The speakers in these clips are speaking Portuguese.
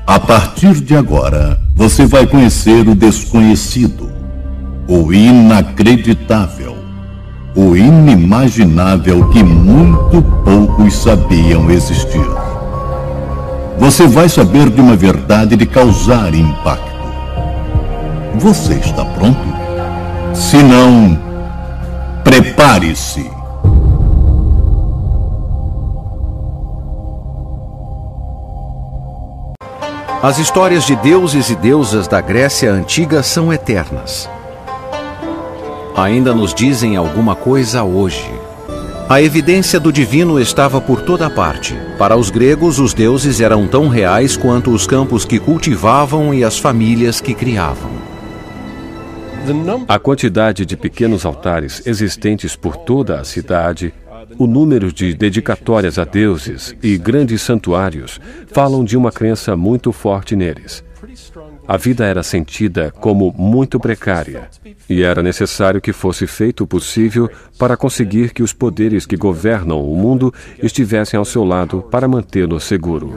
A partir de agora, você vai conhecer o desconhecido, o inacreditável, o inimaginável que muito poucos sabiam existir. Você vai saber de uma verdade de causar impacto. Você está pronto? Se não, prepare-se. As histórias de deuses e deusas da Grécia Antiga são eternas. Ainda nos dizem alguma coisa hoje. A evidência do divino estava por toda parte. Para os gregos, os deuses eram tão reais quanto os campos que cultivavam e as famílias que criavam. A quantidade de pequenos altares existentes por toda a cidade, o número de dedicatórias a deuses e grandes santuários falam de uma crença muito forte neles. A vida era sentida como muito precária e era necessário que fosse feito o possível para conseguir que os poderes que governam o mundo estivessem ao seu lado para mantê-lo seguro.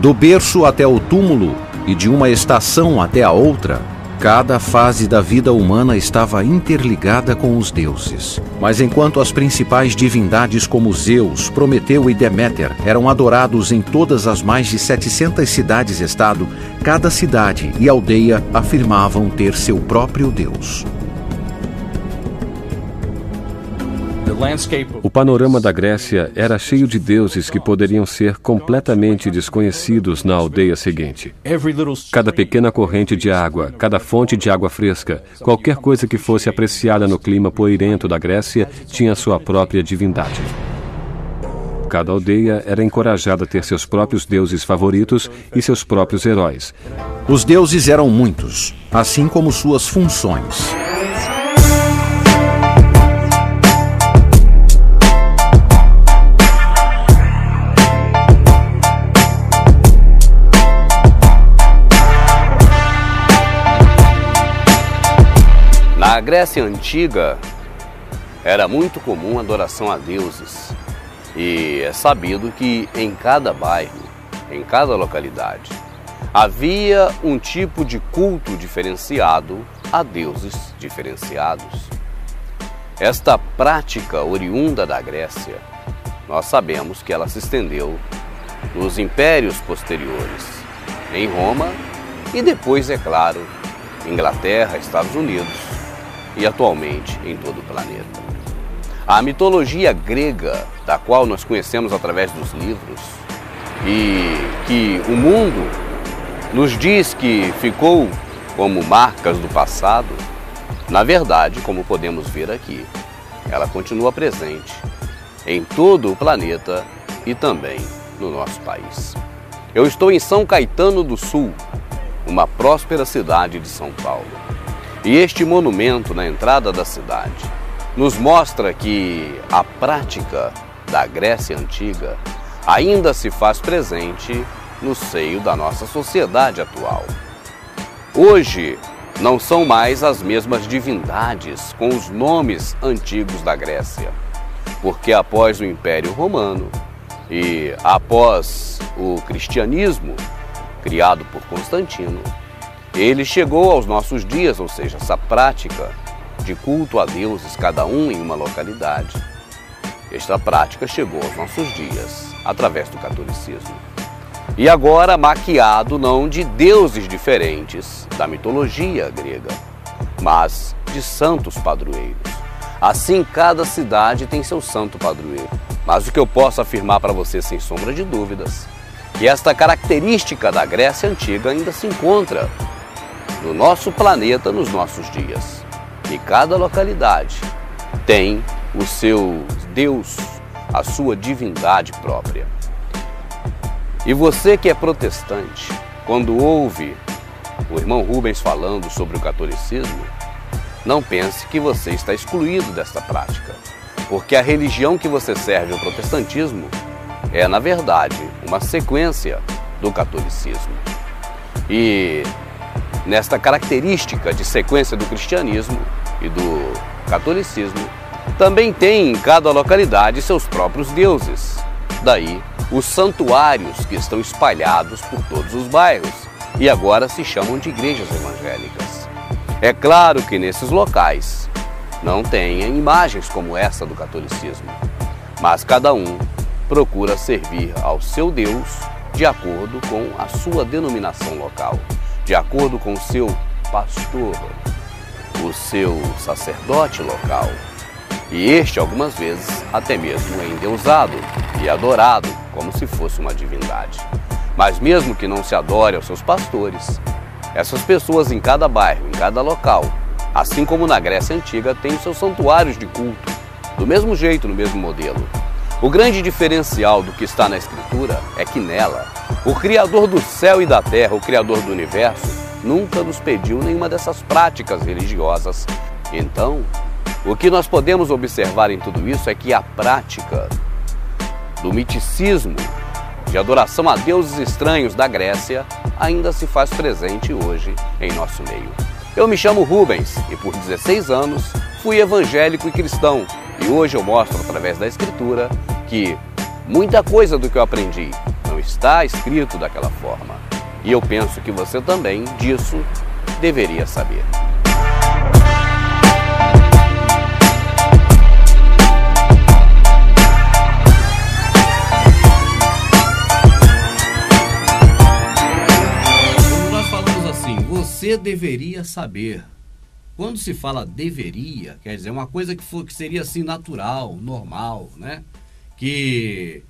Do berço até o túmulo e de uma estação até a outra, cada fase da vida humana estava interligada com os deuses. Mas enquanto as principais divindades como Zeus, Prometeu e Deméter eram adorados em todas as mais de 700 cidades-estado, cada cidade e aldeia afirmavam ter seu próprio deus. O panorama da Grécia era cheio de deuses que poderiam ser completamente desconhecidos na aldeia seguinte. Cada pequena corrente de água, cada fonte de água fresca, qualquer coisa que fosse apreciada no clima poeirento da Grécia tinha sua própria divindade. Cada aldeia era encorajada a ter seus próprios deuses favoritos e seus próprios heróis. Os deuses eram muitos, assim como suas funções. Na Grécia Antiga, era muito comum a adoração a deuses. E é sabido que em cada bairro, em cada localidade, havia um tipo de culto diferenciado a deuses diferenciados. Esta prática oriunda da Grécia, nós sabemos que ela se estendeu nos impérios posteriores, em Roma e depois, é claro, Inglaterra, Estados Unidos, e atualmente em todo o planeta. A mitologia grega, da qual nós conhecemos através dos livros, e que o mundo nos diz que ficou como marcas do passado, na verdade, como podemos ver aqui, ela continua presente em todo o planeta e também no nosso país. Eu estou em São Caetano do Sul, uma próspera cidade de São Paulo. E este monumento na entrada da cidade nos mostra que a prática da Grécia Antiga ainda se faz presente no seio da nossa sociedade atual. Hoje não são mais as mesmas divindades com os nomes antigos da Grécia, porque após o Império Romano e após o cristianismo criado por Constantino, ele chegou aos nossos dias, ou seja, essa prática de culto a deuses, cada um em uma localidade. Esta prática chegou aos nossos dias, através do catolicismo. E agora maquiado não de deuses diferentes da mitologia grega, mas de santos padroeiros. Assim, cada cidade tem seu santo padroeiro. Mas o que eu posso afirmar para você, sem sombra de dúvidas, que esta característica da Grécia Antiga ainda se encontra no nosso planeta nos nossos dias. E cada localidade tem o seu Deus, a sua divindade própria. E você que é protestante, quando ouve o irmão Rubens falando sobre o catolicismo, não pense que você está excluído desta prática, porque a religião que você serve, o protestantismo, é, na verdade, uma sequência do catolicismo. E nesta característica de sequência do cristianismo e do catolicismo, também tem em cada localidade seus próprios deuses. Daí os santuários que estão espalhados por todos os bairros e agora se chamam de igrejas evangélicas. É claro que nesses locais não tem imagens como essa do catolicismo, mas cada um procura servir ao seu Deus de acordo com a sua denominação local, de acordo com o seu pastor, o seu sacerdote local. E este, algumas vezes, até mesmo é endeusado e adorado como se fosse uma divindade. Mas mesmo que não se adore aos seus pastores, essas pessoas em cada bairro, em cada local, assim como na Grécia Antiga, têm os seus santuários de culto, do mesmo jeito, no mesmo modelo. O grande diferencial do que está na Escritura é que nela, o Criador do céu e da terra, o Criador do universo, nunca nos pediu nenhuma dessas práticas religiosas. Então, o que nós podemos observar em tudo isso é que a prática do miticismo, de adoração a deuses estranhos da Grécia, ainda se faz presente hoje em nosso meio. Eu me chamo Rubens e por 16 anos fui evangélico e cristão. E hoje eu mostro através da Escritura que muita coisa do que eu aprendi não está escrito daquela forma. E eu penso que você também disso deveria saber. Quando nós falamos assim, você deveria saber. Quando se fala deveria, quer dizer, uma coisa que seria assim natural, normal, né? Que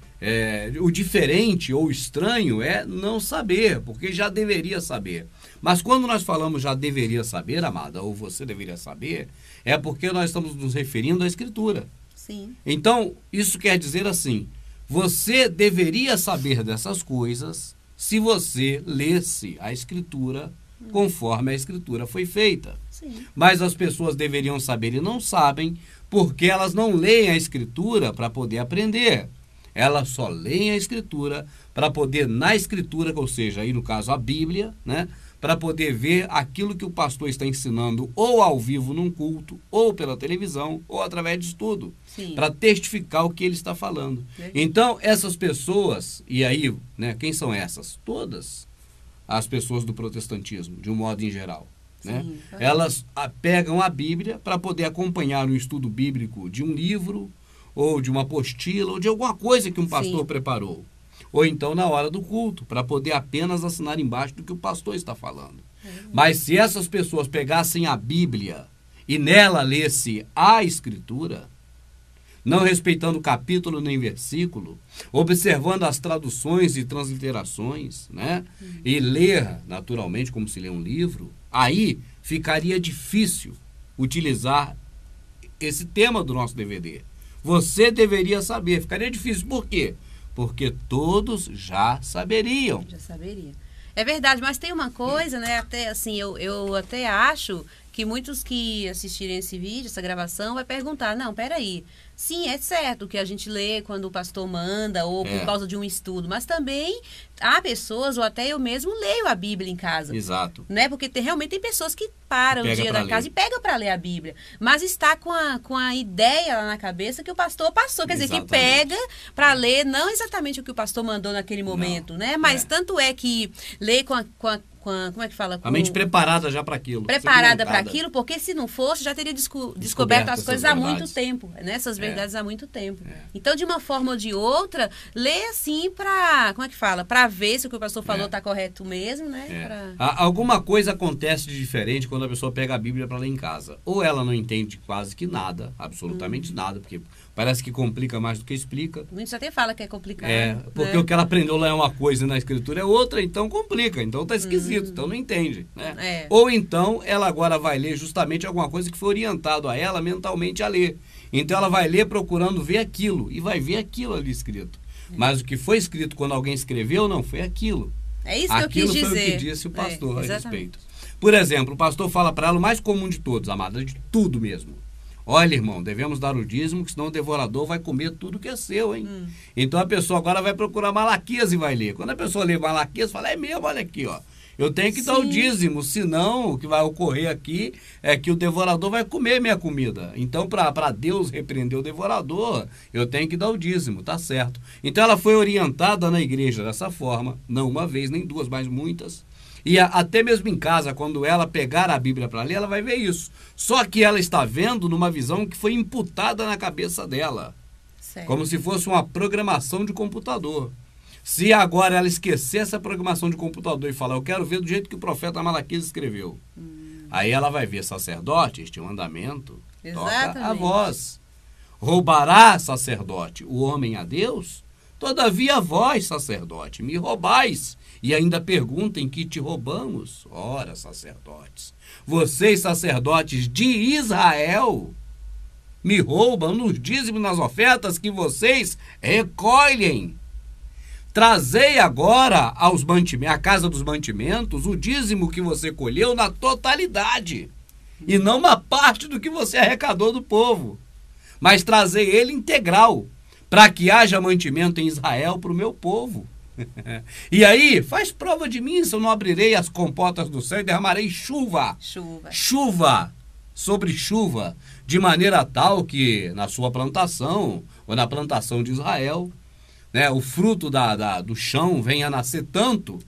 o diferente ou estranho é não saber, porque já deveria saber. Mas quando nós falamos já deveria saber, amada, ou você deveria saber, é porque nós estamos nos referindo à Escritura. Sim. Então, isso quer dizer assim, você deveria saber dessas coisas se você lesse a Escritura conforme a Escritura foi feita. Sim. Mas as pessoas deveriam saber e não sabem porque elas não leem a Escritura para poder aprender. Elas só leem a Escritura para poder, na Escritura, ou seja, aí no caso a Bíblia, né, para poder ver aquilo que o pastor está ensinando ou ao vivo num culto, ou pela televisão, ou através de estudo, para testificar o que ele está falando. Então, essas pessoas, e aí, né, quem são essas? Todas as pessoas do protestantismo, de um modo em geral. Né? Elas pegam a Bíblia para poder acompanhar um estudo bíblico de um livro, ou de uma apostila, ou de alguma coisa que um pastor preparou. Ou então na hora do culto, para poder apenas assinar embaixo do que o pastor está falando. Mas se essas pessoas pegassem a Bíblia e nela lesse a Escritura, não respeitando capítulo nem versículo, observando as traduções e transliterações, né? E ler, naturalmente, como se lê um livro, aí ficaria difícil utilizar esse tema do nosso DVD. Você deveria saber. Ficaria difícil. Por quê? Porque todos já saberiam. Já saberia. É verdade, mas tem uma coisa, né? Até assim, eu até acho que muitos que assistirem esse vídeo, essa gravação, vai perguntar, não, peraí, sim, é certo que a gente lê quando o pastor manda ou por causa de um estudo, mas também há pessoas, ou até eu mesmo leio a Bíblia em casa. Exato. Né? Porque realmente tem pessoas que param o dia da casa e pegam para ler a Bíblia, mas está com a ideia lá na cabeça que o pastor passou, quer dizer, que pega para ler não exatamente o que o pastor mandou naquele momento, né? Mas tanto é que lê com a como é que fala? A mente preparada já para aquilo. Preparada para aquilo, porque se não fosse, já teria descoberto as coisas há muito tempo. Né? Essas verdades há muito tempo. Então, de uma forma ou de outra, lê assim para, como é que fala? Para ver se o que o pastor falou está correto mesmo, né? Alguma coisa acontece de diferente quando a pessoa pega a Bíblia para ler em casa. Ou ela não entende quase que nada, absolutamente nada, porque parece que complica mais do que explica. Muitos até falam que é complicado. Porque o que ela aprendeu lá é uma coisa e na Escritura é outra, então complica. Então tá esquisito. Então não entende, né? Ou então ela agora vai ler justamente alguma coisa que foi orientado a ela mentalmente a ler. Então ela vai ler procurando ver aquilo e vai ver aquilo ali escrito. Mas o que foi escrito quando alguém escreveu não foi aquilo. É isso que eu quis dizer. Aquilo foi o que disse o pastor a respeito. Por exemplo, o pastor fala para ela o mais comum de todos, amada, de tudo mesmo. Olha, irmão, devemos dar o dízimo, que senão o devorador vai comer tudo que é seu, hein? Então a pessoa agora vai procurar Malaquias e vai ler. Quando a pessoa lê Malaquias, fala, é mesmo, olha aqui, ó. Eu tenho que dar o dízimo, senão o que vai ocorrer aqui é que o devorador vai comer minha comida. Então, para Deus repreender o devorador, eu tenho que dar o dízimo, tá certo. Então, ela foi orientada na igreja dessa forma, não uma vez, nem duas, mas muitas. E até mesmo em casa, quando ela pegar a Bíblia para ler, ela vai ver isso. Só que ela está vendo numa visão que foi imputada na cabeça dela. Certo. Como se fosse uma programação de computador. Se agora ela esquecer essa programação de computador e falar, eu quero ver do jeito que o profeta Malaquias escreveu. Aí ela vai ver sacerdote, este mandamento, toca a voz. Roubará, sacerdote, o homem a Deus? Todavia vós, sacerdote, me roubais. E ainda perguntem que te roubamos. Ora, sacerdotes, vocês, sacerdotes de Israel, me roubam nos dízimos, nas ofertas que vocês recolhem. Trazei agora à casa dos mantimentos o dízimo que você colheu na totalidade, e não uma parte do que você arrecadou do povo, mas trazei ele integral, para que haja mantimento em Israel para o meu povo. E aí, faz prova de mim, se eu não abrirei as comportas do céu e derramarei chuva sobre chuva, de maneira tal que na sua plantação, ou na plantação de Israel, né, o fruto do chão venha a nascer tanto,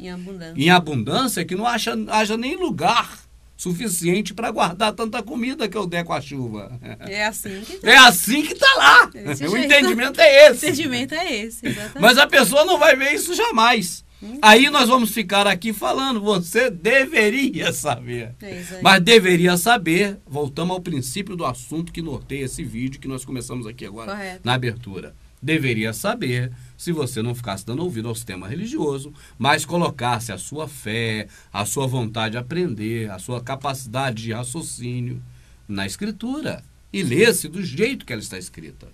em abundância, que não haja nem lugar suficiente para guardar tanta comida que eu der com a chuva. É assim que tá. É assim que tá lá. O entendimento é esse. O entendimento é esse, exatamente. Mas a pessoa não vai ver isso jamais. Aí nós vamos ficar aqui falando, você deveria saber. Mas deveria saber, voltamos ao princípio do assunto que norteia esse vídeo que nós começamos aqui agora, na abertura. Deveria saber, se você não ficasse dando ouvido ao sistema religioso, mas colocasse a sua fé, a sua vontade de aprender, a sua capacidade de raciocínio na Escritura e lesse do jeito que ela está escrita.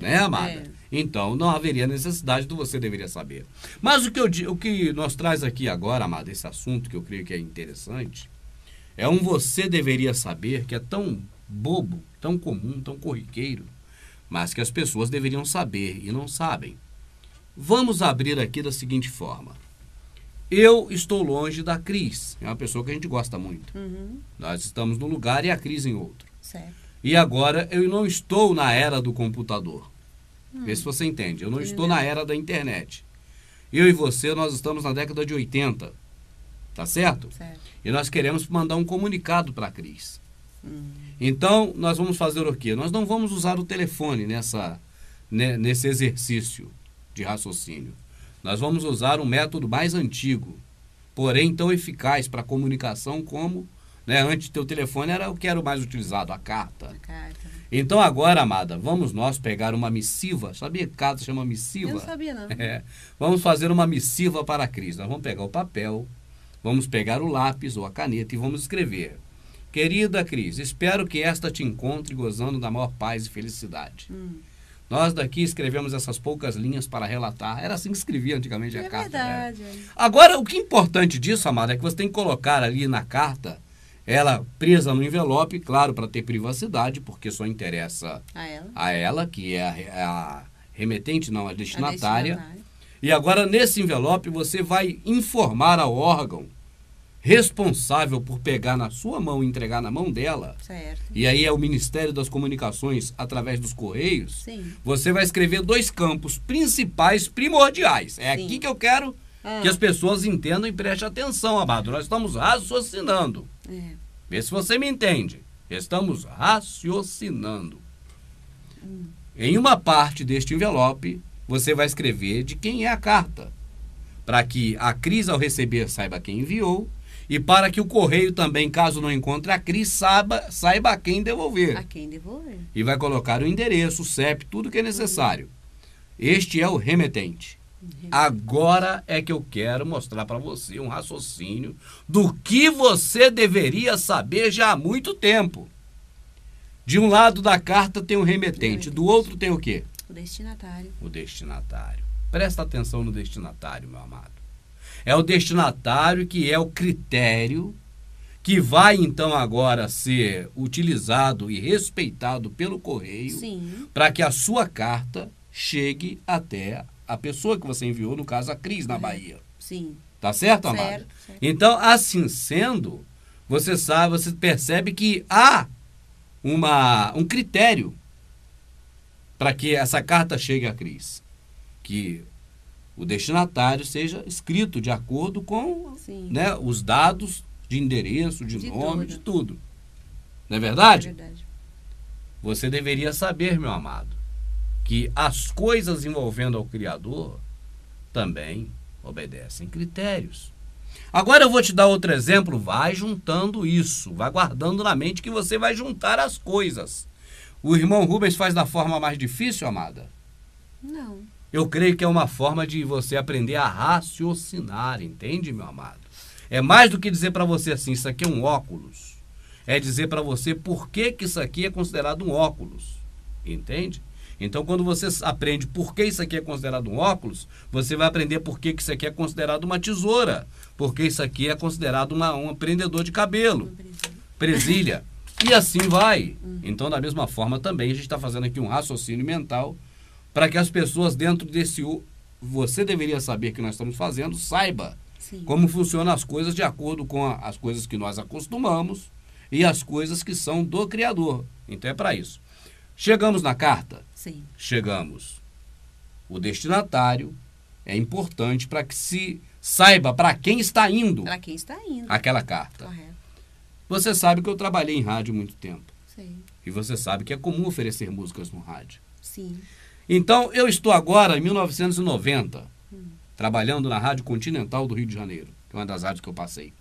Né, amada? Então, não haveria necessidade do você deveria saber. Mas o que nós traz aqui agora, amada, esse assunto que eu creio que é interessante, é você deveria saber que é tão bobo, tão comum, tão corriqueiro, mas que as pessoas deveriam saber e não sabem. Vamos abrir aqui da seguinte forma. Eu estou longe da Cris, é uma pessoa que a gente gosta muito. Nós estamos num lugar e a Cris em outro. Certo. E agora eu não estou na era do computador. Vê se você entende. Eu não estou na era da internet. Eu e você, nós estamos na década de 80. Tá certo? Certo. E nós queremos mandar um comunicado para a Cris. Então, nós vamos fazer o quê? Nós não vamos usar o telefone nesse exercício de raciocínio. Nós vamos usar um método mais antigo, porém tão eficaz para comunicação como, antes do telefone era o que era o mais utilizado, a carta. Então agora, amada, vamos nós pegar uma missiva. Sabia que carta chama missiva? Eu não sabia, não. Vamos fazer uma missiva para a Cris. Nós vamos pegar o papel, vamos pegar o lápis ou a caneta e vamos escrever. Querida Cris, espero que esta te encontre gozando da maior paz e felicidade. Nós daqui escrevemos essas poucas linhas para relatar. Era assim que escrevia antigamente a carta. É verdade. Agora, o que é importante disso, amada, é que você tem que colocar ali na carta, ela presa no envelope, claro, para ter privacidade, porque só interessa a ela, que é a remetente, não, a destinatária. E agora, nesse envelope, você vai informar ao órgão responsável por pegar na sua mão e entregar na mão dela, certo. E aí é o Ministério das Comunicações através dos Correios. Sim. Você vai escrever 2 campos principais, primordiais. É Sim. Aqui que eu quero que as pessoas entendam e prestem atenção, amado. Nós estamos raciocinando. Vê se você me entende. Estamos raciocinando. Em uma parte deste envelope, você vai escrever de quem é a carta, para que a Cris, ao receber, saiba quem enviou, e para que o correio também, caso não encontre a Cris, saiba a quem devolver. A quem devolver. E vai colocar o endereço, o CEP, tudo que é necessário. Este é o remetente. Agora é que eu quero mostrar para você um raciocínio do que você deveria saber já há muito tempo. De um lado da carta tem o remetente, do outro tem o quê? O destinatário. O destinatário. Presta atenção no destinatário, meu amado. É o destinatário que é o critério que vai, então, agora ser utilizado e respeitado pelo correio para que a sua carta chegue até a pessoa que você enviou, no caso, a Cris, na Bahia. Sim. Tá certo, amada? Certo. Então, assim sendo, você percebe que há um critério para que essa carta chegue a Cris. Que o destinatário seja escrito de acordo com, né, os dados de endereço, de nome, de tudo. Não é verdade? É verdade. Você deveria saber, meu amado, que as coisas envolvendo ao Criador também obedecem critérios. Agora eu vou te dar outro exemplo. Vai juntando isso, vai guardando na mente que você vai juntar as coisas. O irmão Rubens faz da forma mais difícil, amada? Não. Eu creio que é uma forma de você aprender a raciocinar, entende, meu amado? É mais do que dizer para você assim, isso aqui é um óculos. É dizer para você por que isso aqui é considerado um óculos, entende? Então, quando você aprende por que isso aqui é considerado um óculos, você vai aprender por que isso aqui é considerado uma tesoura, porque isso aqui é considerado um prendedor de cabelo, presilha, e assim vai. Então, da mesma forma também, a gente está fazendo aqui um raciocínio mental para que as pessoas dentro desse... Você deveria saber que nós estamos fazendo, saiba como funcionam as coisas de acordo com as coisas que nós acostumamos e as coisas que são do Criador. Então é para isso. Chegamos na carta? Sim. Chegamos. O destinatário é importante para que se saiba para quem está indo. Para quem está indo. Aquela carta. Correto. Você sabe que eu trabalhei em rádio há muito tempo. Sim. E você sabe que é comum oferecer músicas no rádio. Sim. Então, eu estou agora em 1990, trabalhando na Rádio Continental do Rio de Janeiro, que é uma das rádios que eu passei.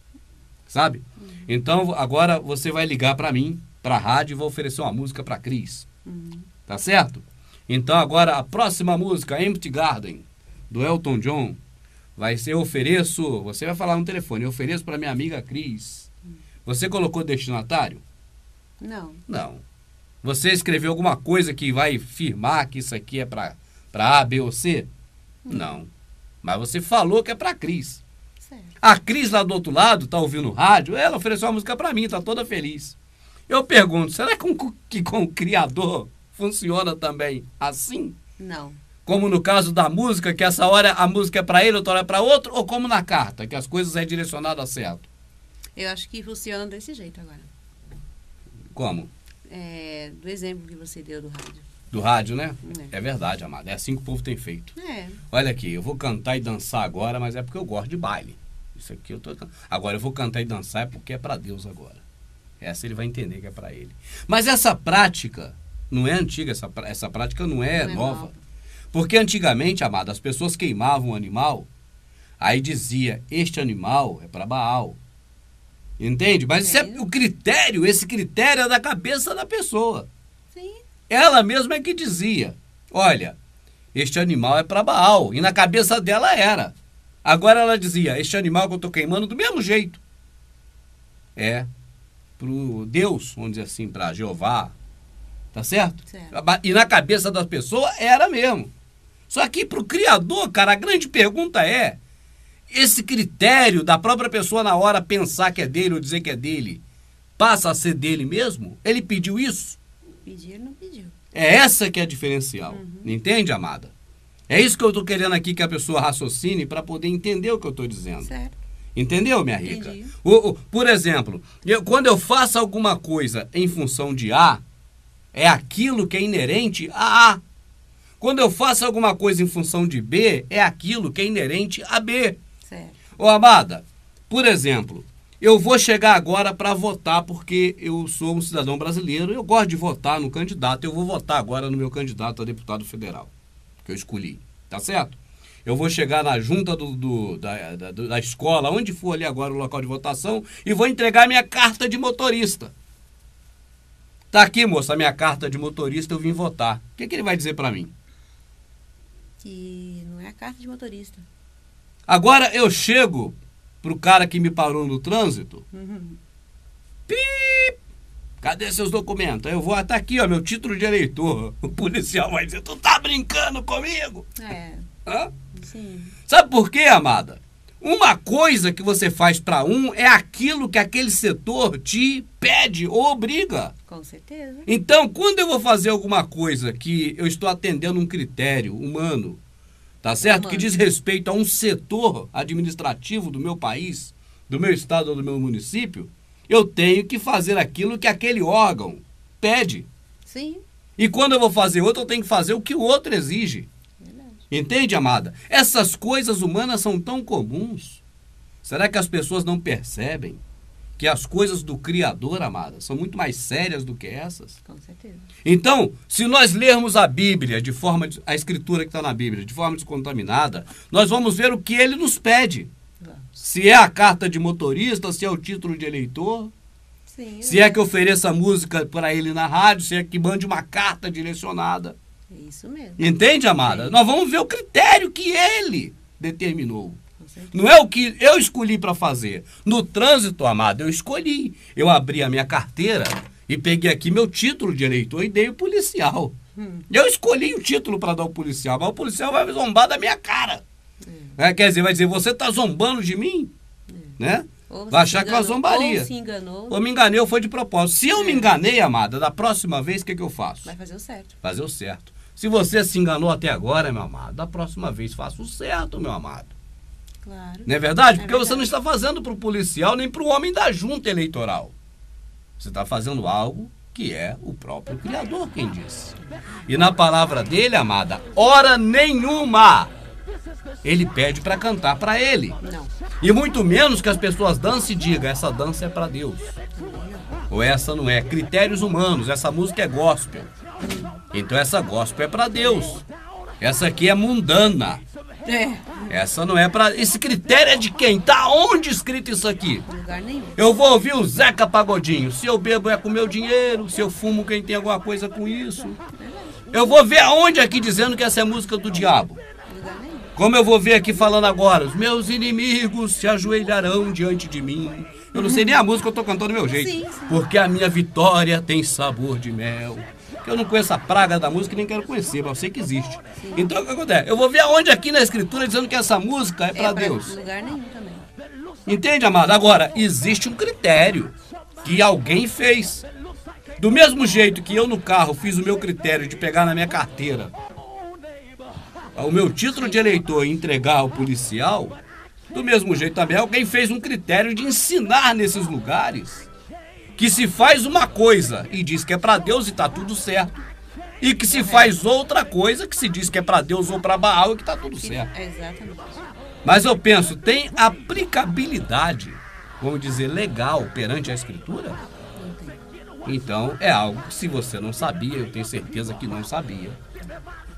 Sabe? Então, agora você vai ligar para mim, para a rádio, e vou oferecer uma música para a Cris. Tá certo? Então, agora, a próxima música, Empty Garden, do Elton John, vai ser você vai falar no telefone, eu ofereço para minha amiga Cris. Você colocou destinatário? Não. Não. Você escreveu alguma coisa que vai firmar que isso aqui é para A, B ou C? Não. Mas você falou que é para a Cris. Certo. A Cris lá do outro lado tá ouvindo o rádio, ela ofereceu uma música para mim, tá toda feliz. Eu pergunto, será que com o Criador funciona também assim? Não. Como no caso da música, que essa hora a música é para ele, outra hora é para outro, ou como na carta, que as coisas é direcionada certo? Eu acho que funciona desse jeito agora. Como? Do exemplo que você deu do rádio. Do rádio, né? É verdade, amado. É assim que o povo tem feito. Olha aqui, eu vou cantar e dançar agora, mas é porque eu gosto de baile. Isso aqui eu tô... Agora eu vou cantar e dançar é porque é para Deus agora. Essa ele vai entender que é para ele. Mas essa prática não é antiga, essa prática não é nova. Porque antigamente, amado, as pessoas queimavam um animal, aí dizia, este animal é para Baal. Entende? Mas esse critério é da cabeça da pessoa. Sim. Ela mesma é que dizia, olha, este animal é para Baal. E na cabeça dela era. Agora ela dizia, este animal que eu estou queimando do mesmo jeito. É pro Deus, vamos dizer assim, para Jeová. Tá certo? E na cabeça das pessoas era mesmo. Só que pro Criador, cara, a grande pergunta é, esse critério da própria pessoa na hora pensar que é dele ou dizer que é dele, passa a ser dele mesmo? Ele pediu isso? Pedir, não pediu. É essa que é a diferencial. Entende, amada? É isso que eu estou querendo aqui que a pessoa raciocine para poder entender o que eu estou dizendo. Certo. Entendeu, minha rica? Entendi. Por exemplo, quando eu faço alguma coisa em função de A, é aquilo que é inerente a A. Quando eu faço alguma coisa em função de B, é aquilo que é inerente a B. Certo. Ô, amada, por exemplo, eu vou chegar agora para votar porque eu sou um cidadão brasileiro, eu gosto de votar no candidato, eu vou votar agora no meu candidato a deputado federal, que eu escolhi, tá certo? Eu vou chegar na junta da escola, onde for ali agora o local de votação, e vou entregar minha carta de motorista. Tá aqui, moça, a minha carta de motorista, eu vim votar. O que ele vai dizer para mim? Que não é a carta de motorista. Agora eu chego pro cara que me parou no trânsito. Pip! Cadê seus documentos? Eu vou até aqui, ó, meu título de eleitor. O policial vai dizer, tu tá brincando comigo? Hã? Sim. Sabe por quê, amada? Uma coisa que você faz para um é aquilo que aquele setor te pede ou obriga. Com certeza. Então, quando eu vou fazer alguma coisa que eu estou atendendo um critério humano, tá certo? Que diz respeito a um setor administrativo do meu país, do meu estado ou do meu município, eu tenho que fazer aquilo que aquele órgão pede. Sim. E quando eu vou fazer outro, eu tenho que fazer o que o outro exige. Verdade. Entende, amada? Essas coisas humanas são tão comuns. Será que as pessoas não percebem que as coisas do Criador, amada, são muito mais sérias do que essas? Com certeza. Então, se nós lermos a Bíblia, a escritura que está na Bíblia, de forma descontaminada, nós vamos ver o que ele nos pede. Vamos. Se é a carta de motorista, se é o título de eleitor, Sim, se é que ofereça música para ele na rádio, se é que mande uma carta direcionada. é isso mesmo. Entende, amada? Sim. Nós vamos ver o critério que ele determinou. Com certeza. Não é o que eu escolhi para fazer. No trânsito, amada, eu escolhi. Eu abri a minha carteira e peguei aqui meu título de eleitor e dei o policial. Eu escolhi o título para dar o policial, mas o policial vai zombar da minha cara. Quer dizer, vai dizer, você está zombando de mim? Né? Ou Vai se achar que é uma enganou, zombaria. Ou se enganou, Ou me enganei ou foi de propósito. Se eu me enganei, amada, da próxima vez, o que eu faço? vai fazer o certo. Fazer o certo. Se você se enganou até agora, meu amado, da próxima vez faça o certo, meu amado. Claro. Não é verdade? É Porque você verdade. não está fazendo para o policial nem para o homem da junta eleitoral. Você está fazendo algo que é o próprio Criador quem disse. E na palavra dele, amada, hora nenhuma ele pede para cantar para ele. Não. E muito menos que as pessoas dancem e digam, essa dança é para Deus. Ou essa não é. Critérios humanos, essa música é gospel. Então essa gospel é para Deus. Essa aqui é mundana. É. Essa não é para... Esse critério é de quem? Tá onde escrito isso aqui? Em lugar nenhum. Eu vou ouvir o Zeca Pagodinho. Se eu bebo é com meu dinheiro. Se eu fumo, quem tem alguma coisa com isso. Eu vou ver aonde aqui dizendo que essa é música do diabo. Em lugar nenhum. Como eu vou ver aqui falando agora, os meus inimigos se ajoelharão diante de mim. Eu não sei nem a música, eu tô cantando do meu jeito. Sim, sim. Porque a minha vitória tem sabor de mel. Eu não conheço a praga da música e nem quero conhecer, mas eu sei que existe. Então o que acontece? Eu vou ver aonde aqui na escritura dizendo que essa música é para Deus. Em lugar nenhum também. Entende, amado? Agora, existe um critério que alguém fez. Do mesmo jeito que eu no carro fiz o meu critério de pegar na minha carteira o meu título de eleitor e entregar ao policial, do mesmo jeito também alguém fez um critério de ensinar nesses lugares que se faz uma coisa e diz que é para Deus e tá tudo certo, e que se faz outra coisa que se diz que é para Deus ou para Baal e que tá tudo certo. Exatamente. Mas eu penso, tem aplicabilidade, vamos dizer, legal perante a Escritura? Então, é algo que se você não sabia, eu tenho certeza que não sabia.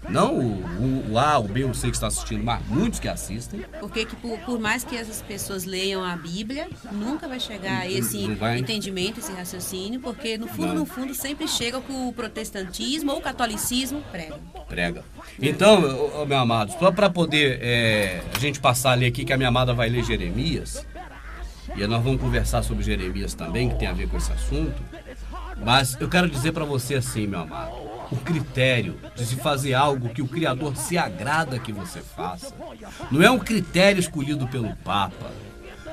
Não o A, o B, o C que está assistindo, mas muitos que assistem. Porque que por mais que essas pessoas leiam a Bíblia, nunca vai chegar a esse Não vai. entendimento, esse raciocínio, porque no fundo, Não. no fundo, sempre chega o que o protestantismo ou o catolicismo pregam. Prega. Então, meu amado, só para poder a gente passar ali aqui, que a minha amada vai ler Jeremias, e nós vamos conversar sobre Jeremias também, que tem a ver com esse assunto, mas eu quero dizer para você assim, meu amado, o critério de se fazer algo que o Criador se agrada que você faça, não é um critério escolhido pelo Papa,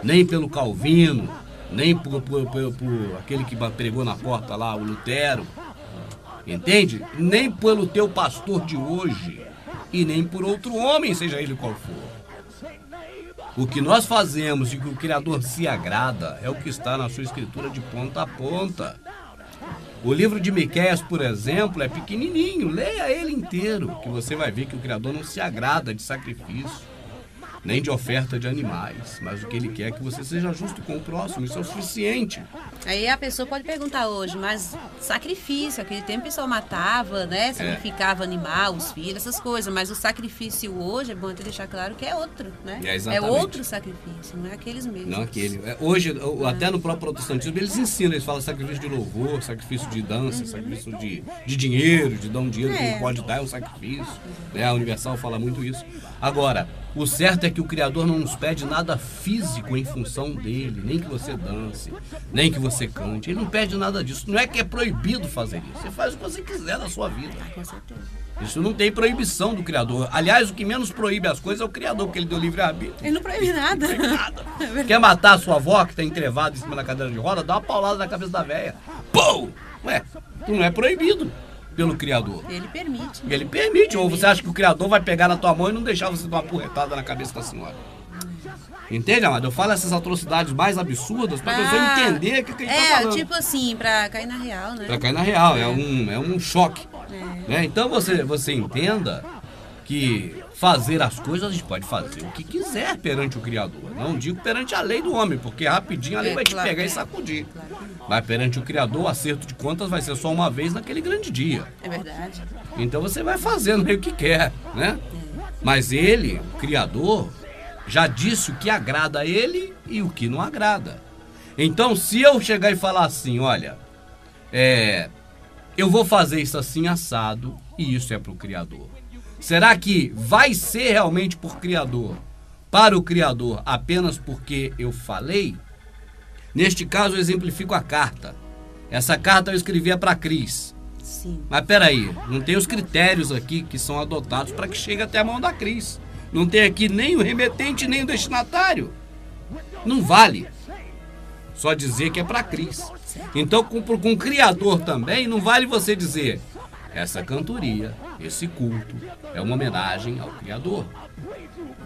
nem pelo Calvino, nem por aquele que pregou na porta lá, o Lutero, entende? Nem pelo teu pastor de hoje e nem por outro homem, seja ele qual for. O que nós fazemos e que o Criador se agrada é o que está na sua escritura de ponta a ponta. O livro de Miqueias, por exemplo, é pequenininho, leia ele inteiro, que você vai ver que o Criador não se agrada de sacrifício, nem de oferta de animais, mas o que ele quer é que você seja justo com o próximo, isso é o suficiente. Aí a pessoa pode perguntar hoje, mas sacrifício, aquele tempo o pessoal matava, né? Sacrificava animal, os filhos, essas coisas, mas o sacrifício hoje, é bom até deixar claro que é outro, né? É, exatamente. outro sacrifício, não é aqueles mesmos. Não aquele. Hoje, até no próprio protestantismo, eles ensinam, eles falam sacrifício de louvor, sacrifício de dança, sacrifício de dinheiro, de dar um dinheiro que não pode dar, é um sacrifício. Né? A Universal fala muito isso. Agora, o certo é que o Criador não nos pede nada físico em função dele, nem que você dance, nem que você cante. Ele não pede nada disso. Não é que é proibido fazer isso. Você faz o que você quiser na sua vida. Com certeza. Isso não tem proibição do Criador. Aliás, o que menos proíbe as coisas é o Criador, porque ele deu livre-arbítrio. Ele não proíbe nada. Não proíbe nada. Quer matar a sua avó, que está entrevada em cima da cadeira de roda? Dá uma paulada na cabeça da véia. Pum! Ué, tu não é proibido. pelo Criador? Ele permite. Ele permite. Ou você acha que o Criador vai pegar na tua mão e não deixar você dar uma porretada na cabeça da senhora? Entende, amado? Eu falo essas atrocidades mais absurdas pra pessoa entender o que ele tá falando. Tipo assim, pra cair na real, né? Pra cair na real, é um choque. Né? Então você entenda que fazer as coisas, a gente pode fazer o que quiser perante o Criador. Não digo perante a lei do homem, porque rapidinho a lei vai te pegar e sacudir. Mas perante o Criador, o acerto de contas vai ser só uma vez naquele grande dia. É verdade. Então você vai fazendo meio que quer, né? Mas ele, o Criador, já disse o que agrada a ele e o que não agrada. Então, se eu chegar e falar assim, olha, eu vou fazer isso assim assado, e isso é para o Criador. Será que vai ser realmente por Criador, para o Criador, apenas porque eu falei? Neste caso, eu exemplifico a carta. Essa carta eu escrevia para Cris. Sim. Mas peraí, não tem os critérios aqui que são adotados para que chegue até a mão da Cris. Não tem aqui nem o remetente, nem o destinatário. Não vale só dizer que é para Cris. Então, com o Criador também, não vale você dizer essa cantoria, esse culto, é uma homenagem ao Criador.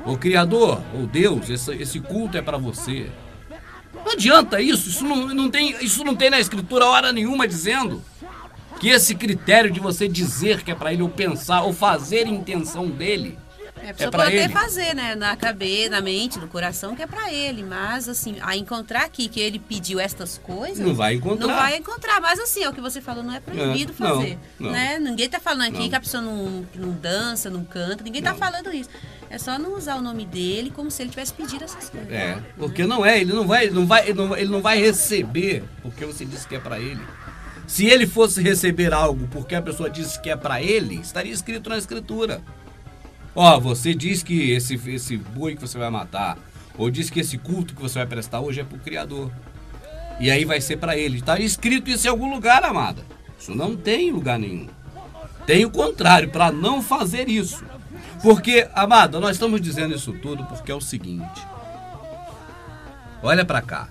O Criador, ou Deus, esse culto é para você. Não adianta isso, isso não tem na Escritura hora nenhuma dizendo que esse critério de você dizer que é para ele, ou pensar, ou fazer intenção dele, a pessoa pode até fazer, né? Na cabeça, na mente, no coração, que é pra ele. Mas, assim, a encontrar aqui que ele pediu estas coisas... Não vai encontrar. Não vai encontrar. Mas, assim, é o que você falou, não é proibido fazer. Não. Né? Ninguém tá falando aqui que a pessoa não dança, não canta. Ninguém tá falando isso. É só não usar o nome dele como se ele tivesse pedido essas coisas. Porque não é. Ele não vai receber porque você disse que é pra ele. Se ele fosse receber algo porque a pessoa disse que é pra ele, estaria escrito na Escritura. Você diz que esse boi que você vai matar, ou diz que esse culto que você vai prestar hoje é pro Criador. E aí vai ser para ele. Está escrito isso em algum lugar, amada. Isso não tem lugar nenhum. Tem o contrário, para não fazer isso. Porque, amada, nós estamos dizendo isso tudo porque é o seguinte. Olha para cá.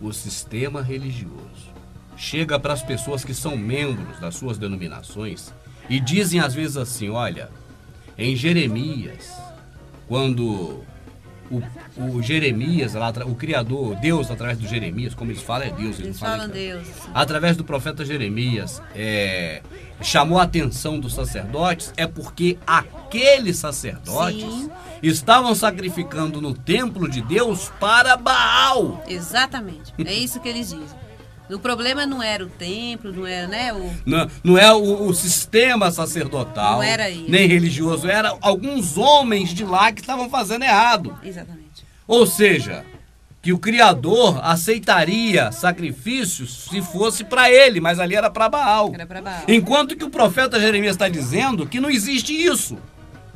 O sistema religioso chega para as pessoas que são membros das suas denominações e dizem às vezes assim, olha... Em Jeremias, quando o Jeremias, o Criador, Deus através do Jeremias, como eles falam, é Deus. Eles falam Deus. Através do profeta Jeremias, chamou a atenção dos sacerdotes, é porque aqueles sacerdotes estavam sacrificando no templo de Deus para Baal. Exatamente, é isso que eles dizem. O problema não era o templo, não era, né? Não é o sistema sacerdotal, não era isso, nem religioso, era alguns homens de lá que estavam fazendo errado. Exatamente. Ou seja, que o Criador aceitaria sacrifícios se fosse para ele, mas ali era para Baal. Era para Baal. Enquanto que o profeta Jeremias está dizendo que não existe isso,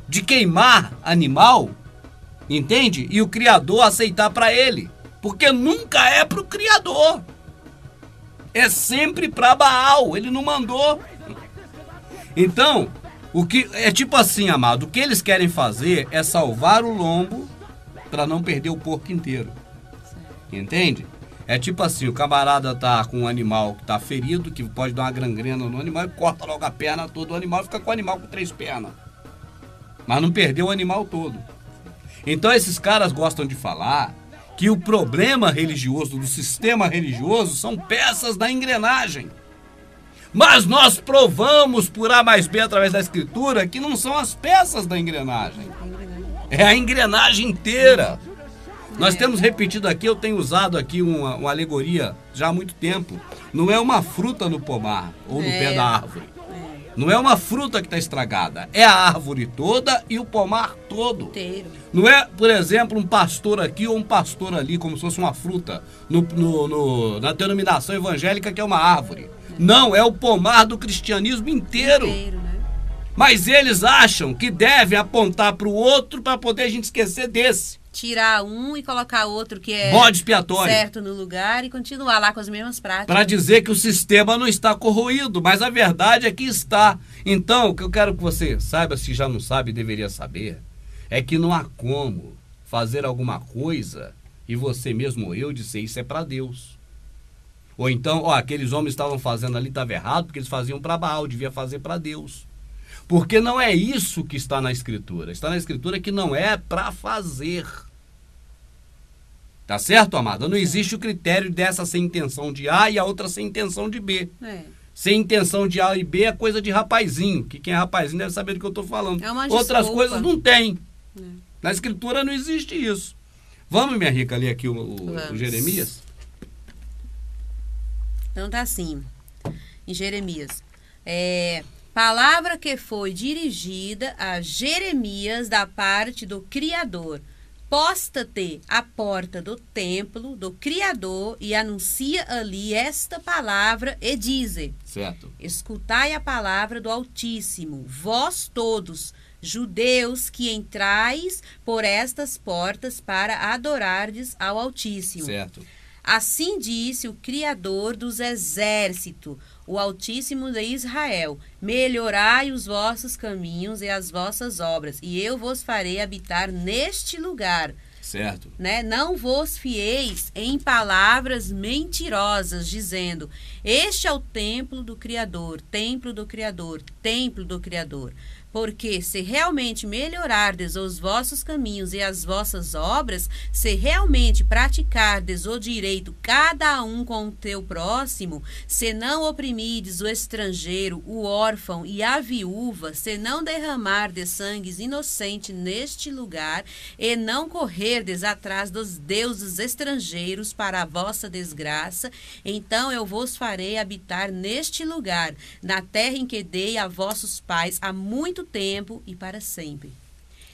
de queimar animal, entende? E o Criador aceitar para ele, porque nunca é para o Criador. É sempre para Baal, ele não mandou. Então, o que é tipo assim, amado, o que eles querem fazer é salvar o lombo para não perder o porco inteiro. Entende? É tipo assim, o camarada tá com um animal que tá ferido, que pode dar uma gangrena no animal, e corta logo a perna toda do animal, fica com o animal com 3 pernas. Mas não perdeu o animal todo. Então esses caras gostam de falar que o problema religioso, do sistema religioso, são peças da engrenagem. Mas nós provamos por A mais B através da Escritura que não são as peças da engrenagem. É a engrenagem inteira. Nós temos repetido aqui, eu tenho usado aqui uma alegoria já há muito tempo. Não é uma fruta no pomar ou no pé da árvore. Não é uma fruta que está estragada, é a árvore toda e o pomar todo. Inteiro. Não é, por exemplo, um pastor aqui ou um pastor ali, como se fosse uma fruta, na denominação evangélica, que é uma árvore. Não, é o pomar do cristianismo inteiro. Inteiro, né? Mas eles acham que devem apontar para o outro para poder a gente esquecer desse. Tirar um e colocar outro que é bode expiatório certo no lugar e continuar lá com as mesmas práticas. Para dizer que o sistema não está corroído, mas a verdade é que está. Então, o que eu quero que você saiba, se já não sabe, deveria saber, é que não há como fazer alguma coisa e você mesmo ou eu dizer isso é para Deus. Ou então, ó, aqueles homens estavam fazendo ali, estava errado, porque eles faziam para Baal, devia fazer para Deus. Porque não é isso que está na Escritura. Está na Escritura que não é para fazer. Tá certo, amada? Não existe o critério dessa sem intenção de A e a outra sem intenção de B. Sem intenção de A e B é coisa de rapazinho, que quem é rapazinho deve saber do que eu estou falando. É uma Outras desculpa. coisas não tem. Na Escritura não existe isso. Vamos, minha rica, ler aqui o Jeremias? Então tá assim, em Jeremias. Palavra que foi dirigida a Jeremias da parte do Criador. Posta-te à porta do templo do Criador e anuncia ali esta palavra e dize: Certo. escutai a palavra do Altíssimo, vós todos, judeus que entrais por estas portas para adorardes ao Altíssimo. Certo. Assim disse o Criador dos exércitos, o Altíssimo de Israel: melhorai os vossos caminhos e as vossas obras, e eu vos farei habitar neste lugar. Certo. Não vos fieis em palavras mentirosas, dizendo: este é o templo do Criador, templo do Criador, templo do Criador. Porque se realmente melhorardes os vossos caminhos e as vossas obras, se realmente praticardes o direito cada um com o teu próximo, se não oprimirdes o estrangeiro, o órfão e a viúva, se não derramardes sangues inocentes neste lugar, e não correrdes atrás dos deuses estrangeiros para a vossa desgraça, então eu vos farei habitar neste lugar, na terra em que dei a vossos pais há muito tempo e para sempre.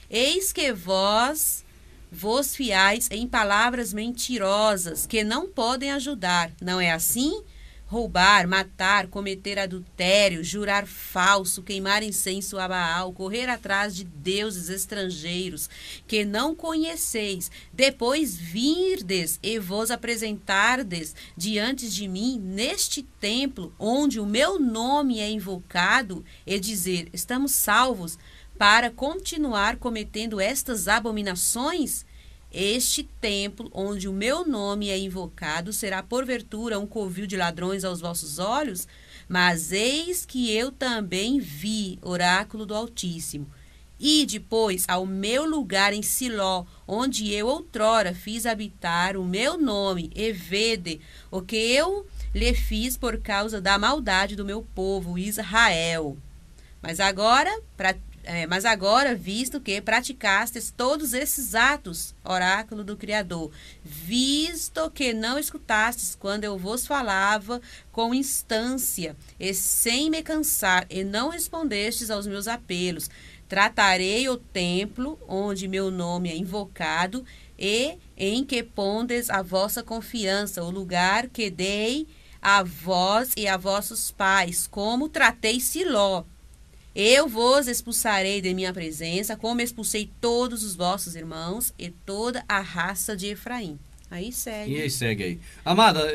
Eis que vós vos fiais em palavras mentirosas que não podem ajudar, não é assim? Roubar, matar, cometer adultério, jurar falso, queimar incenso a Baal, correr atrás de deuses estrangeiros que não conheceis, depois virdes e vos apresentardes diante de mim neste templo onde o meu nome é invocado, e dizer: estamos salvos, para continuar cometendo estas abominações? Este templo, onde o meu nome é invocado, será porventura um covil de ladrões aos vossos olhos? Mas eis que eu também vi, oráculo do Altíssimo. E depois ao meu lugar em Siló, onde eu outrora fiz habitar o meu nome, e vede o que eu lhe fiz por causa da maldade do meu povo Israel. Mas agora, visto que praticastes todos esses atos, oráculo do Criador, visto que não escutastes quando eu vos falava com instância e sem me cansar, e não respondestes aos meus apelos, tratarei o templo onde meu nome é invocado e em que pondes a vossa confiança, o lugar que dei a vós e a vossos pais, como tratei Siló. Eu vos expulsarei de minha presença, como expulsei todos os vossos irmãos e toda a raça de Efraim. Aí segue. E aí segue aí. Amada,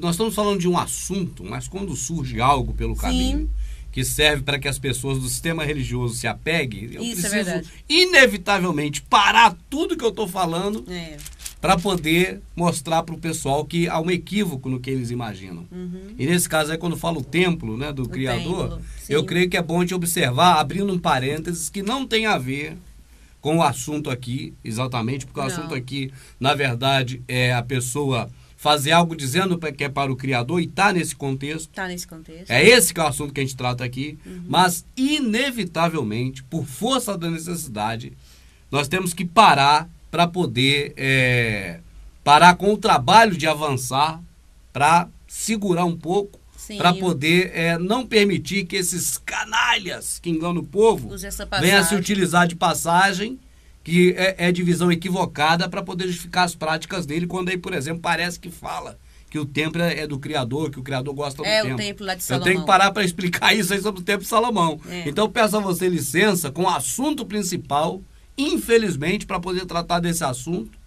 nós estamos falando de um assunto, mas quando surge algo pelo caminho que serve para que as pessoas do sistema religioso se apeguem, eu preciso inevitavelmente parar tudo que eu estou falando para poder mostrar para o pessoal que há um equívoco no que eles imaginam. E nesse caso aí, quando falo o templo, né, do Criador, eu creio que é bom te observar, abrindo um parênteses, que não tem a ver com o assunto aqui, exatamente, porque o assunto aqui, na verdade, é a pessoa fazer algo dizendo que é para o Criador, e está nesse contexto. Está nesse contexto. É esse que é o assunto que a gente trata aqui, mas inevitavelmente, por força da necessidade, nós temos que parar para poder parar com o trabalho de avançar, para segurar um pouco, para poder não permitir que esses canalhas que enganam o povo venham a se utilizar de passagem, que é divisão equivocada, para poder justificar as práticas dele, quando aí, por exemplo, parece que fala que o templo é do Criador, que o Criador gosta do templo. É o templo lá de Salomão. Eu tenho que parar para explicar isso aí sobre o templo de Salomão. Então, peço a você licença com o assunto principal, infelizmente, para poder tratar desse assunto.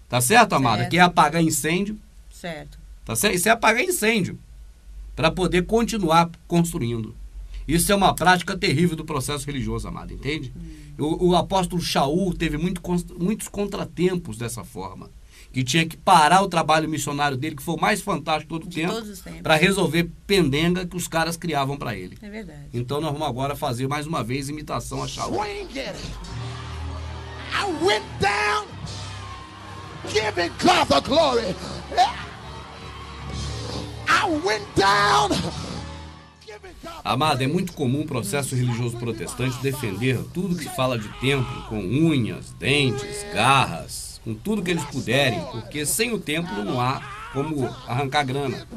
Tá certo, amada? Que é apagar incêndio. Certo. Tá certo? Isso é apagar incêndio, para poder continuar construindo. Isso é uma prática terrível do processo religioso, amada, entende? O apóstolo Shaul teve muitos contratempos dessa forma. que tinha que parar o trabalho missionário dele, que foi o mais fantástico de todos os tempos, para resolver pendenga que os caras criavam para ele. É verdade. Então nós vamos agora fazer mais uma vez imitação a Shaul. I went down, giving God the glory. I went down. Amado, é muito comum o processo religioso protestante defender tudo que fala de templo com unhas, dentes, garras, com tudo que eles puderem, porque sem o templo não há como arrancar grana.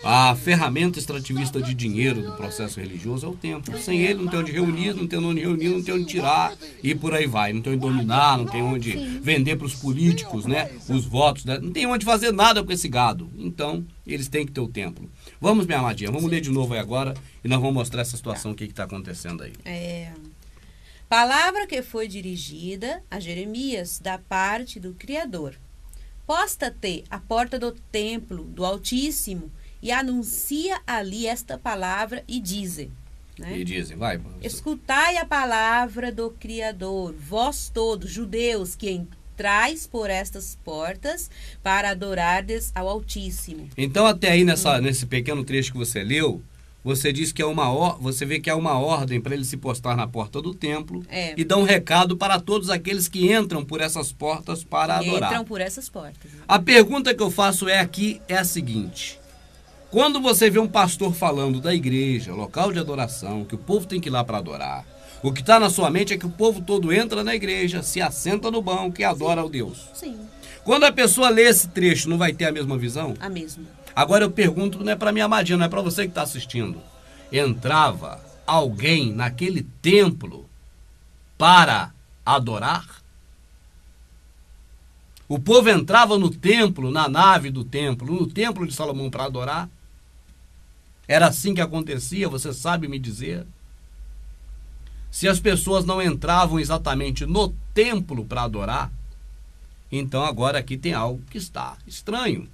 A ferramenta extrativista de dinheiro do processo religioso é o templo. Sem ele não tem onde reunir, não tem onde reunir, não tem onde tirar e por aí vai. Não tem onde dominar, não tem onde vender para os políticos, né? Os votos, né? Não tem onde fazer nada com esse gado. Então, eles têm que ter o templo. Vamos, minha amadinha, vamos ler de novo aí agora e nós vamos mostrar essa situação, o que está acontecendo aí. Palavra que foi dirigida a Jeremias da parte do Criador. Posta-te à porta do templo do Altíssimo e anuncia ali esta palavra e dize. Né? E dizem, vai. Escutai a palavra do Criador, vós todos, judeus, que entrais por estas portas para adorardes ao Altíssimo. Então, até aí nesse pequeno trecho que você leu, você diz que você vê que há uma ordem para ele se postar na porta do templo e dá um recado para todos aqueles que entram por essas portas para adorar. Entram por essas portas. Né? A pergunta que eu faço aqui é a seguinte: quando você vê um pastor falando da igreja, local de adoração, que o povo tem que ir lá para adorar, o que está na sua mente é que o povo todo entra na igreja, se assenta no banco e adora ao Deus. Sim. Quando a pessoa lê esse trecho, não vai ter a mesma visão? A mesma. Agora eu pergunto, não é para minha amadinha, não é para você que está assistindo. Entrava alguém naquele templo para adorar? O povo entrava no templo, na nave do templo, no templo de Salomão para adorar? Era assim que acontecia, você sabe me dizer? Se as pessoas não entravam exatamente no templo para adorar, então agora aqui tem algo que está estranho.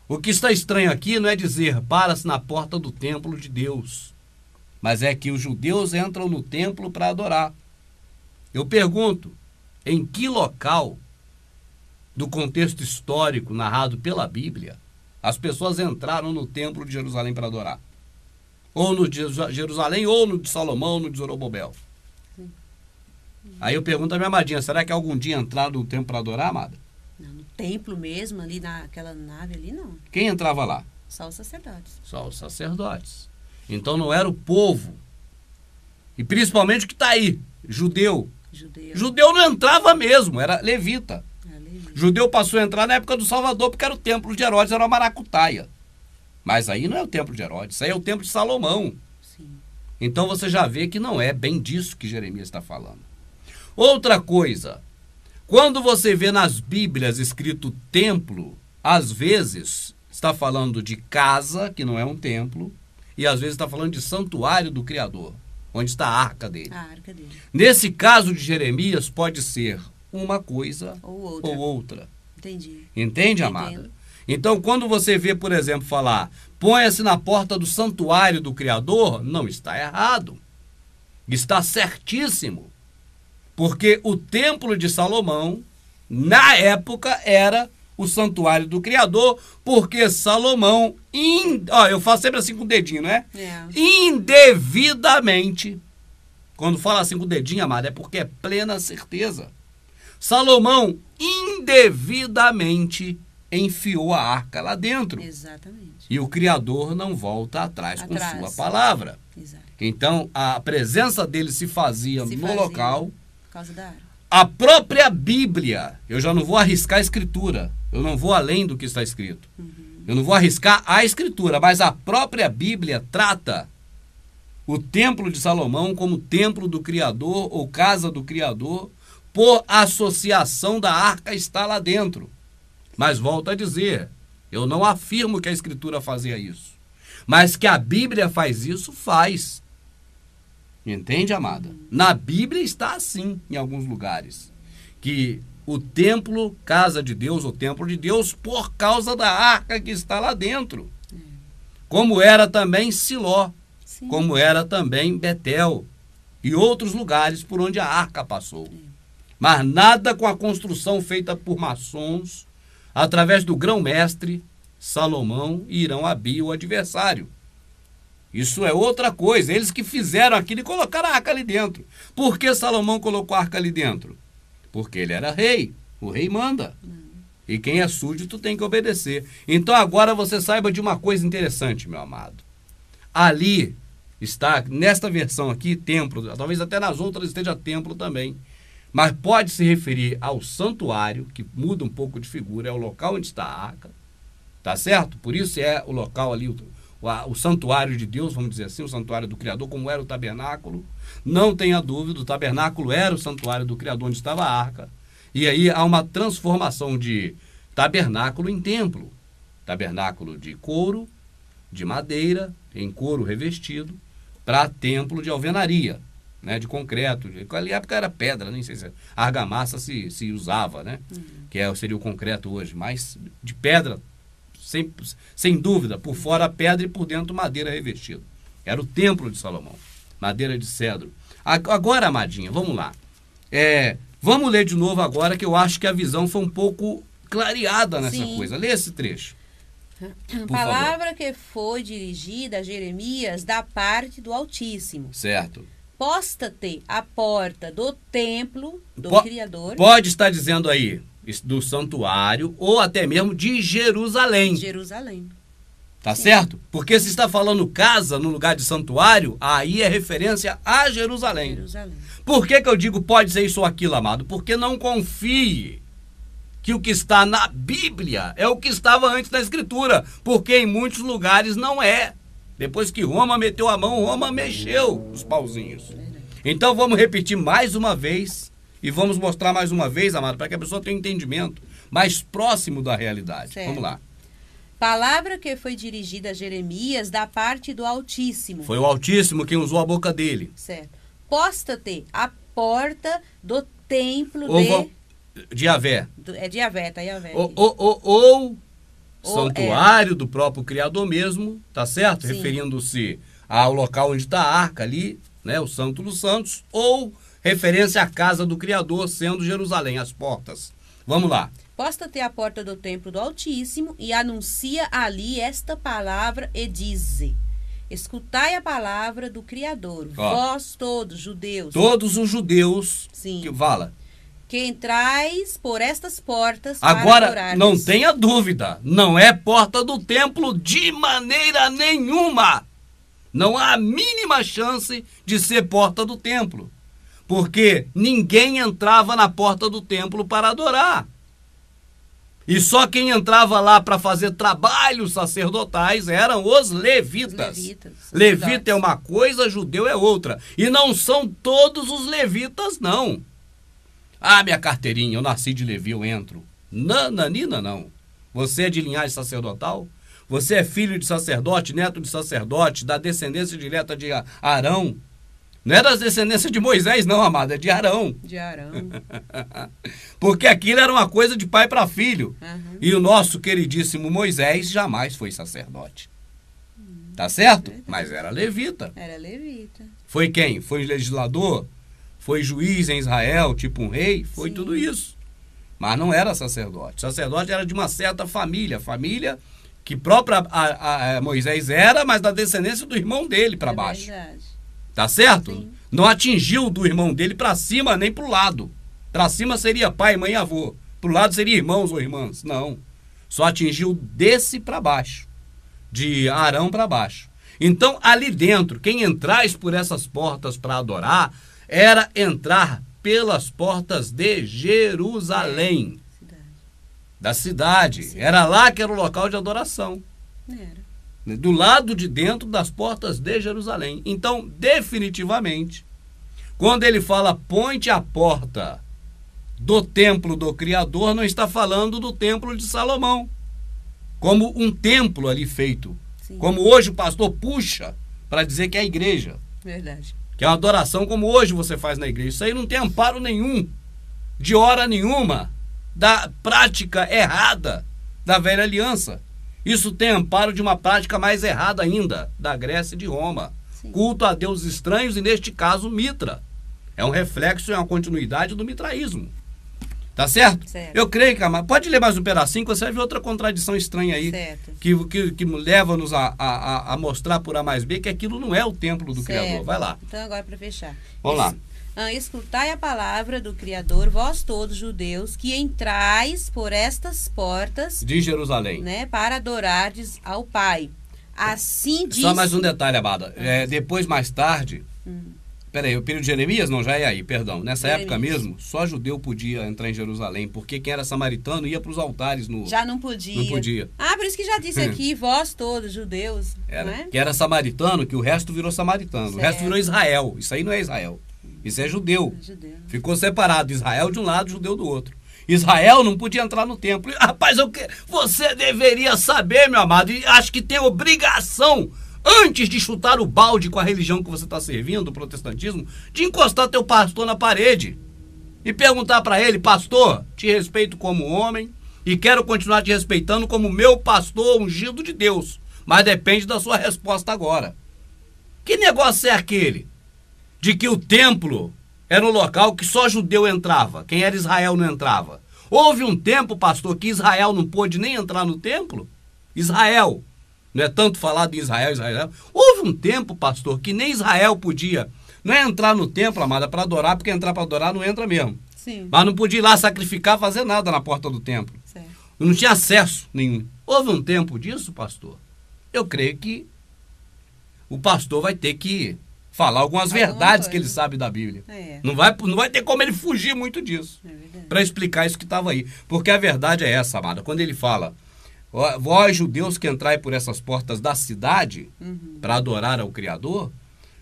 O que está estranho aqui não é dizer para-se na porta do templo de Deus, mas é que os judeus entram no templo para adorar. Eu pergunto, em que local do contexto histórico narrado pela Bíblia as pessoas entraram no templo de Jerusalém para adorar? Ou no de Jerusalém, ou no de Salomão, ou no de Zorobabel. Aí eu pergunto a minha amadinha, será que algum dia entraram no templo para adorar, amada? Não, no templo mesmo, ali naquela nave ali, não. Quem entrava lá? Só os sacerdotes. Só os sacerdotes. Então não era o povo. E principalmente o que está aí, judeu. Judeu não entrava mesmo, era levita. Judeu passou a entrar na época do Salvador, porque era o templo de Herodes, era uma maracutaia. Mas aí não é o templo de Herodes, isso aí é o templo de Salomão. Sim. Então você já vê que não é bem disso que Jeremias está falando. Outra coisa, quando você vê nas Bíblias escrito templo, às vezes está falando de casa, que não é um templo, e às vezes está falando de santuário do Criador, onde está a arca dele. A arca dele. Nesse caso de Jeremias, pode ser uma coisa ou outra. Entendi. Entende, amada? Então, quando você vê, por exemplo, falar ponha-se na porta do santuário do Criador, não está errado. Está certíssimo. Porque o templo de Salomão, na época, era o santuário do Criador, porque Salomão, eu faço sempre assim com o dedinho, não é? Indevidamente, quando fala assim com o dedinho, amada, é porque é plena certeza. Salomão indevidamente enfiou a arca lá dentro. Exatamente. E o Criador não volta atrás com sua palavra. Exato. Então, a presença dele se fazia no local. Por causa da arca. A própria Bíblia, eu já não vou arriscar a Escritura. Eu não vou além do que está escrito. Eu não vou arriscar a Escritura, mas a própria Bíblia trata o templo de Salomão como templo do Criador ou casa do Criador, por associação da arca está lá dentro. Mas volto a dizer, eu não afirmo que a Escritura fazia isso. Mas que a Bíblia faz isso, faz. Entende, amada? Na Bíblia está assim, em alguns lugares. Que o templo, casa de Deus, o templo de Deus, por causa da arca que está lá dentro. Como era também Siló. Sim. Como era também Betel. E outros lugares por onde a arca passou. Mas nada com a construção feita por maçons através do grão-mestre Salomão, irão abrir o adversário. Isso é outra coisa. Eles que fizeram aquilo e colocaram a arca ali dentro. Por que Salomão colocou a arca ali dentro? Porque ele era rei. O rei manda. E quem é súdito tem que obedecer. Então agora você saiba de uma coisa interessante, meu amado. Ali está, nesta versão aqui, templo. Talvez até nas outras esteja templo também. Mas pode se referir ao santuário, que muda um pouco de figura. É o local onde está a arca. Tá certo? Por isso é o local ali, o santuário de Deus, vamos dizer assim, o santuário do Criador, como era o tabernáculo. Não tenha dúvida, o tabernáculo era o santuário do Criador, onde estava a arca. E aí há uma transformação de tabernáculo em templo. Tabernáculo de couro, de madeira, em couro revestido, para templo de alvenaria, né, de concreto. Naquela época era pedra, nem sei se argamassa se usava, né? Que seria o concreto hoje, mas de pedra, sem dúvida, por fora pedra e por dentro madeira revestida. Era o templo de Salomão, madeira de cedro. Agora, amadinha, vamos lá. Vamos ler de novo agora, que eu acho que a visão foi um pouco clareada nessa coisa. Lê esse trecho. Palavra que foi dirigida a Jeremias da parte do Altíssimo. Certo. Posta-te à porta do templo do Criador. Pode estar dizendo aí do santuário ou até mesmo de Jerusalém. Jerusalém. Tá certo? Porque se está falando casa no lugar de santuário, aí é referência a Jerusalém. Jerusalém. Por que eu digo pode ser isso ou aquilo, amado? Porque não confie que o que está na Bíblia é o que estava antes da Escritura. Porque em muitos lugares não é. Depois que Roma meteu a mão, Roma mexeu os pauzinhos. Então vamos repetir mais uma vez e vamos mostrar mais uma vez, amado, para que a pessoa tenha um entendimento mais próximo da realidade. Certo. Vamos lá. Palavra que foi dirigida a Jeremias da parte do Altíssimo. Foi o Altíssimo quem usou a boca dele. Certo. Posta-te à porta do templo de Yahvé. De Yahvé, tá Yahvé. Ou santuário do próprio Criador mesmo, tá certo? Sim. Referindo-se ao local onde está a arca ali, né? O Santo dos Santos, ou referência à casa do Criador, sendo Jerusalém, as portas. Vamos lá. Posta-te à porta do templo do Altíssimo e anuncia ali esta palavra e dize: escutai a palavra do Criador, vós todos, judeus. Todos os judeus. Sim. Que fala. Que entrais por estas portas Agora, para adorar. Não tenha dúvida, não é porta do templo de maneira nenhuma. Não há a mínima chance de ser porta do templo. Porque ninguém entrava na porta do templo para adorar. E só quem entrava lá para fazer trabalhos sacerdotais eram os levitas. Levita é uma coisa, judeu é outra. E não são todos os levitas, não. Ah, minha carteirinha, eu nasci de Levi, eu entro. Nananina, não. Você é de linhagem sacerdotal? Você é filho de sacerdote, neto de sacerdote, da descendência direta de Arão. Não é das descendências de Moisés, não, amada, é de Arão. De Arão. Porque aquilo era uma coisa de pai para filho. Uhum. E o nosso queridíssimo Moisés jamais foi sacerdote. Tá certo? Mas era levita. Era levita. Foi quem? Foi legislador? Foi juiz em Israel, tipo um rei? Foi. Sim. Tudo isso. Mas não era sacerdote. Sacerdote era de uma certa família. Família que própria Moisés era, mas da descendência do irmão dele para baixo. Verdade. Tá certo? Sim. Não atingiu do irmão dele para cima nem para o lado. Para cima seria pai, mãe e avô. Para o lado seria irmãos ou irmãs. Não. Só atingiu desse para baixo. De Arão para baixo. Então, ali dentro, quem entrasse por essas portas para adorar era entrar pelas portas de Jerusalém. Da cidade. Era lá que era o local de adoração. Era. Do lado de dentro das portas de Jerusalém. Então, definitivamente, quando ele fala ponte à porta do templo do Criador, não está falando do templo de Salomão, como um templo ali feito. Sim. Como hoje o pastor puxa para dizer que é a igreja. Verdade. Que é uma adoração como hoje você faz na igreja. Isso aí não tem amparo nenhum, de hora nenhuma, da prática errada da velha aliança. Isso tem amparo de uma prática mais errada ainda, da Grécia e de Roma. Sim. Culto a deuses estranhos e, neste caso, Mitra. É um reflexo, é uma continuidade do mitraísmo. Tá certo? Certo. Eu creio que, amado, pode ler mais um pedacinho, que você vai ver outra contradição estranha aí, Certo. que leva-nos a mostrar por A mais B que aquilo não é o templo do Certo. Criador. Vai lá. Então, agora para fechar. Vamos lá. Escutai a palavra do Criador, vós todos judeus, que entrais por estas portas, De Jerusalém. né, para adorardes ao Pai. Assim diz... Só mais um detalhe, amada. Depois, mais tarde... Peraí, o período de Jeremias? Não, já é aí, perdão. Nessa época mesmo, só judeu podia entrar em Jerusalém, porque quem era samaritano ia para os altares no... Já não podia. Não podia. Ah, por isso que já disse aqui, vós todos judeus, não é? Que era samaritano, que o resto virou samaritano. Certo. O resto virou Israel. Isso aí não é Israel. Isso é judeu. Judeu. Ficou separado. Israel de um lado, judeu do outro. Israel não podia entrar no templo. Rapaz, você deveria saber, meu amado, e acho que tem obrigação, antes de chutar o balde com a religião que você está servindo, o protestantismo, de encostar teu pastor na parede e perguntar para ele: pastor, te respeito como homem e quero continuar te respeitando como meu pastor ungido de Deus, mas depende da sua resposta agora. Que negócio é aquele de que o templo era um local que só judeu entrava, quem era Israel não entrava? Houve um tempo, pastor, que Israel não pôde nem entrar no templo? Israel, não é tanto falado em Israel. Houve um tempo, pastor, que nem Israel podia, não é entrar no templo, amada, para adorar, porque entrar para adorar não entra mesmo. Sim. Mas não podia ir lá sacrificar, fazer nada na porta do templo. Certo. Não tinha acesso nenhum. Houve um tempo disso, pastor? Eu creio que o pastor vai ter que falar algumas verdades que ele sabe da Bíblia. Não vai ter como ele fugir muito disso. Para explicar isso que estava aí. Porque a verdade é essa, amada. Quando ele fala: vós judeus que entrai por essas portas da cidade para adorar ao Criador,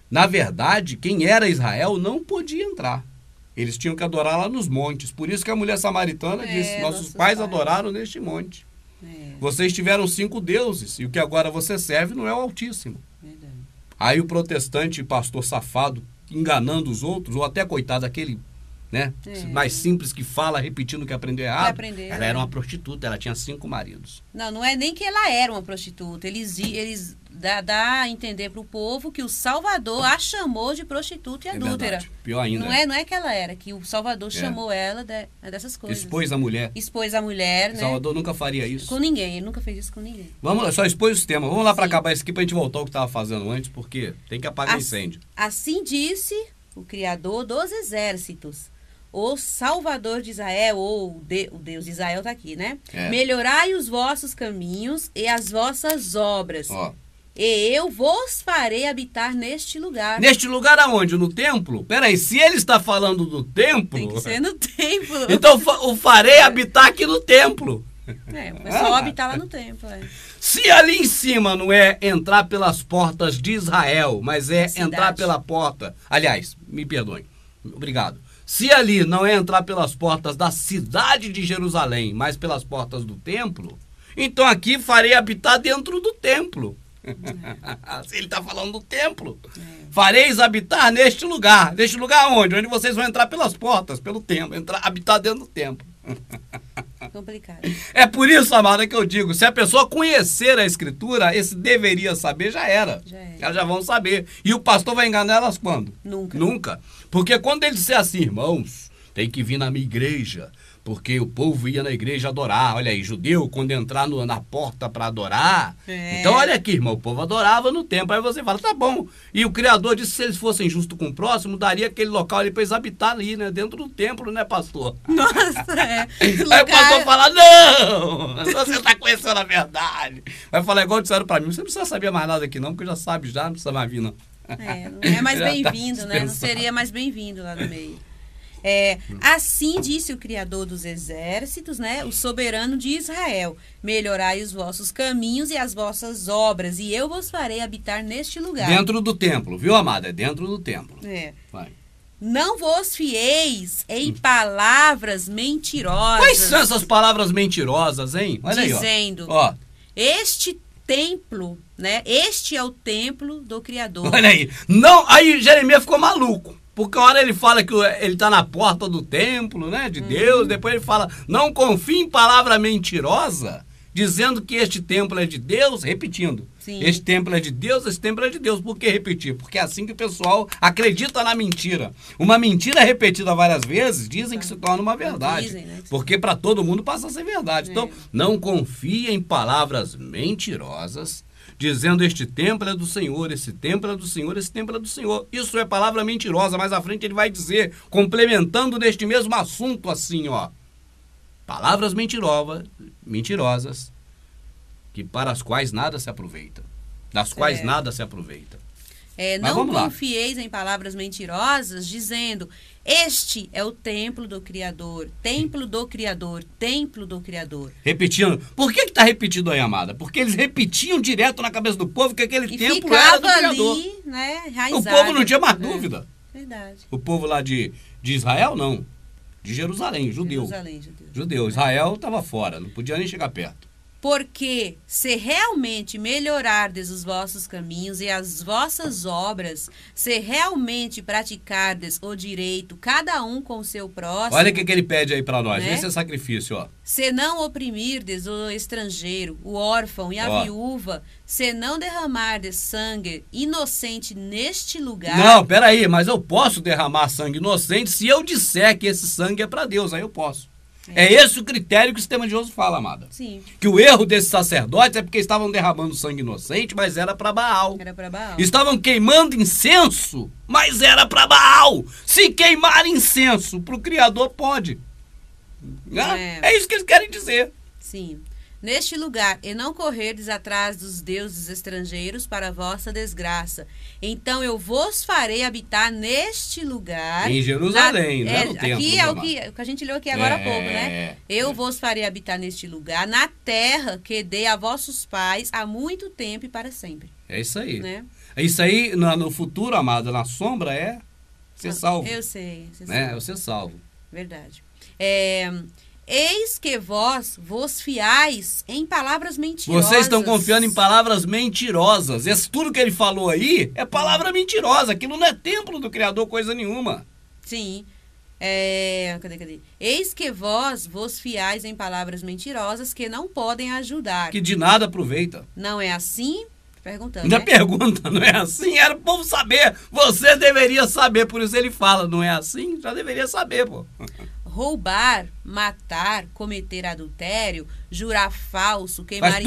na verdade, quem era Israel não podia entrar. Eles tinham que adorar lá nos montes. Por isso que a mulher samaritana disse: nossos pais adoraram neste monte. Vocês tiveram 5 deuses, e o que agora você serve não é o Altíssimo. Verdade. Aí o protestante, pastor safado, enganando os outros, ou até, coitado, aquele, né, mais simples, que fala repetindo que aprendeu errado. Ela era uma prostituta, ela tinha 5 maridos. Não é nem que ela era uma prostituta. Eles dá a entender para o povo que o Salvador a chamou de prostituta e adúltera. Verdade. Pior ainda. Não é que ela era, que o Salvador chamou ela dessas coisas. Expôs a mulher. Expôs a mulher, né? Salvador nunca faria isso. Com ninguém, ele nunca fez isso com ninguém. Vamos lá, só expôs o tema. Vamos lá para acabar isso aqui, para a gente voltar ao que estava fazendo antes, porque tem que apagar incêndio. Assim disse o Criador dos exércitos, o Salvador de Israel, ou o Deus de Israel está aqui, né? Melhorai os vossos caminhos e as vossas obras. E eu vos farei habitar neste lugar. Neste lugar aonde? No templo? Peraí, se ele está falando do templo... Tem que ser no templo. Então o farei habitar aqui no templo. O pessoal habitar lá no templo. Se ali em cima não é entrar pelas portas de Israel, mas é entrar pela porta... Aliás, me perdoem. Obrigado. Se ali não é entrar pelas portas da cidade de Jerusalém, mas pelas portas do templo, então aqui farei habitar dentro do templo. Ele está falando do templo. Fareis habitar neste lugar. Neste lugar onde? Onde vocês vão entrar pelas portas, pelo templo. Habitar dentro do templo. Complicado. É por isso, amada, que eu digo: se a pessoa conhecer a Escritura, esse deveria saber, já era. Elas já vão saber. E o pastor vai enganar elas quando? Nunca. Porque quando ele disser assim: irmãos, tem que vir na minha igreja, porque o povo ia na igreja adorar. Olha aí, judeu, quando entrar na porta para adorar. Então, olha aqui, irmão, o povo adorava no templo. Aí você fala: tá bom. E o Criador disse que se eles fossem justos com o próximo, daria aquele local ali para eles habitar ali, né? Dentro do templo, né, pastor? Nossa, Aí o pastor fala: não, você tá conhecendo a verdade. Vai falar igual disseram para mim: você não precisa saber mais nada aqui não, porque eu já sabe já, não precisa mais vir não. Não é mais bem-vindo, né? Não seria mais bem-vindo lá no meio. Assim disse o Criador dos exércitos, né? O soberano de Israel: melhorai os vossos caminhos e as vossas obras, e eu vos farei habitar neste lugar. Dentro do templo, viu, amada? É dentro do templo. Vai. Não vos fieis em palavras mentirosas. Quais são essas palavras mentirosas, hein? Olha dizendo, aí, ó. Este templo, né? Este é o templo do Criador. Olha aí. Não, aí Jeremias ficou maluco. Porque a hora ele fala que ele está na porta do templo, né, de Deus, depois ele fala: não confie em palavra mentirosa. dizendo que este templo é de Deus, repetindo. Sim. Este templo é de Deus, esse templo é de Deus. Por que repetir? Porque é assim que o pessoal acredita na mentira. Uma mentira repetida várias vezes, dizem que se torna uma verdade. Dizem, né? Porque para todo mundo passa a ser verdade. Então, não confie em palavras mentirosas, dizendo este templo é do Senhor, esse templo é do Senhor, esse templo é do Senhor. Isso é palavra mentirosa. Mais à frente ele vai dizer, complementando neste mesmo assunto assim, ó. Palavras mentirosas, que para as quais nada se aproveita. Das quais nada se aproveita. Não confieis em palavras mentirosas, dizendo, este é o templo do Criador, templo do Criador, templo do Criador. Repetindo. Por que está repetido aí, amada? Porque eles repetiam direto na cabeça do povo que aquele templo era do Criador. Ali, né, enraizado, o povo não tinha mais dúvida. Verdade. O povo lá de Israel, não. De Jerusalém, judeu. Judeu. Israel estava fora, não podia nem chegar perto. Porque se realmente melhorardes os vossos caminhos e as vossas obras, se realmente praticardes o direito, cada um com o seu próximo... Olha o que ele pede aí para nós, né? Esse é sacrifício, ó. Se não oprimirdes o estrangeiro, o órfão e a viúva, se não derramardes sangue inocente neste lugar... Não, peraí, mas eu posso derramar sangue inocente se eu disser que esse sangue é para Deus, aí eu posso. É esse o critério que o sistema religioso fala, amada. Sim. Que o erro desses sacerdotes é porque estavam derramando sangue inocente, mas era para Baal. Era para Baal. Estavam queimando incenso, mas era para Baal. Se queimar incenso para o Criador, pode. É isso que eles querem dizer. Sim. Neste lugar, e não correrdes atrás dos deuses estrangeiros para a vossa desgraça. Então eu vos farei habitar neste lugar. Em Jerusalém, né? No templo, aqui é o que a gente leu aqui agora há pouco, né? Eu vos farei habitar neste lugar, na terra que dei a vossos pais há muito tempo e para sempre. É isso aí. Né? Isso aí, no futuro, amada, na sombra, é ser salvo. Eu sei. É ser salvo. Verdade. Eis que vós fiais em palavras mentirosas. Vocês estão confiando em palavras mentirosas. Tudo que ele falou aí é palavra mentirosa. Aquilo não é templo do Criador, coisa nenhuma. Sim. Cadê? Eis que vós fiais em palavras mentirosas que não podem ajudar. Que de nada aproveita. Não é assim? Perguntando, Ainda pergunta, não é assim? Era o povo saber. Você deveria saber, por isso ele fala, não é assim? Já deveria saber, pô. Roubar, matar, cometer adultério, jurar falso, queimar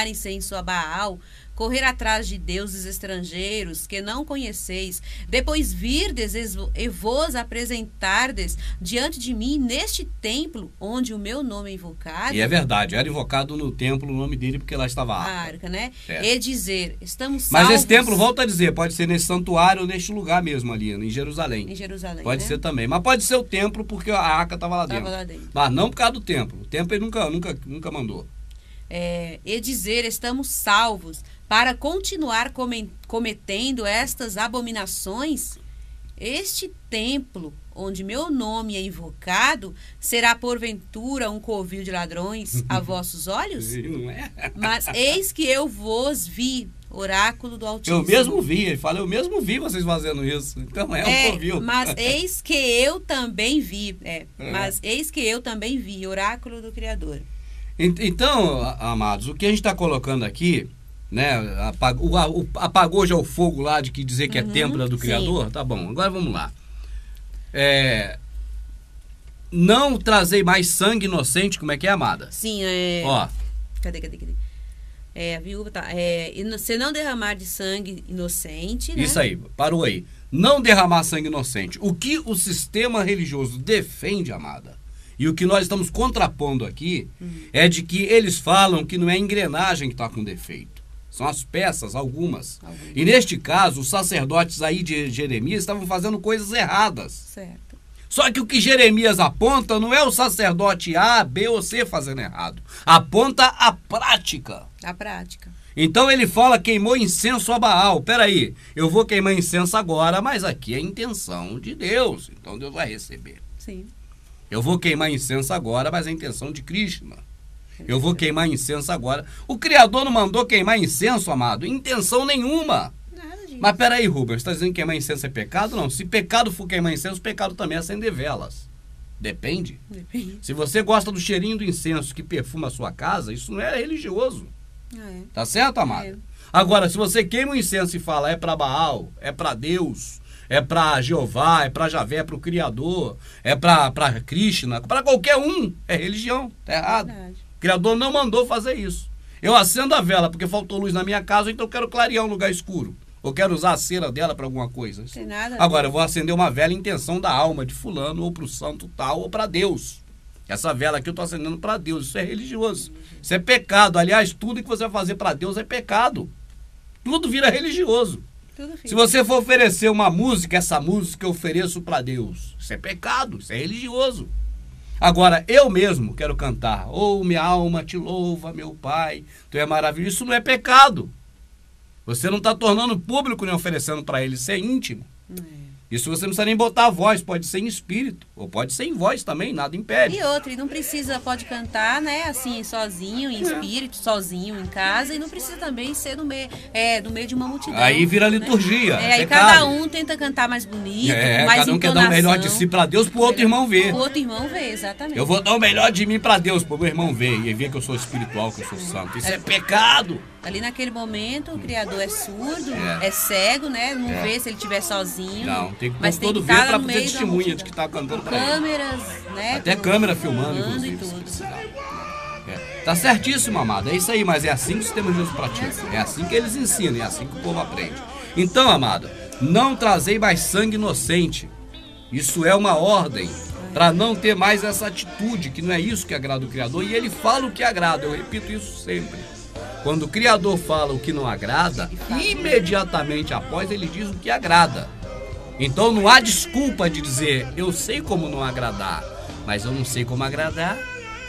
incenso a Baal, correr atrás de deuses estrangeiros que não conheceis, depois virdes e vos apresentardes diante de mim neste templo onde o meu nome é invocado. E é verdade, era invocado no templo o nome dele porque lá estava a arca, né? E dizer, estamos salvos. Mas esse templo, volta a dizer, pode ser nesse santuário ou neste lugar mesmo ali, em Jerusalém. Em Jerusalém, pode ser também, mas pode ser o templo porque a arca estava lá dentro. Mas não por causa do templo. O templo ele nunca mandou. E dizer, estamos salvos para continuar cometendo estas abominações. Este templo, onde meu nome é invocado, será porventura um covil de ladrões a vossos olhos? Não é? Mas eis que eu vos vi, oráculo do Altíssimo. Eu mesmo vi, ele fala, eu mesmo vi vocês fazendo isso. Então um covil. Mas eis que eu também vi, mas eis que eu também vi, oráculo do Criador. Então, amados, o que a gente está colocando aqui, né? Apagou já o fogo lá de que dizer que é templo do Criador? Sim. Tá bom, agora vamos lá. Não trazer mais sangue inocente, como é que é, amada? Sim, Ó. Cadê? A viúva tá. Se não derramar de sangue inocente. Né? Isso aí, parou aí. Não derramar sangue inocente. O que o sistema religioso defende, amada? E o que nós estamos contrapondo aqui é de que eles falam que não é a engrenagem que está com defeito. São as peças, algumas. E neste caso, os sacerdotes aí de Jeremias estavam fazendo coisas erradas. Certo. Só que o que Jeremias aponta não é o sacerdote A, B ou C fazendo errado. Aponta a prática. A prática. Então ele fala, queimou incenso a Baal. Peraí, eu vou queimar incenso agora, mas aqui é a intenção de Deus. Então Deus vai receber. Sim. Eu vou queimar incenso agora, mas é a intenção de Krishna. Eu vou queimar incenso agora. O Criador não mandou queimar incenso, amado. Intenção nenhuma. Nada disso. Mas peraí, Rubens, você está dizendo que queimar incenso é pecado? Não. Se pecado for queimar incenso, pecado também é acender velas. Depende. Depende. Se você gosta do cheirinho do incenso que perfuma a sua casa, isso não é religioso. É. Tá certo, amado? É. Agora, se você queima o incenso e fala é para Baal, é para Deus, é para Jeová, é para Javé, é para o Criador, é para Krishna, para qualquer um, é religião. Tá errado. Verdade. O Criador não mandou fazer isso. Eu acendo a vela porque faltou luz na minha casa, então eu quero clarear um lugar escuro. Ou quero usar a cera dela para alguma coisa. Tem nada a ver. Agora, eu vou acender uma vela em intenção da alma de fulano, ou para o santo tal, ou para Deus. Essa vela aqui eu estou acendendo para Deus. Isso é religioso. Isso é pecado. Aliás, tudo que você vai fazer para Deus é pecado. Tudo vira religioso. Tudo fica. Se você for oferecer uma música, essa música eu ofereço para Deus. Isso é pecado, isso é religioso. Agora, eu mesmo quero cantar. Oh, minha alma te louva, meu Pai, tu é maravilhoso. Isso não é pecado. Você não está tornando público nem oferecendo para ele. Isso é íntimo. Isso você não precisa nem botar a voz. Pode ser em espírito. Ou pode ser em voz também, nada impede. E outra, e não precisa, pode cantar, né, assim, sozinho, em espírito, sozinho, em casa, e não precisa também ser no meio de uma multidão. Aí vira liturgia. Né? Aí pecado. cada um tenta cantar mais bonito, com mais cada um quer dar o melhor de si para Deus, pro outro irmão ver. O outro irmão vê, exatamente. Eu vou dar o melhor de mim para Deus, pro meu irmão ver. E ver que eu sou espiritual, que eu sou santo. Isso é pecado. Ali naquele momento, o Criador é surdo, é cego, né? Não vê se ele estiver sozinho. Não, tem que mas pôr tem todo que ver estar para no ter meio da testemunha de multidão. que tá cantando para ele. Câmeras, né? Até câmera filmando, e inclusive. tudo. Se precisar. Tá certíssimo, amado. É isso aí, mas é assim que o sistema religioso pratica. É assim que eles ensinam, é assim que o povo aprende. Então, amado, não trazei mais sangue inocente. Isso é uma ordem para não ter mais essa atitude, que não é isso que agrada o Criador. E ele fala o que agrada, eu repito isso sempre. Quando o Criador fala o que não agrada, imediatamente após ele diz o que agrada. Então não há desculpa de dizer, eu sei como não agradar, mas eu não sei como agradar.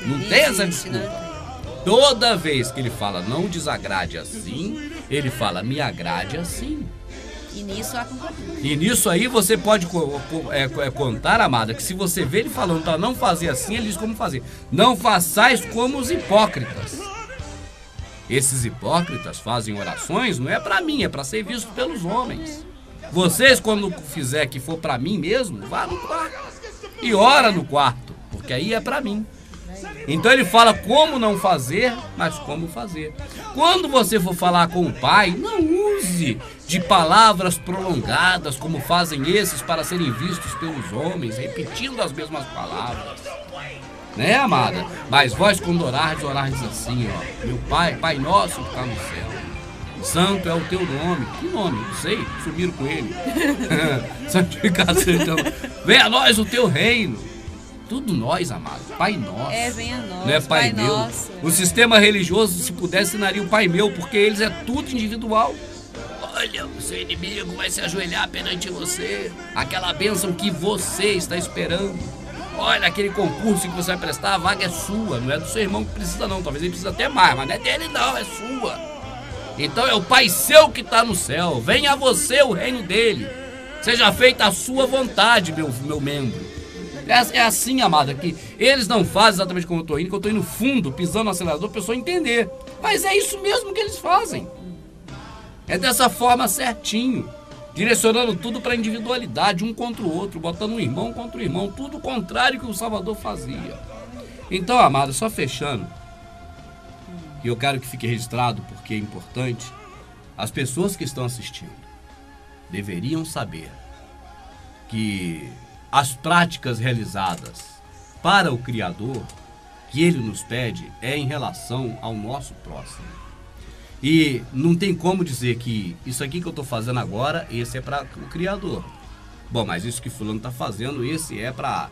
Não tem essa desculpa. Toda vez que ele fala, não desagrade assim, ele fala, me agrade assim. E nisso há concordância. E nisso aí você pode contar, amada, que se você vê ele falando para não fazer assim, ele diz como fazer. Não façais como os hipócritas. Esses hipócritas fazem orações, não é para mim, é para ser visto pelos homens. Vocês, quando fizer que for para mim mesmo, vá no quarto e ora no quarto, porque aí é para mim. Então ele fala como não fazer, mas como fazer. Quando você for falar com o Pai, não use de palavras prolongadas como fazem esses para serem vistos pelos homens, repetindo as mesmas palavras. Né, amada? Mas vós quando orardes assim, ó. Meu Pai, Pai nosso que está no céu. Santo é o teu nome. Que nome? Não sei. Sumiram com ele. Santificação. Então. Venha a nós o teu reino. Tudo nós, amado. Pai nosso. Venha a nós. Não é Pai meu. Nosso. O sistema religioso, se pudesse, ensinaria o Pai meu, porque eles é tudo individual. Olha, o seu inimigo vai se ajoelhar perante você. Aquela bênção que você está esperando. Olha, aquele concurso que você vai prestar, a vaga é sua, não é do seu irmão que precisa não, talvez ele precisa até mais, mas não é dele não, é sua. Então é o Pai seu que está no céu, venha a você o reino dele, seja feita a sua vontade, meu membro. É assim, amada, que eles não fazem exatamente como eu estou indo, que eu estou indo fundo, pisando no acelerador, para a pessoa entender, mas é isso mesmo que eles fazem. É dessa forma certinho. Direcionando tudo para a individualidade, um contra o outro, botando um irmão contra o irmão, tudo o contrário que o Salvador fazia. Então, amado, só fechando, e eu quero que fique registrado porque é importante, as pessoas que estão assistindo deveriam saber que as práticas realizadas para o Criador, que Ele nos pede, é em relação ao nosso próximo. E não tem como dizer que isso aqui que eu estou fazendo agora, esse é para o Criador. Bom, mas isso que fulano está fazendo, esse é para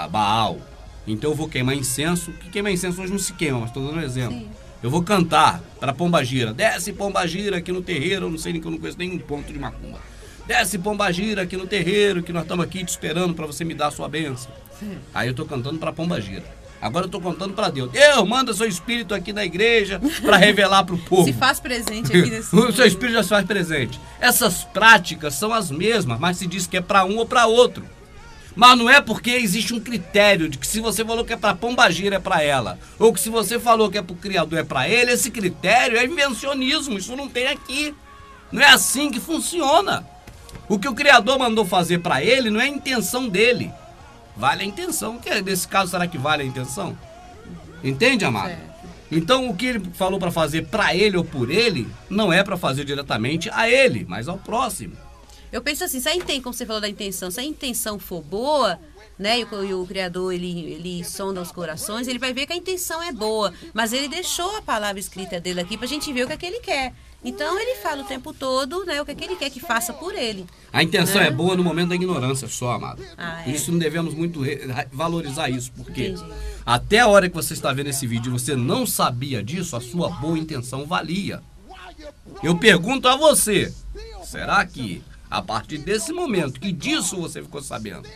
Baal. Então eu vou queimar incenso, que queimar incenso hoje não se queima, mas estou dando um exemplo. Sim. Eu vou cantar para Pombagira. Desce Pombagira aqui no terreiro, eu não sei nem que eu não conheço nenhum ponto de macumba. Desce Pombagira aqui no terreiro, que nós estamos aqui te esperando para você me dar a sua bênção. Sim. Aí eu estou cantando para Pombagira. Agora eu estou contando para Deus. Deus, manda seu espírito aqui na igreja para revelar para o povo. Se faz presente aqui nesse O seu espírito já se faz presente. Essas práticas são as mesmas, mas se diz que é para um ou para outro. Mas não é porque existe um critério de que se você falou que é para Pombagira é para ela, ou que se você falou que é para o Criador é para ele, esse critério é invencionismo, isso não tem aqui. Não é assim que funciona. O que o Criador mandou fazer para ele não é a intenção dele. vale a intenção. Nesse caso, será que vale a intenção? Entende, amado? Então, o que ele falou para fazer para ele ou por ele, não é para fazer diretamente a ele, mas ao próximo. Eu penso assim, como você falou da intenção, se a intenção for boa, né, e o Criador, ele sonda os corações, ele vai ver que a intenção é boa, mas ele deixou a palavra escrita dele aqui pra gente ver o que é que ele quer. Então, ele fala o tempo todo, né, o que é que ele quer que faça por ele. A intenção é boa no momento da ignorância só, amado. É. Isso não devemos muito valorizar isso, porque até a hora que você está vendo esse vídeo e você não sabia disso, a sua boa intenção valia. Eu pergunto a você, será que a partir desse momento que disso você ficou sabendo,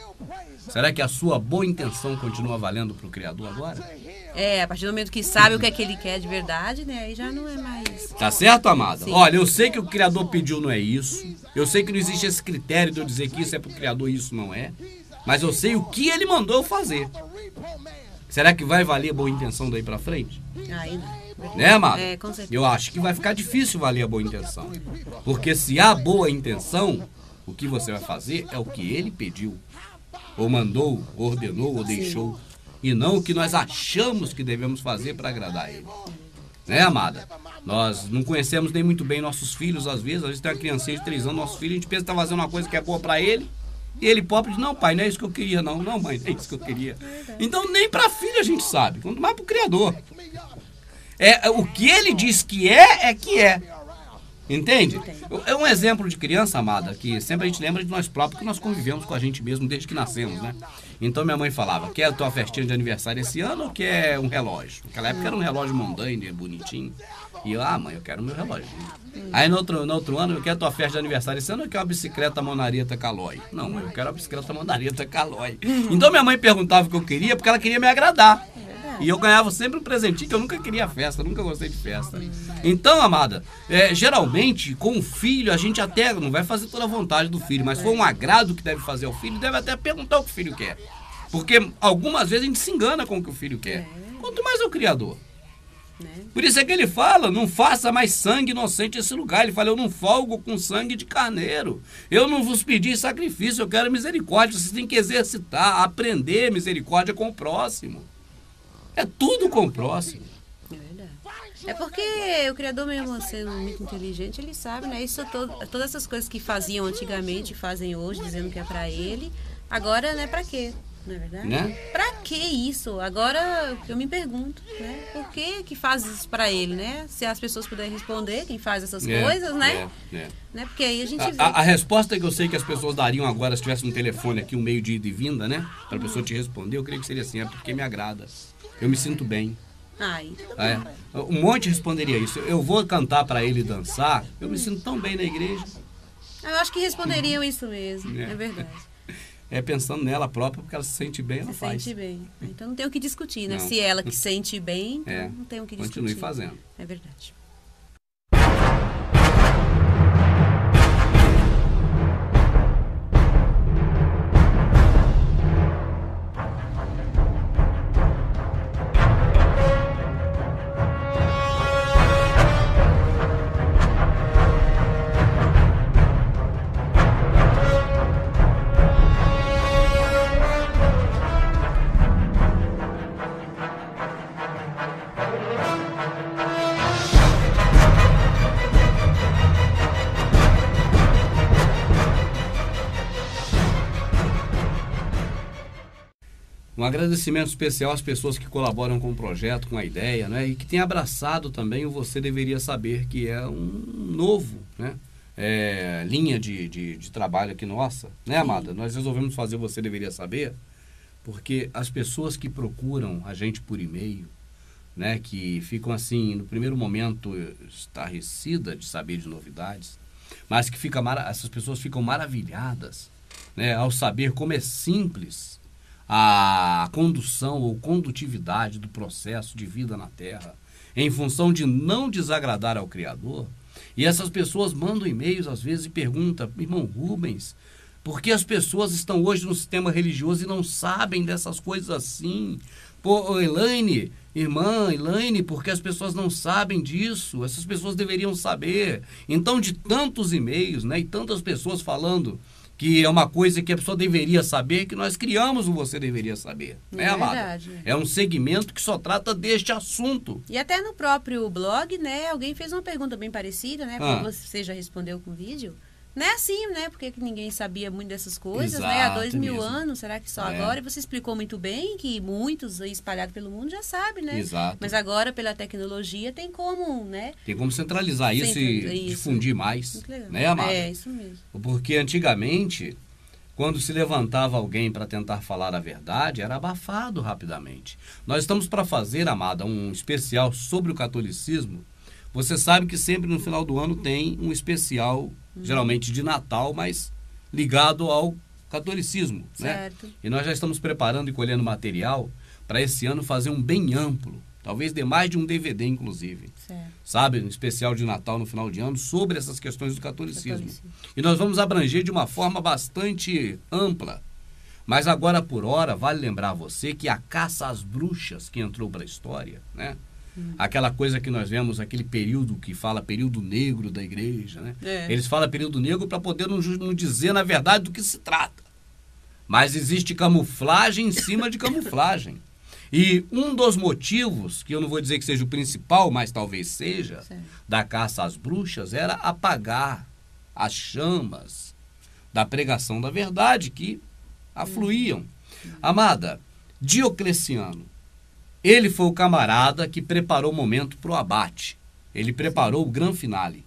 será que a sua boa intenção continua valendo para o Criador agora? A partir do momento que sabe o que é que ele quer de verdade, né? Aí já não é mais... Tá certo, amada? Sim. Olha, eu sei que o Criador pediu não é isso. Eu sei que não existe esse critério de eu dizer que isso é pro Criador e isso não é. Mas eu sei o que ele mandou eu fazer. Será que vai valer a boa intenção daí pra frente? Aí não. Né, amada? Com certeza. Eu acho que vai ficar difícil valer a boa intenção. Porque se há boa intenção, o que você vai fazer é o que ele pediu. Ou mandou, ou ordenou, ou deixou. E não o que nós achamos que devemos fazer para agradar a ele. Né, amada? Nós não conhecemos nem muito bem nossos filhos, às vezes tem uma criancinha de 3 anos, nosso filho, a gente pensa que está fazendo uma coisa que é boa para ele, e ele próprio diz, não, pai, não é isso que eu queria, não. Não, mãe, não é isso que eu queria. Então nem para filho a gente sabe, quanto mais para o Criador. O que ele diz que é que é. Entende? É um exemplo de criança, amada, que sempre a gente lembra de nós próprios, que nós convivemos com a gente mesmo desde que nascemos, né? Então minha mãe falava, quer a tua festinha de aniversário esse ano ou quer um relógio? Naquela época era um relógio Mondaine, bonitinho. E eu, mãe, eu quero meu relógio. Aí no outro ano, eu quero a tua festa de aniversário esse ano ou eu quero uma bicicleta Monareta Caloi? Não, mãe, eu quero a bicicleta Monareta Caloi. Então minha mãe perguntava o que eu queria porque ela queria me agradar. E eu ganhava sempre um presentinho, que eu nunca queria festa, nunca gostei de festa. Então, amada, geralmente, com o filho, a gente até não vai fazer toda a vontade do filho, mas for um agrado que deve fazer ao filho, deve até perguntar o que o filho quer. Porque algumas vezes a gente se engana com o que o filho quer. Quanto mais o Criador. Por isso é que ele fala, não faça mais sangue inocente esse lugar. Ele fala, eu não folgo com sangue de carneiro. Eu não vos pedi sacrifício, eu quero misericórdia. Vocês têm que exercitar, aprender misericórdia com o próximo. É tudo com o próximo. É verdade. É porque o Criador mesmo, sendo muito inteligente, ele sabe, né? Todas essas coisas que faziam antigamente, fazem hoje, dizendo que é pra ele. Agora, né, pra quê? Não é verdade? Né? Pra que isso? Agora eu me pergunto, né? Por que faz isso pra ele, né? Se as pessoas puderem responder, quem faz essas coisas, né? Né? Porque aí a gente vê. A resposta que eu sei que as pessoas dariam agora, se tivesse um telefone aqui, um meio de ida e vinda, né? Pra pessoa te responder, eu creio que seria assim, é porque me agrada. Eu me sinto bem. Um monte responderia isso. Eu vou cantar pra ele dançar, eu me sinto tão bem na igreja. Eu acho que responderiam isso mesmo, é verdade. Pensando nela própria, porque ela se sente bem, ela faz. Se sente bem. Então não tem o que discutir, né? Não. Se ela que sente bem, não tem o que discutir. Continue fazendo. É verdade. Um agradecimento especial às pessoas que colaboram com o projeto, com a ideia, né? E que têm abraçado também o Você Deveria Saber, que é um novo, né? Linha de trabalho aqui nossa, né, amada? Nós resolvemos fazer Você Deveria Saber porque as pessoas que procuram a gente por e-mail, né? Que ficam assim, no primeiro momento, estarrecidas de saber de novidades, mas que essas pessoas ficam maravilhadas, né? Ao saber como é simples a condução ou condutividade do processo de vida na Terra, em função de não desagradar ao Criador. E essas pessoas mandam e-mails às vezes e perguntam, irmão Rubens, por que as pessoas estão hoje no sistema religioso e não sabem dessas coisas assim? Pô, Elaine, irmã Elaine, por que as pessoas não sabem disso? Essas pessoas deveriam saber. Então, de tantos e-mails, né, e tantas pessoas falando que é uma coisa que a pessoa deveria saber, que nós criamos o Você Deveria Saber. Né, amada? Verdade. É um segmento que só trata deste assunto. E até no próprio blog, né, alguém fez uma pergunta bem parecida, né, você já respondeu com vídeo. Não é assim, né, porque que ninguém sabia muito dessas coisas, Exato, né, há 2000 mesmo. anos, será que só agora? E você explicou muito bem que muitos aí espalhados pelo mundo já sabem, né? Exato. Mas agora, pela tecnologia, tem como, né? Tem como centralizar isso e difundir mais. Muito legal. Né, amada? É, isso mesmo. Porque antigamente, quando se levantava alguém para tentar falar a verdade, era abafado rapidamente. Nós estamos para fazer, amada, um especial sobre o catolicismo. Você sabe que sempre no final do ano tem um especial, geralmente de Natal, mas ligado ao catolicismo. Certo. Né? E nós já estamos preparando e colhendo material para esse ano fazer um bem amplo. Talvez dê mais de um DVD, inclusive. Certo. Sabe? Um especial de Natal no final de ano sobre essas questões do catolicismo. E nós vamos abranger de uma forma bastante ampla. Mas agora, por hora, vale lembrar a você que a caça às bruxas que entrou para a história, né? Aquela coisa que nós vemos, aquele período que fala período negro da igreja, né? Eles falam período negro para poder não dizer, na verdade, do que se trata. Mas existe camuflagem em cima de camuflagem. E um dos motivos, que eu não vou dizer que seja o principal, mas talvez seja, da caça às bruxas, era apagar as chamas da pregação da verdade que afluíam. Amada, Diocleciano, ele foi o camarada que preparou o momento para o abate. Ele preparou o grande finale.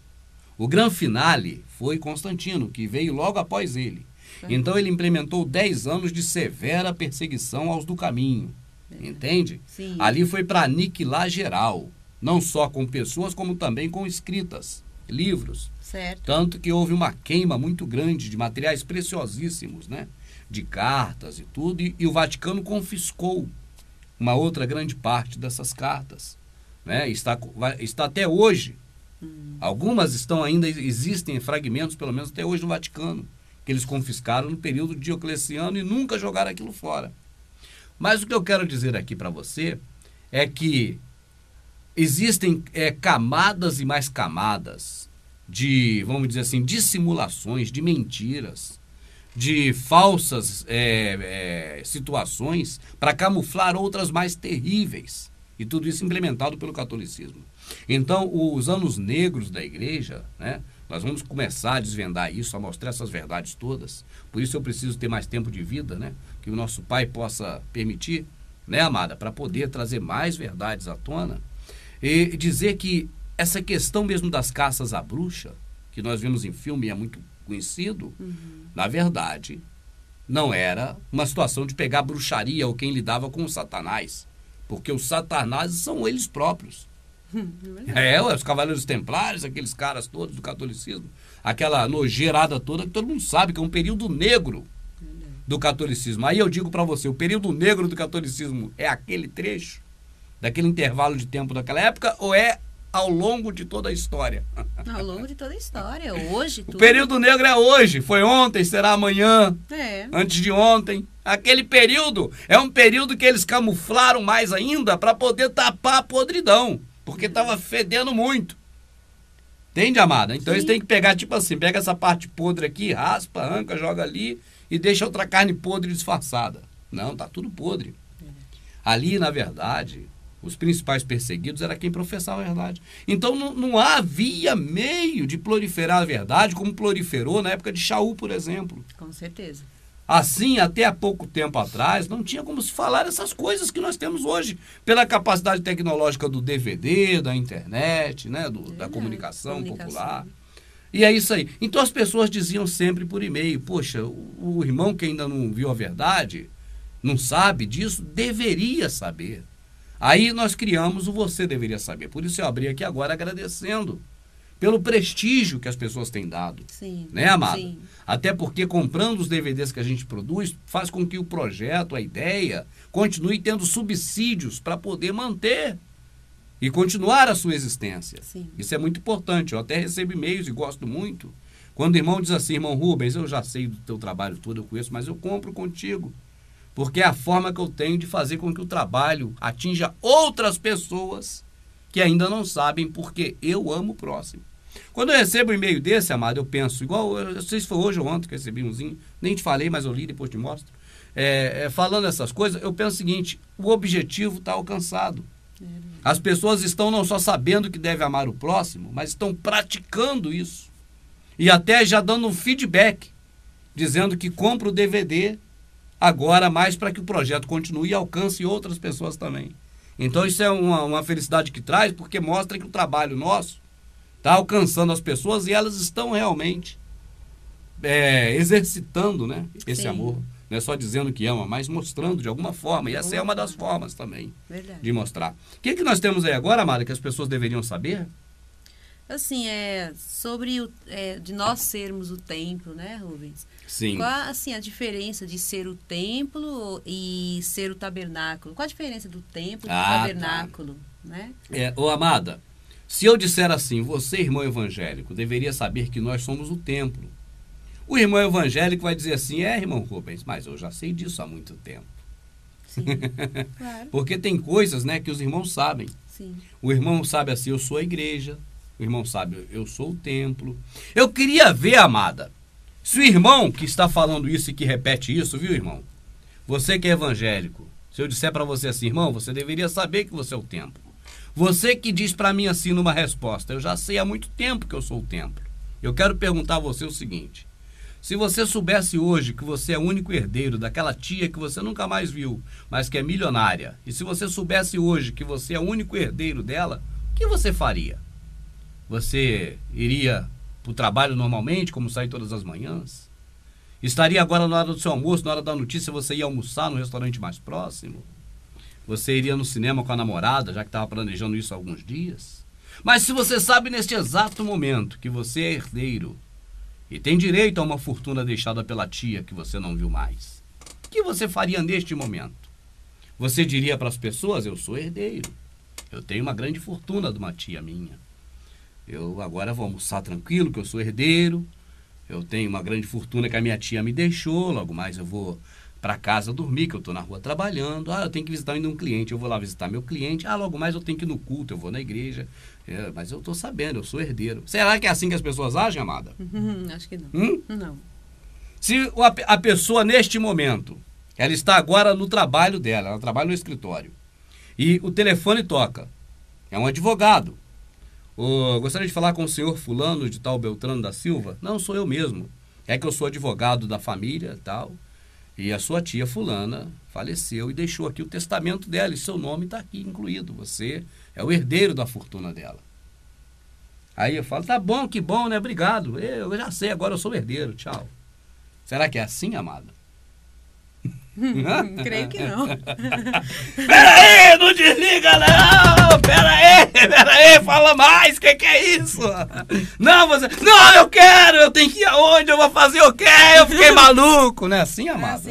O grande finale foi Constantino, que veio logo após ele. Então ele implementou 10 anos de severa perseguição aos do caminho. Entende? Sim. Ali foi para aniquilar geral. Não só com pessoas, como também com escritas, livros. Certo. Tanto que houve uma queima muito grande de materiais preciosíssimos, né? De cartas e tudo. E o Vaticano confiscou uma outra grande parte dessas cartas, né? Está até hoje. Algumas estão ainda, existem fragmentos, pelo menos até hoje no Vaticano, que eles confiscaram no período de Diocleciano e nunca jogaram aquilo fora. Mas o que eu quero dizer aqui para você é que existem camadas e mais camadas de, vamos dizer assim, dissimulações, de mentiras, de falsas situações para camuflar outras mais terríveis. E tudo isso implementado pelo catolicismo. Então, os anos negros da igreja, né, nós vamos começar a desvendar isso, a mostrar essas verdades todas. Por isso eu preciso ter mais tempo de vida, né, que o nosso Pai possa permitir, né, amada, para poder trazer mais verdades à tona. E dizer que essa questão mesmo das caças à bruxa, que nós vimos em filme e é muito conhecido, na verdade, não era uma situação de pegar bruxaria ou quem lidava com o Satanás. Porque os Satanás são eles próprios. Os Cavaleiros Templários, aqueles caras todos do catolicismo, aquela nojeirada toda que todo mundo sabe que é um período negro do catolicismo. Aí eu digo para você, o período negro do catolicismo é aquele trecho, daquele intervalo de tempo daquela época, ou é ao longo de toda a história? Ao longo de toda a história, hoje. O período negro é hoje, foi ontem, será amanhã, antes de ontem. Aquele período é um período que eles camuflaram mais ainda para poder tapar a podridão, porque estava fedendo muito. Entende, amada? Então eles têm que pegar, tipo assim, pega essa parte podre aqui, raspa, arranca, joga ali e deixa outra carne podre disfarçada. Não, tá tudo podre. Ali, na verdade, os principais perseguidos era quem professava a verdade. Então não havia meio de proliferar a verdade como proliferou na época de Shaul, por exemplo. Com certeza. Assim, até há pouco tempo atrás, não tinha como se falar essas coisas que nós temos hoje, pela capacidade tecnológica do DVD, da internet, né, da comunicação popular. E é isso aí. Então as pessoas diziam sempre por e-mail, poxa, o irmão que ainda não viu a verdade, não sabe disso, deveria saber. Aí nós criamos o Você Deveria Saber. Por isso eu abri aqui agora agradecendo pelo prestígio que as pessoas têm dado. Sim. Né, amada? Sim. Até porque comprando os DVDs que a gente produz, faz com que o projeto, a ideia, continue tendo subsídios para poder manter e continuar a sua existência. Sim. Isso é muito importante. Eu até recebo e-mails e gosto muito. Quando o irmão diz assim, irmão Rubens, eu já sei do teu trabalho todo, eu conheço, mas eu compro contigo. Porque é a forma que eu tenho de fazer com que o trabalho atinja outras pessoas que ainda não sabem, porque eu amo o próximo. Quando eu recebo um e-mail desse, amado, eu penso, igual, eu não sei se foi hoje ou ontem que eu recebi umzinho, nem te falei, mas eu li, depois te mostro. Falando essas coisas, eu penso o seguinte, o objetivo está alcançado. As pessoas estão não só sabendo que deve amar o próximo, mas estão praticando isso. E até já dando um feedback, dizendo que compra o DVD agora mais para que o projeto continue e alcance outras pessoas também. Então isso é uma felicidade que traz, porque mostra que o trabalho nosso está alcançando as pessoas e elas estão realmente exercitando, né, esse Sim. amor. Não é só dizendo que ama, mas mostrando de alguma forma. E essa é uma das formas também de mostrar. O que nós temos aí agora, Amada, que as pessoas deveriam saber? Assim, sobre de nós sermos o templo, né, Rubens? Sim. Qual, assim, a diferença de ser o templo e ser o tabernáculo? Qual a diferença do templo e do tabernáculo, né? Ô, Amada, se eu disser assim, você, irmão evangélico, deveria saber que nós somos o templo. O irmão evangélico vai dizer assim, irmão Rubens, mas eu já sei disso há muito tempo. Sim, claro. Porque tem coisas, né, que os irmãos sabem. Sim. O irmão sabe assim, eu sou a igreja. O irmão sabe, eu sou o templo. Eu queria ver, Amada, se o irmão que está falando isso e que repete isso, viu, irmão? Você que é evangélico, se eu disser para você assim, irmão, você deveria saber que você é o templo. Você que diz para mim assim numa resposta, eu já sei há muito tempo que eu sou o templo. Eu quero perguntar a você o seguinte, se você soubesse hoje que você é o único herdeiro daquela tia que você nunca mais viu, mas que é milionária, e se você soubesse hoje que você é o único herdeiro dela, o que você faria? Você iria para o trabalho normalmente, como sai todas as manhãs? Estaria agora na hora do seu almoço, na hora da notícia, você ia almoçar no restaurante mais próximo? Você iria no cinema com a namorada, já que estava planejando isso há alguns dias? Mas se você sabe neste exato momento que você é herdeiro e tem direito a uma fortuna deixada pela tia que você não viu mais, o que você faria neste momento? Você diria para as pessoas, eu sou herdeiro, eu tenho uma grande fortuna de uma tia minha. Eu agora vou almoçar tranquilo, que eu sou herdeiro, eu tenho uma grande fortuna que a minha tia me deixou, logo mais eu vou para casa dormir, que eu estou na rua trabalhando, eu tenho que visitar ainda um cliente, eu vou lá visitar meu cliente, logo mais eu tenho que ir no culto, eu vou na igreja, mas eu estou sabendo, eu sou herdeiro. Será que é assim que as pessoas agem, Amada? Acho que não. Não. Se a pessoa neste momento, ela está agora no trabalho dela, ela trabalha no escritório, e o telefone toca, é um advogado, gostaria de falar com o senhor fulano de tal Beltrano da Silva? Não, sou eu mesmo. É que eu sou advogado da família e tal. E a sua tia fulana faleceu e deixou aqui o testamento dela. E seu nome está aqui incluído. Você é o herdeiro da fortuna dela. Aí eu falo, tá bom, que bom, né? Obrigado. Eu já sei, agora eu sou o herdeiro. Tchau. Será que é assim, Amada? Creio que não. Peraí, não desliga não! Peraí, fala mais, que é isso? Não, eu quero, eu tenho que ir aonde, eu vou fazer o quê? Eu fiquei maluco, não é assim, Amada?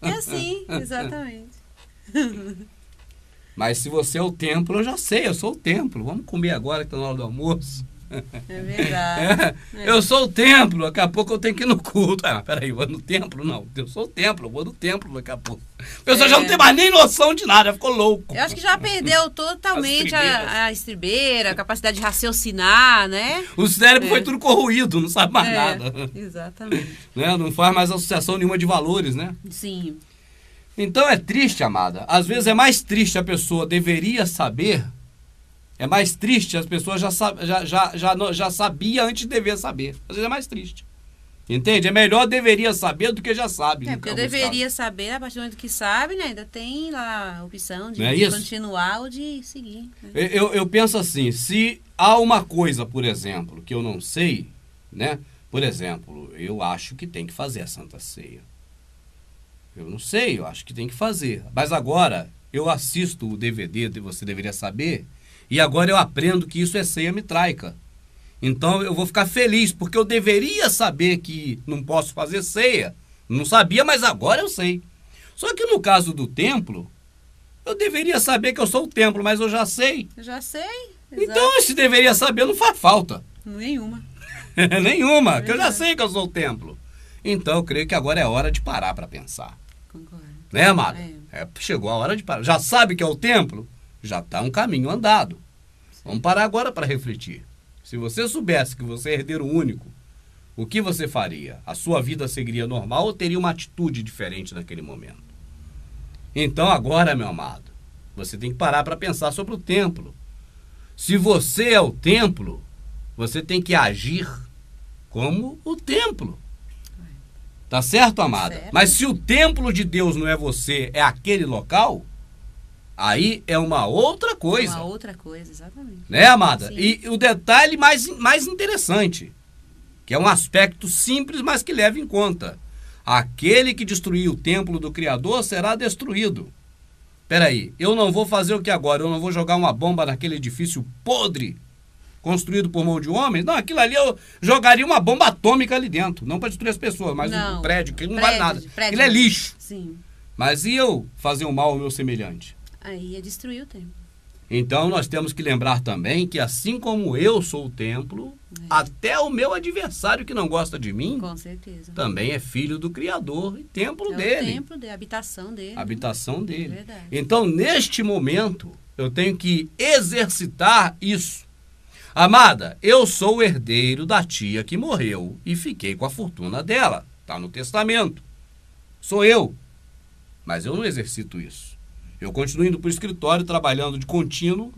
É assim, exatamente. Mas se você é o templo, eu já sei, eu sou o templo. Vamos comer agora que está na hora do almoço. É verdade. Eu sou o templo, daqui a pouco eu tenho que ir no culto. Peraí, eu vou no templo? Não, eu sou o templo, eu vou no templo daqui a pouco. A pessoa já não tem mais nem noção de nada, já ficou louco. Eu acho que já perdeu totalmente a estribeira, a capacidade de raciocinar, né? O cérebro foi tudo corroído, não sabe mais nada. Exatamente. Né? Não faz mais associação nenhuma de valores, né? Sim. Então é triste, Amada. Às vezes é mais triste a pessoa deveria saber. É mais triste, as pessoas já sabia antes de dever saber. Às vezes é mais triste. Entende? É melhor deveria saber do que já sabe. Porque eu deveria saber, a partir do momento que sabe, né? Ainda tem lá a opção de continuar ou de seguir. Né? Eu penso assim, se há uma coisa, por exemplo, que eu não sei, né? Por exemplo, eu acho que tem que fazer a Santa Ceia. Eu não sei, eu acho que tem que fazer. Mas agora, eu assisto o DVD de Você Deveria Saber, e agora eu aprendo que isso é ceia mitraica. Então eu vou ficar feliz, porque eu deveria saber que não posso fazer ceia. Não sabia, mas agora eu sei. Só que no caso do templo, eu deveria saber que eu sou o templo, mas eu já sei. Eu já sei. Exato. Então se deveria saber, não faz falta. Nenhuma. Nenhuma, que eu já sei que eu sou o templo. Então eu creio que agora é hora de parar para pensar. Concordo. Né, amado? Chegou a hora de parar. Já sabe que é o templo? Já está um caminho andado. Vamos parar agora para refletir. se você soubesse que você é herdeiro único, o que você faria? A sua vida seguiria normal ou teria uma atitude diferente naquele momento? Então agora, meu amado, você tem que parar para pensar sobre o templo. Se você é o templo, você tem que agir como o templo. Tá certo, amada? Certo. Mas se o templo de Deus não é você, é aquele local, aí é uma outra coisa. Uma outra coisa, exatamente. Né, amada? Sim. E o detalhe mais interessante, que é um aspecto simples, mas que leva em conta. Aquele que destruir o templo do Criador será destruído. Peraí, eu não vou fazer o que agora? Eu não vou jogar uma bomba naquele edifício podre, construído por mão de homens? Não, aquilo ali eu jogaria uma bomba atômica ali dentro. Não para destruir as pessoas, mas um prédio que não vale nada. Aquilo é lixo. Sim. Mas e eu fazer um mal ao meu semelhante? Aí é destruir o templo. Então nós temos que lembrar também que assim como eu sou o templo, até o meu adversário que não gosta de mim, Com certeza. também é filho do Criador e templo É dele. o templo dele, a habitação dele. A habitação dele. Verdade. Então, neste momento, eu tenho que exercitar isso. Amada, eu sou o herdeiro da tia que morreu e fiquei com a fortuna dela. Está no testamento. Sou eu. Mas eu não exercito isso. Eu continuo indo para o escritório, trabalhando de contínuo.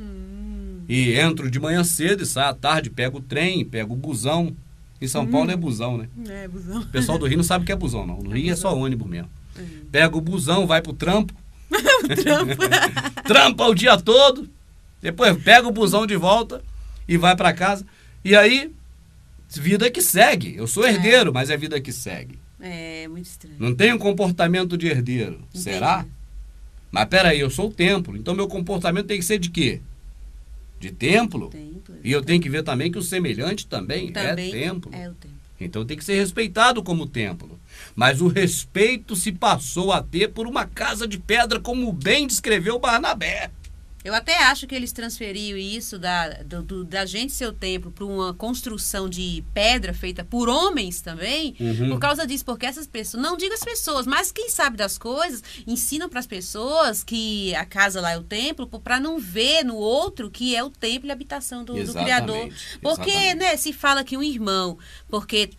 E entro de manhã cedo e saio à tarde, pego o trem, pego o busão. Em São Paulo é busão, né? É, busão. O pessoal do Rio não sabe o que é busão, não. No Rio é só ônibus mesmo. Pega o busão, vai pro trampo. Trampa o dia todo. Depois pega o busão de volta e vai para casa. E aí, vida que segue. Eu sou herdeiro, mas é vida que segue. É, muito estranho. Não tenho comportamento de herdeiro. Entendi. Será? Mas peraí, eu sou o templo. Então meu comportamento tem que ser de quê? De templo. E eu tenho que ver também que o semelhante também é templo. É o templo. Então tem que ser respeitado como templo. Mas o respeito se passou a ter por uma casa de pedra, como bem descreveu Barnabé. Eu até acho que eles transferiram isso da gente ser o templo para uma construção de pedra feita por homens também, por causa disso, porque essas pessoas, não digo as pessoas, mas quem sabe das coisas, ensinam para as pessoas que a casa lá é o templo, para não ver no outro que é o templo e a habitação do Criador. Porque, né, se fala que um irmão, porque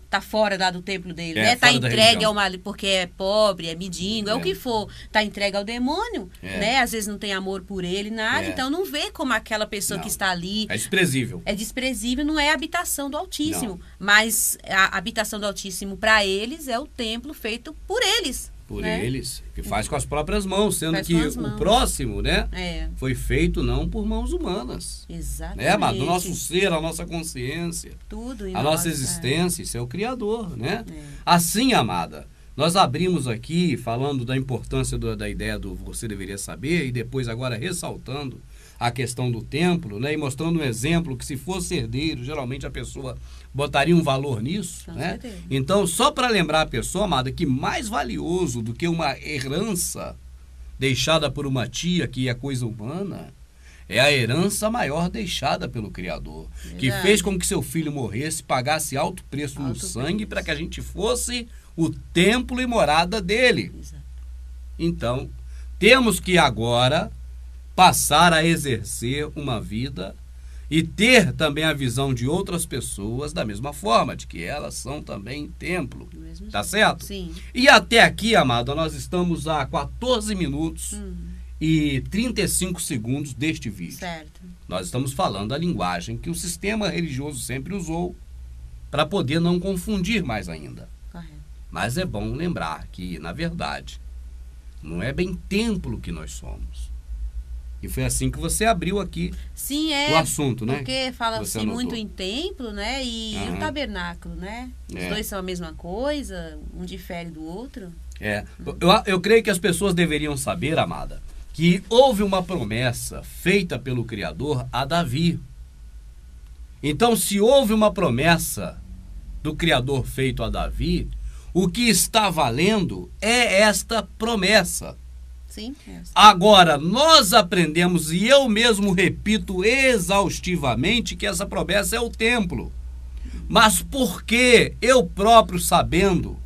tá fora lá do templo dele, né? Tá entregue ao mal, porque é pobre, é mendigo, é o que for. Tá entregue ao demônio, né? Às vezes não tem amor por ele, nada. Então não vê como aquela pessoa que está ali... É desprezível. É desprezível, não é a habitação do Altíssimo. Não. Mas a habitação do Altíssimo, para eles, é o templo feito por eles. Por né? eles, que faz com as próprias mãos, sendo Faz que com as mãos. o próximo, né? É. Foi feito não por mãos humanas. Exatamente. Né, amado? O nosso ser, a nossa consciência, Tudo em a nossa existência, isso é o Criador, né? Assim, amada, nós abrimos aqui falando da importância da ideia do você deveria saber e depois agora ressaltando a questão do templo, né? E mostrando um exemplo que se fosse herdeiro, geralmente a pessoa botaria um valor nisso, Com né? certeza. Então, só para lembrar a pessoa, amada, que mais valioso do que uma herança deixada por uma tia, que é coisa humana, é a herança maior deixada pelo Criador, que Verdade. fez com que seu filho morresse, pagasse alto preço no sangue para que a gente fosse o templo e morada dele. Exato. Então, temos que agora passar a exercer uma vida e ter também a visão de outras pessoas da mesma forma, de que elas são também templo. Do mesmo Tá jeito. certo? Sim. E até aqui, amada, nós estamos a 14 minutos e 35 segundos deste vídeo. Certo. Nós estamos falando a linguagem que o sistema religioso sempre usou para poder não confundir mais ainda. Correto. Mas é bom lembrar que, na verdade, não é bem templo que nós somos. E foi assim que você abriu aqui Sim, o assunto, né? Porque fala-se Você anotou. muito em templo, né? E o tabernáculo, né? Os dois são a mesma coisa, um difere do outro. Eu creio que as pessoas deveriam saber, amada, que houve uma promessa feita pelo Criador a Davi. Então, se houve uma promessa do Criador feito a Davi, o que está valendo é esta promessa. Sim. Agora, nós aprendemos, e eu mesmo repito exaustivamente, que essa promessa é o templo. Mas por que eu próprio sabendo,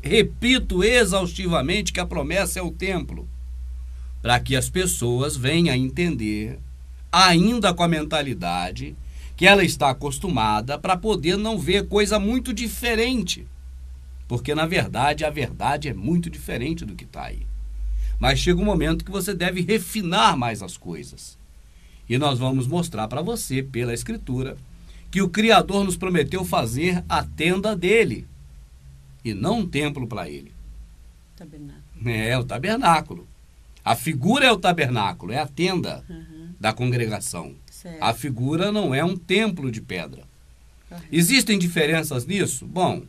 repito exaustivamente que a promessa é o templo? Para que as pessoas venham a entender, ainda com a mentalidade, que ela está acostumada para poder não ver coisa muito diferente. Porque, na verdade, a verdade é muito diferente do que está aí. Mas chega um momento que você deve refinar mais as coisas. E nós vamos mostrar para você, pela Escritura, que o Criador nos prometeu fazer a tenda dele, e não um templo para ele. Tabernáculo. É o tabernáculo. A figura é o tabernáculo, é a tenda da congregação. Certo. A figura não é um templo de pedra. Correto. Existem diferenças nisso? Bom,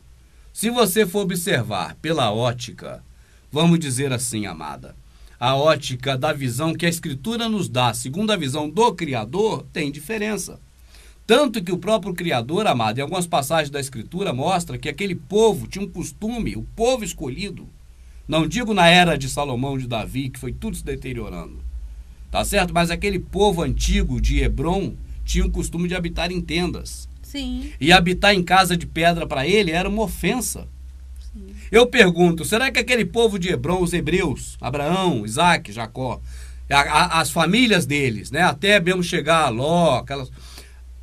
se você for observar pela ótica, vamos dizer assim, amada, a ótica da visão que a Escritura nos dá, segundo a visão do Criador, tem diferença. Tanto que o próprio Criador, amado, em algumas passagens da Escritura, mostra que aquele povo tinha um costume, o povo escolhido, não digo na era de Salomão, de Davi, que foi tudo se deteriorando, tá certo? Mas aquele povo antigo de Hebrom tinha o costume de habitar em tendas. Sim. E habitar em casa de pedra para ele era uma ofensa. Sim. Eu pergunto, será que aquele povo de Hebrom, os hebreus, Abraão, Isaac, Jacó, as famílias deles, né, até mesmo chegar a Ló,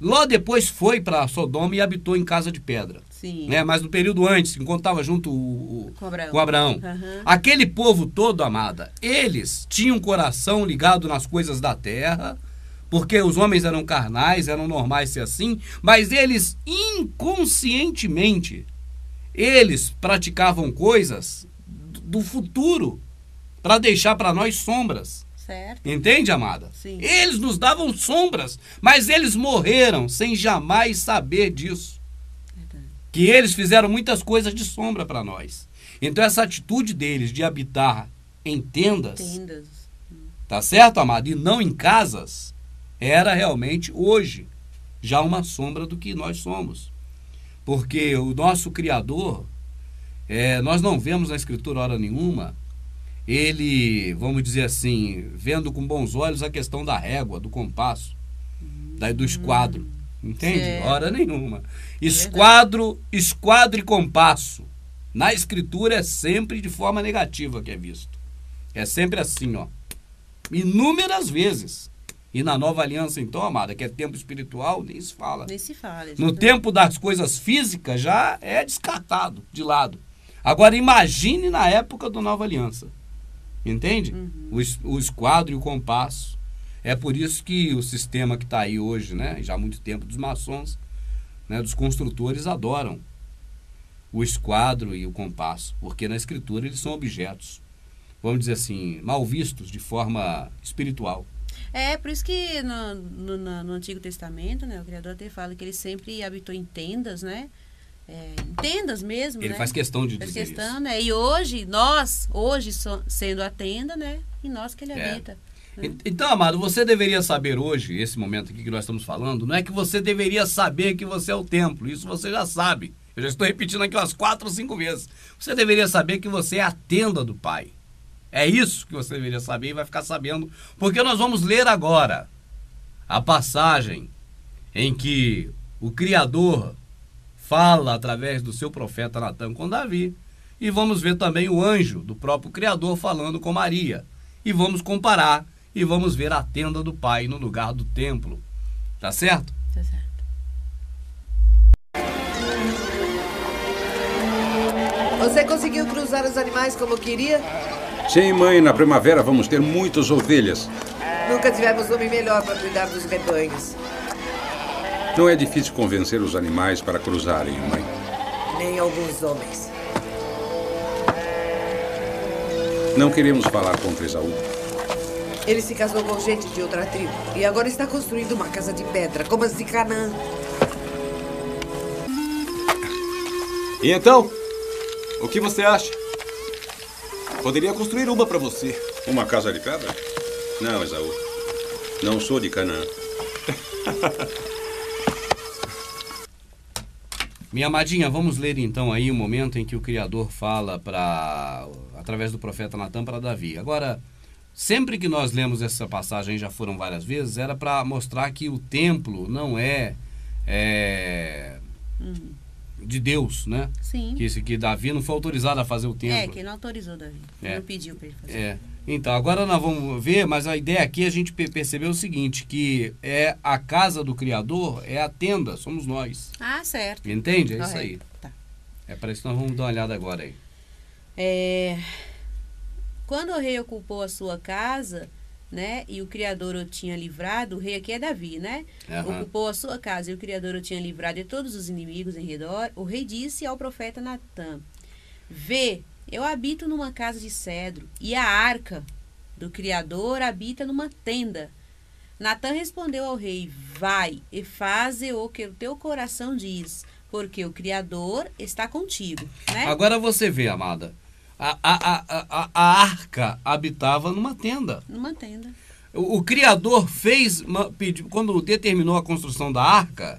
Ló depois foi para Sodoma e habitou em casa de pedra. Sim. Né, mas no período antes, enquanto estava junto com Abraão. Uhum. Aquele povo todo, amada, eles tinham um coração ligado nas coisas da terra, porque os homens eram carnais, eram normais ser assim, mas eles inconscientemente, eles praticavam coisas do futuro para deixar para nós sombras. Certo. Entende, amada? Sim. Eles nos davam sombras, mas eles morreram sem jamais saber disso. Verdade. Que eles fizeram muitas coisas de sombra para nós. Então essa atitude deles de habitar em tendas, tá certo, amado? E não em casas, era realmente hoje já uma sombra do que nós somos. Porque o nosso Criador, nós não vemos na Escritura hora nenhuma, ele, vamos dizer assim, vendo com bons olhos a questão da régua, do compasso, do esquadro. Entende? Certo. Hora nenhuma. Esquadro e compasso. Na Escritura é sempre de forma negativa que é visto. É sempre assim, ó. Inúmeras vezes. E na nova aliança, então, amada, que é tempo espiritual, nem se fala. Nem se fala. No tempo das coisas físicas já é descartado, de lado. Agora imagine na época da nova aliança. Entende? O esquadro e o compasso. É por isso que o sistema que está aí hoje, né, já há muito tempo, dos maçons, né, dos construtores, adoram o esquadro e o compasso, porque na Escritura eles são objetos, vamos dizer assim, mal vistos de forma espiritual. É, por isso que no Antigo Testamento, né, o Criador até fala que ele sempre habitou em tendas, né? Em tendas mesmo, Ele né? faz questão de Faz dizer questão, isso. né? E hoje, sendo a tenda, né? E nós que ele habita. Né? Então, amado, você deveria saber hoje, esse momento aqui que nós estamos falando, não é que você deveria saber que você é o templo, isso você já sabe. Eu já estou repetindo aqui umas 4 ou 5 vezes. Você deveria saber que você é a tenda do Pai. É isso que você deveria saber e vai ficar sabendo, porque nós vamos ler agora a passagem em que o Criador fala através do seu profeta Natan com Davi, e vamos ver também o anjo do próprio Criador falando com Maria, e vamos comparar, e vamos ver a tenda do Pai no lugar do templo, tá certo? Tá certo. Você conseguiu cruzar os animais como queria? Sim, mãe, na primavera vamos ter muitas ovelhas. Nunca tivemos nome melhor para cuidar dos rebanhos. Não é difícil convencer os animais para cruzarem, mãe. Nem alguns homens. Não queremos falar contra Esaú. Ele se casou com gente de outra tribo e agora está construindo uma casa de pedra, como as de Canaã. E então? O que você acha? Poderia construir uma para você. Uma casa de pedra? Não, Esaú. Não sou de Canaã. Minha amadinha, vamos ler então aí o momento em que o Criador fala através do profeta Natan para Davi. Agora, sempre que nós lemos essa passagem, já foram várias vezes, era para mostrar que o templo não é de Deus, né? Sim. Que Davi não foi autorizado a fazer o templo. Que ele não autorizou Davi. Ele não pediu para ele fazer. Então, agora nós vamos ver, mas a ideia aqui a gente percebeu o seguinte, que é a casa do Criador, é a tenda, somos nós. Ah, certo. Entende? É Correto. isso aí. Tá. É para isso que nós vamos dar uma olhada agora aí. Quando o rei ocupou a sua casa, né, e o Criador o tinha livrado, o rei aqui é Davi, né? Aham. Ocupou a sua casa e o Criador o tinha livrado de todos os inimigos em redor, o rei disse ao profeta Natã: Vê, eu habito numa casa de cedro, e a arca do Criador habita numa tenda. Natã respondeu ao rei: Vai e faze o que o teu coração diz, porque o Criador está contigo. Né? Agora você vê, amada, a arca habitava numa tenda. Numa tenda. O Criador quando determinou a construção da arca,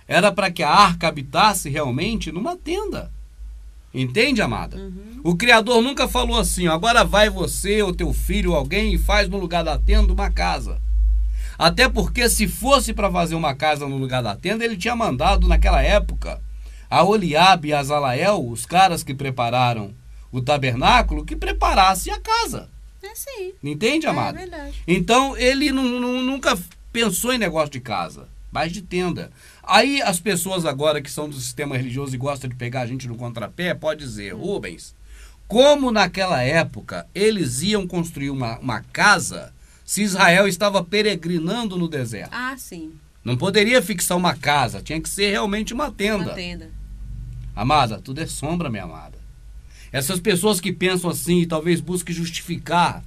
era para que a arca habitasse realmente numa tenda. Entende, amada? Uhum. O Criador nunca falou assim, ó, agora vai você, ou teu filho, ou alguém, e faz no lugar da tenda uma casa. Até porque se fosse para fazer uma casa no lugar da tenda, ele tinha mandado naquela época a Oliabe e a Azalael, os caras que prepararam o tabernáculo, que preparasse a casa. É sim. Entende, amada? É verdade. Então ele nunca pensou em negócio de casa, mas de tenda. Aí as pessoas agora que são do sistema religioso e gostam de pegar a gente no contrapé, pode dizer, Rubens, como naquela época eles iam construir uma casa se Israel estava peregrinando no deserto? Ah, sim. Não poderia fixar uma casa, tinha que ser realmente uma tenda. Uma tenda. Amada, tudo é sombra, minha amada. Essas pessoas que pensam assim e talvez busquem justificar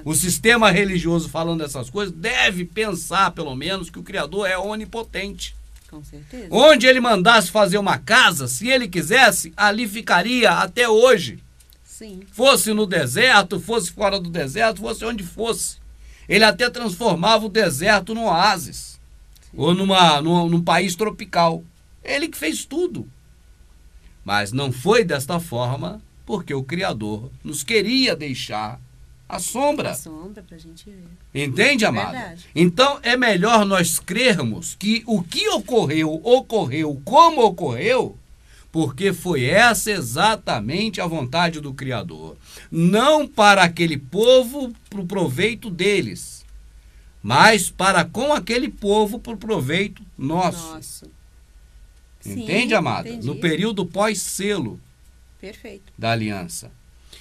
o sistema religioso falando essas coisas, deve pensar, pelo menos, que o Criador é onipotente. Com certeza. Onde ele mandasse fazer uma casa, se ele quisesse, ali ficaria até hoje. Sim. Fosse no deserto, fosse fora do deserto, fosse onde fosse. Ele até transformava o deserto num oásis. Sim. Ou num país tropical. Ele que fez tudo. Mas não foi desta forma, porque o Criador nos queria deixar a sombra. A sombra pra gente ver. Entende, amada? Verdade. Então é melhor nós crermos que o que ocorreu, ocorreu como ocorreu, porque foi essa exatamente a vontade do Criador. Não para aquele povo, para o proveito deles, mas para com aquele povo, para o proveito nosso. Entende, Sim, amada? entendi. No período pós-selo. Perfeito. Da aliança.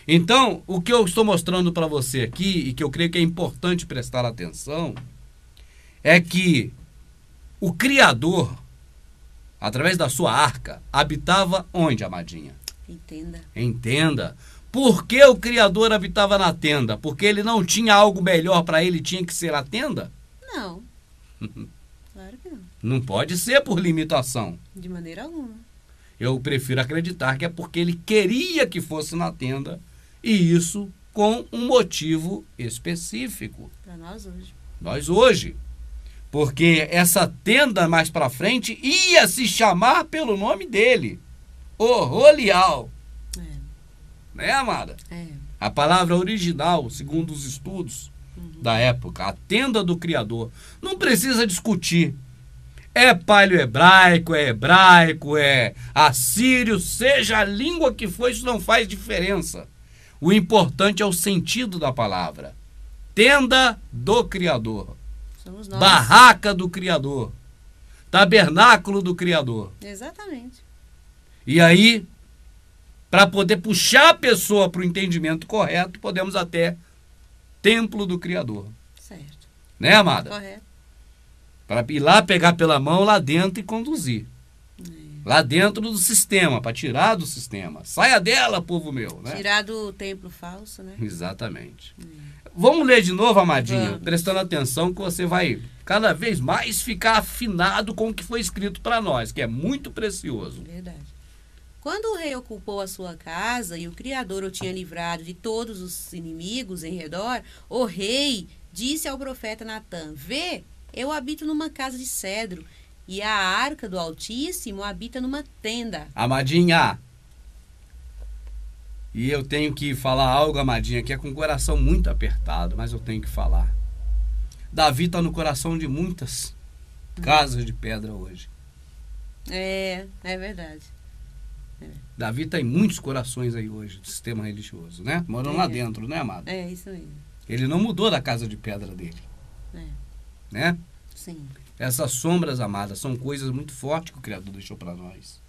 Então, o que eu estou mostrando para você aqui, e que eu creio que é importante prestar atenção, é que o Criador, através da sua arca, habitava onde, amadinha? Em tenda. Em tenda. Por que o Criador habitava na tenda? Porque ele não tinha algo melhor para ele, tinha que ser a tenda? Não. Claro que não. Não pode ser por limitação. De maneira alguma. Eu prefiro acreditar que é porque ele queria que fosse na tenda, e isso com um motivo específico. Para nós hoje. Nós hoje. Porque essa tenda mais para frente ia se chamar pelo nome dele. O Rolial. Né, amada? A palavra original, segundo os estudos da época, a tenda do Criador. Não precisa discutir. É paleo-hebraico, é assírio, seja a língua que for, isso não faz diferença. O importante é o sentido da palavra. Tenda do Criador. Somos nós. Barraca do Criador. Tabernáculo do Criador. Exatamente. E aí, para poder puxar a pessoa para o entendimento correto, podemos até templo do Criador. Certo. Né, amada? Correto. Para ir lá, pegar pela mão lá dentro e conduzir. Lá dentro do sistema, para tirar do sistema. Saia dela, povo meu. Né? Tirar do templo falso, né? Exatamente. Vamos ler de novo, amadinha, Vamos. prestando atenção que você vai cada vez mais ficar afinado com o que foi escrito para nós, que é muito precioso. Verdade. Quando o rei ocupou a sua casa e o Criador o tinha livrado de todos os inimigos em redor, o rei disse ao profeta Natã: Vê, eu habito numa casa de cedro, e a arca do Altíssimo habita numa tenda. Amadinha, e eu tenho que falar algo, amadinha, que é com o coração muito apertado, mas eu tenho que falar. Davi está no coração de muitas casas de pedra hoje. É verdade. Davi está em muitos corações aí hoje do sistema religioso, né? Morando lá dentro, né, amado? É, isso aí. Ele não mudou da casa de pedra dele. Né? Sim. Essas sombras, amadas, são coisas muito fortes que o Criador deixou para nós.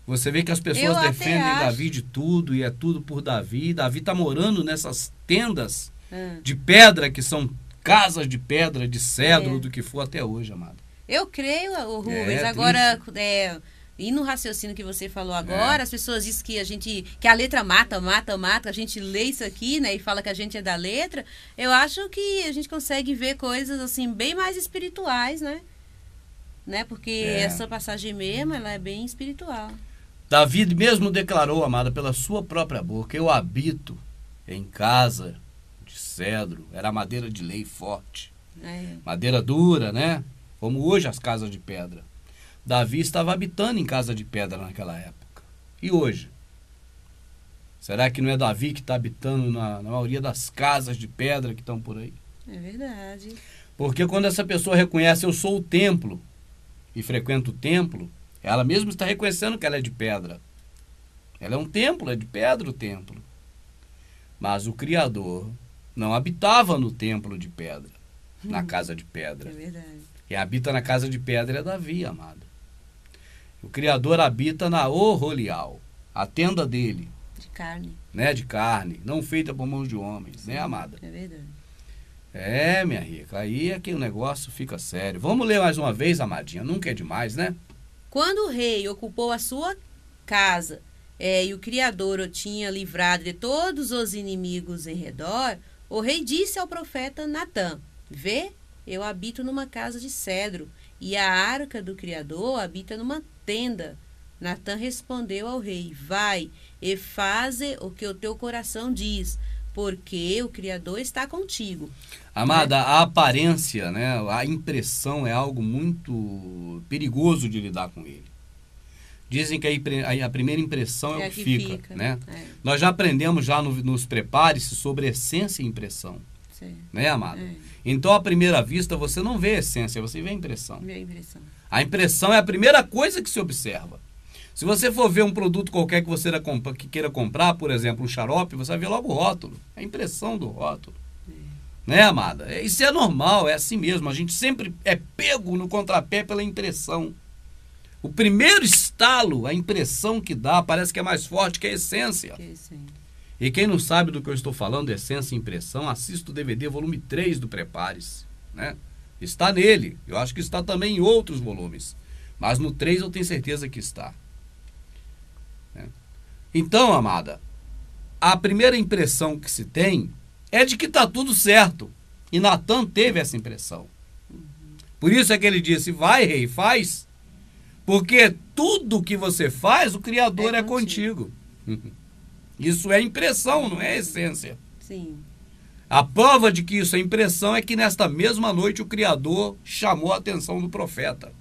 Você vê que as pessoas defendem Davi de tudo e é tudo por Davi. Davi está morando nessas tendas de pedra, que são casas de pedra, de cedro, do que for até hoje, amado. Eu creio, Rubens. Agora, e no raciocínio que você falou agora, as pessoas dizem que a letra mata, a gente lê isso aqui, né, e fala que a gente é da letra. Eu acho que a gente consegue ver coisas assim bem mais espirituais, né? Porque essa passagem mesmo, ela é bem espiritual. Davi mesmo declarou, amada, pela sua própria boca: eu habito em casa de cedro. Era madeira de lei forte, madeira dura, né? Como hoje as casas de pedra. Davi estava habitando em casa de pedra naquela época. E hoje? Será que não é Davi que está habitando na maioria das casas de pedra que estão por aí? É verdade. Porque quando essa pessoa reconhece: eu sou o templo, e frequento o templo, ela mesmo está reconhecendo que ela é de pedra. Ela é um templo, é de pedra o templo. Mas o Criador não habitava no templo de pedra, na casa de pedra. É verdade. Quem habita na casa de pedra é Davi, amado. O Criador habita na Orolial, a tenda dele. De carne. Né? De carne, não feita por mãos de homens, né, amada? É verdade. É, minha rica, aí é que o negócio fica sério. Vamos ler mais uma vez, amadinha, nunca é demais, né? Quando o rei ocupou a sua casa e o Criador o tinha livrado de todos os inimigos em redor, o rei disse ao profeta Natã: vê, eu habito numa casa de cedro, e a arca do Criador habita numa tenda. Natã respondeu ao rei: vai e faze o que o teu coração diz, porque o Criador está contigo. Amada, a aparência, né, a impressão é algo muito perigoso de lidar com ele. Dizem que a primeira impressão é o que fica, né? Nós já aprendemos nos prepare-se sobre essência e impressão. Sim. Né, amada? Então, à primeira vista, você não vê a essência, você vê a impressão. A impressão é a primeira coisa que se observa. Se você for ver um produto qualquer que você queira comprar, por exemplo, um xarope, você vai ver logo o rótulo. A impressão do rótulo. Né, amada? Isso é normal, é assim mesmo. A gente sempre é pego no contrapé pela impressão. O primeiro estalo, a impressão que dá, parece que é mais forte que a essência. E quem não sabe do que eu estou falando, essência e impressão, assista o DVD volume 3 do Prepare-se, né? Está nele. Eu acho que está também em outros volumes. Mas no 3 eu tenho certeza que está. Então, amada, a primeira impressão que se tem é de que está tudo certo. E Natã teve essa impressão. Por isso é que ele disse: vai, rei, faz. Porque tudo que você faz, o Criador é contigo. Isso é impressão, não é essência. Sim. A prova de que isso é impressão é que nesta mesma noite o Criador chamou a atenção do profeta.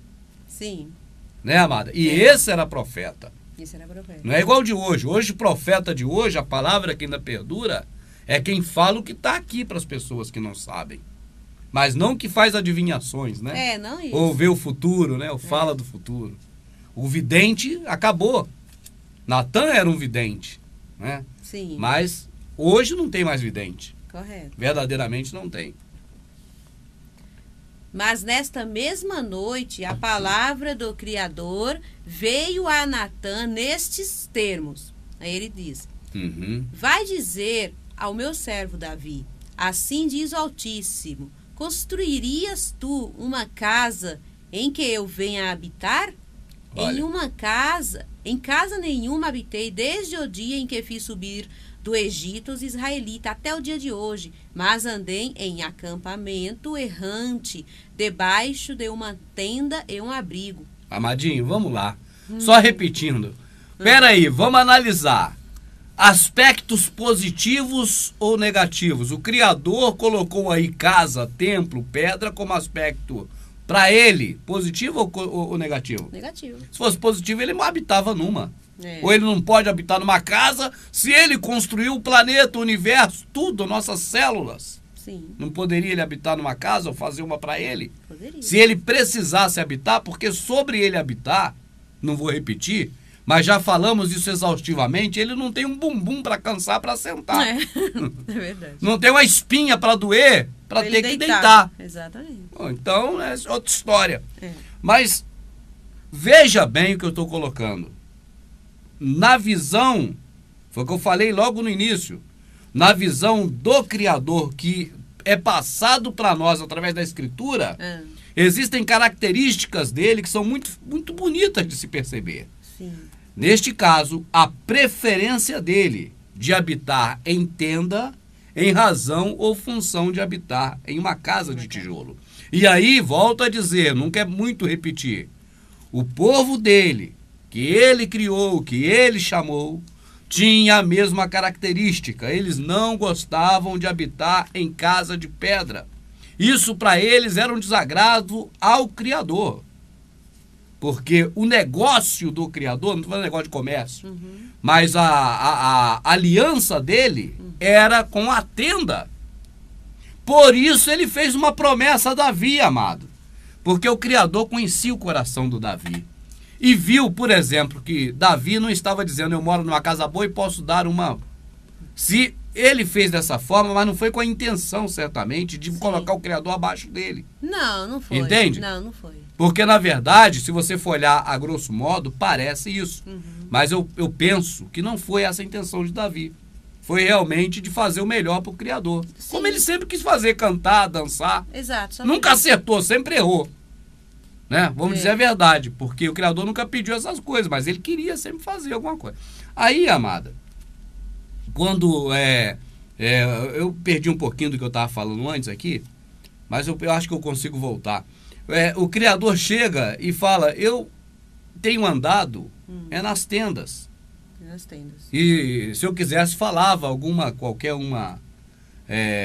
Sim. Né, amada? E esse era profeta. Esse era profeta. Não é igual de hoje. Hoje, profeta de hoje, a palavra que ainda perdura, é quem fala o que está aqui para as pessoas que não sabem. Mas não que faz adivinhações, né? Não isso. Ou vê o futuro, né? Ou fala do futuro. O vidente acabou. Natã era um vidente, né? Sim. Mas hoje não tem mais vidente. Correto. Verdadeiramente não tem. Mas nesta mesma noite, a palavra do Criador veio a Natã nestes termos. Aí ele diz: vai dizer ao meu servo Davi: assim diz o Altíssimo, construirias tu uma casa em que eu venha habitar? Em casa nenhuma habitei desde o dia em que fiz subir do Egito os israelitas até o dia de hoje, mas andei em acampamento errante, debaixo de uma tenda e um abrigo. Amadinho, vamos lá. Só repetindo. Peraí, vamos analisar. Aspectos positivos ou negativos? O Criador colocou aí casa, templo, pedra como aspecto para ele, positivo ou negativo? Negativo. Se fosse positivo, ele não habitava numa. Ou ele não pode habitar numa casa se ele construiu o planeta, o universo, tudo, nossas células. Sim. Não poderia ele habitar numa casa ou fazer uma para ele? Poderia. Se ele precisasse habitar, porque sobre ele habitar, não vou repetir, mas já falamos isso exaustivamente, ele não tem um bumbum para cansar, para sentar. É verdade. Não tem uma espinha para doer, para ter que deitar. Exatamente. Bom, então, é outra história. É. Mas veja bem o que eu estou colocando. Na visão, foi o que eu falei logo no início, na visão do Criador, que é passado para nós através da Escritura, existem características dele que são muito, muito bonitas de se perceber. Sim. Neste caso, a preferência dele de habitar em tenda em razão ou função de habitar em uma casa de tijolo. E aí, volto a dizer, não quer muito repetir, o povo dele, que ele criou, que ele chamou, tinha a mesma característica. Eles não gostavam de habitar em casa de pedra. Isso para eles era um desagrado ao Criador. Porque o negócio do Criador, não estou falando negócio de comércio, mas a aliança dele era com a tenda. Por isso ele fez uma promessa a Davi, amado. Porque o Criador conhecia o coração do Davi. E viu, por exemplo, que Davi não estava dizendo, eu moro numa casa boa e posso dar uma... Se ele fez dessa forma, mas não foi com a intenção, certamente, de colocar o Criador abaixo dele. Não foi. Entende? Não foi. Porque, na verdade, se você for olhar a grosso modo, parece isso. Mas eu penso que não foi essa a intenção de Davi. Foi realmente de fazer o melhor para o Criador. Sim. Como ele sempre quis fazer, cantar, dançar. Exato. Nunca acertou, sempre errou. Né? Vamos dizer a verdade, porque o Criador nunca pediu essas coisas, mas ele queria sempre fazer alguma coisa. Aí, amada, quando eu perdi um pouquinho do que eu estava falando antes aqui, mas eu acho que eu consigo voltar. O Criador chega e fala, eu tenho andado nas tendas. Nas tendas. E se eu quisesse, falava qualquer uma,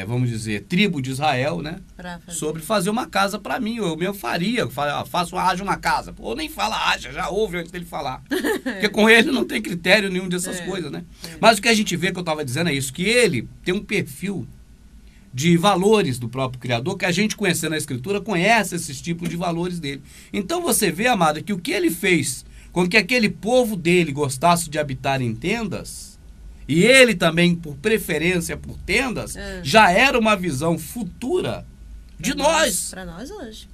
vamos dizer, tribo de Israel, né? Sobre fazer uma casa para mim. Eu mesmo faria, haja uma casa. Ou nem fala haja, já ouve antes dele falar. Porque com ele não tem critério nenhum dessas coisas, né? Mas o que a gente vê, que eu estava dizendo, é isso, que ele tem um perfil de valores do próprio Criador, que a gente conhecendo a Escritura, conhece esses tipos de valores dele. Então você vê, amada, que o que ele fez com que aquele povo dele gostasse de habitar em tendas, e ele também, por preferência por tendas, já era uma visão futura de nós. Para nós hoje.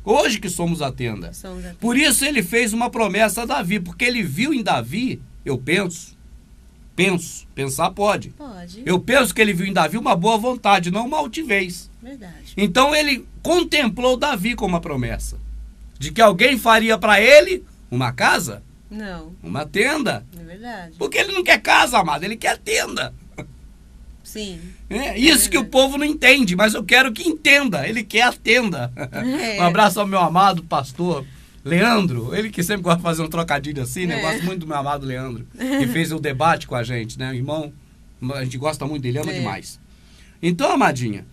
Hoje que somos a tenda. Por isso ele fez uma promessa a Davi, porque ele viu em Davi, eu pensar pode. Eu penso que ele viu em Davi uma boa vontade, não uma altivez. Verdade. Então ele contemplou Davi com uma promessa de que alguém faria para ele uma casa? Não. Uma tenda? É verdade. Porque ele não quer casa, amado, ele quer tenda. Sim. Isso que o povo não entende, mas eu quero que entenda, ele quer a tenda. Um abraço ao meu amado pastor Leandro, ele que sempre gosta de fazer um trocadilho assim, né? Eu gosto muito do meu amado Leandro, que fez o debate com a gente, né? Irmão, a gente gosta muito dele, ama demais. Então, amadinha,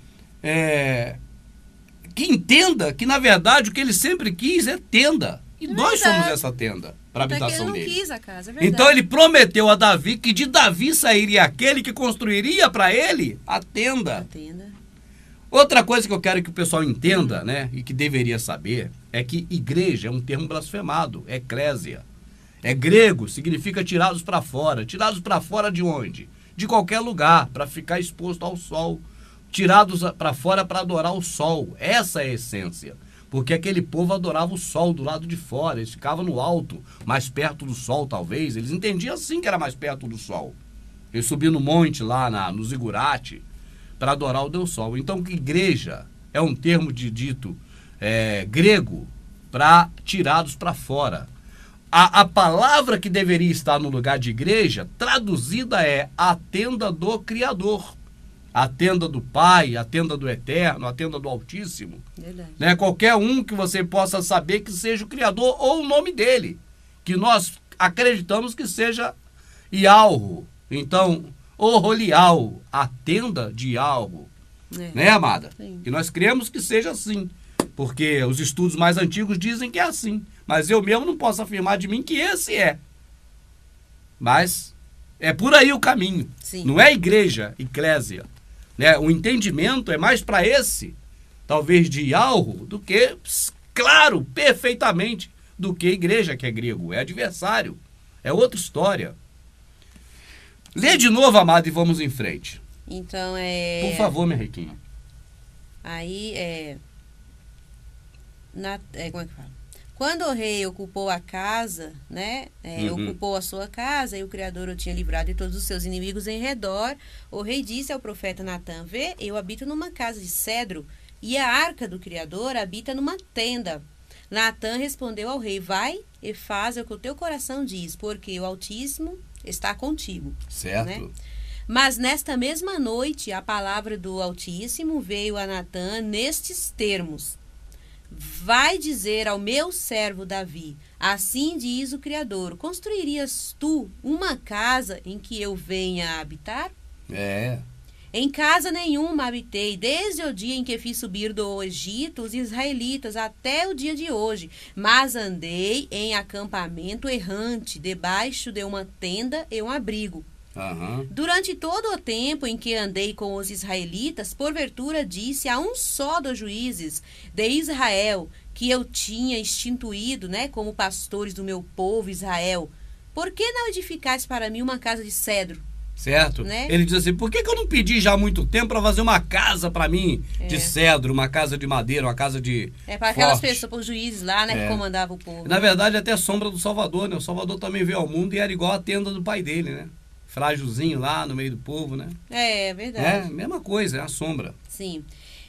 que entenda que, na verdade, o que ele sempre quis é tenda. E nós somos essa tenda para a habitação dele. Ele não quis a casa, é verdade. Então ele prometeu a Davi que de Davi sairia aquele que construiria para ele a tenda. A tenda. Outra coisa que eu quero que o pessoal entenda, né, e que deveria saber, é que igreja é um termo blasfemado, eclésia. É grego, significa tirados para fora. Tirados para fora de onde? De qualquer lugar, para ficar exposto ao sol. Tirados para fora para adorar o sol. Essa é a essência. Porque aquele povo adorava o sol do lado de fora, eles ficavam no alto, mais perto do sol talvez. Eles entendiam assim que era mais perto do sol. Eles subiam no monte lá no Zigurate, para adorar o Deus Sol. Então, que igreja é um termo dito grego para tirados para fora. A palavra que deveria estar no lugar de igreja, traduzida é a tenda do Criador. A tenda do Pai, a tenda do Eterno, a tenda do Altíssimo. Né? Qualquer um que você possa saber que seja o Criador ou o nome dele. Que nós acreditamos que seja Yahweh. Então, o Rolial, a tenda de Yahweh. Né, amada? Sim. Que nós cremos que seja assim. Porque os estudos mais antigos dizem que é assim. Mas eu mesmo não posso afirmar de mim que esse é. Mas é por aí o caminho. Sim. Não é igreja, eclésia. Né? O entendimento é mais para esse, talvez de Yahweh, do que, claro, perfeitamente, do que igreja, que é grego. É adversário. É outra história. Lê de novo, amado, e vamos em frente. Então, Por favor, minha riquinha. Aí, como é que fala? Quando o rei ocupou a casa, né? Ocupou a sua casa, e o Criador o tinha livrado de todos os seus inimigos em redor, o rei disse ao profeta Natã: vê, eu habito numa casa de cedro, e a arca do Criador habita numa tenda. Natã respondeu ao rei: vai e faz o que o teu coração diz, porque o Altíssimo está contigo. Certo. Né? Mas nesta mesma noite, a palavra do Altíssimo veio a Natã nestes termos: vai dizer ao meu servo Davi, assim diz o Criador, construirias tu uma casa em que eu venha a habitar? Em casa nenhuma habitei, desde o dia em que fiz subir do Egito os israelitas até o dia de hoje, mas andei em acampamento errante, debaixo de uma tenda e um abrigo. Durante todo o tempo em que andei com os israelitas, porventura disse a um só dos juízes de Israel, que eu tinha instituído, né, como pastores do meu povo Israel: por que não edificaste para mim uma casa de cedro? Certo. Né? Ele diz assim: por que eu não pedi já há muito tempo para fazer uma casa para mim de cedro, uma casa de madeira, uma casa de para aquelas pessoas, para os juízes lá, né, que comandavam o povo. Na verdade, até sombra do Salvador, né? O Salvador também veio ao mundo e era igual a tenda do pai dele, né? Frágilzinho lá no meio do povo, né? É verdade. Mesma coisa, é a sombra. Sim.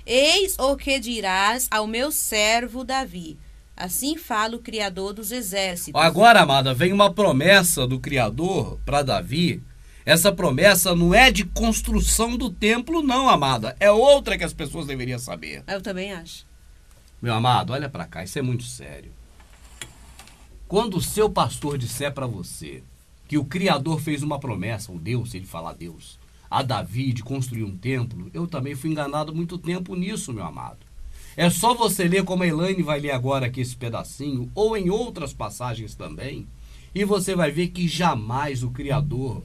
Eis o que dirás ao meu servo Davi. Assim fala o Criador dos exércitos. Agora, amada, vem uma promessa do Criador para Davi. Essa promessa não é de construção do templo, não, amada. É outra que as pessoas deveriam saber. Eu também acho. Meu amado, olha para cá, isso é muito sério. Quando o seu pastor disser para você que o Criador fez uma promessa, o Deus, se ele falar Deus, a Davi de construir um templo, eu também fui enganado muito tempo nisso, meu amado. É só você ler, como a Elaine vai ler agora aqui esse pedacinho, ou em outras passagens também, e você vai ver que jamais o Criador,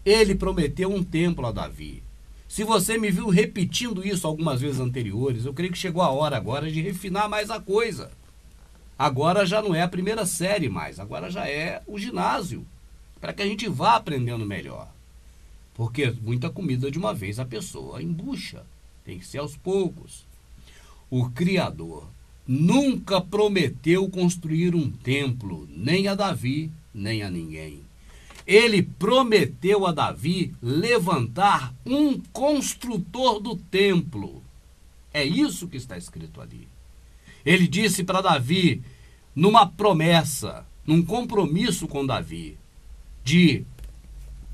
ele prometeu um templo a Davi. Se você me viu repetindo isso algumas vezes anteriores, eu creio que chegou a hora agora de refinar mais a coisa. Agora já não é a primeira série mais, agora já é o ginásio, para que a gente vá aprendendo melhor. Porque muita comida de uma vez a pessoa embucha, tem que ser aos poucos. O Criador nunca prometeu construir um templo, nem a Davi, nem a ninguém. Ele prometeu a Davi levantar um construtor do templo. É isso que está escrito ali. Ele disse para Davi, numa promessa, num compromisso com Davi, de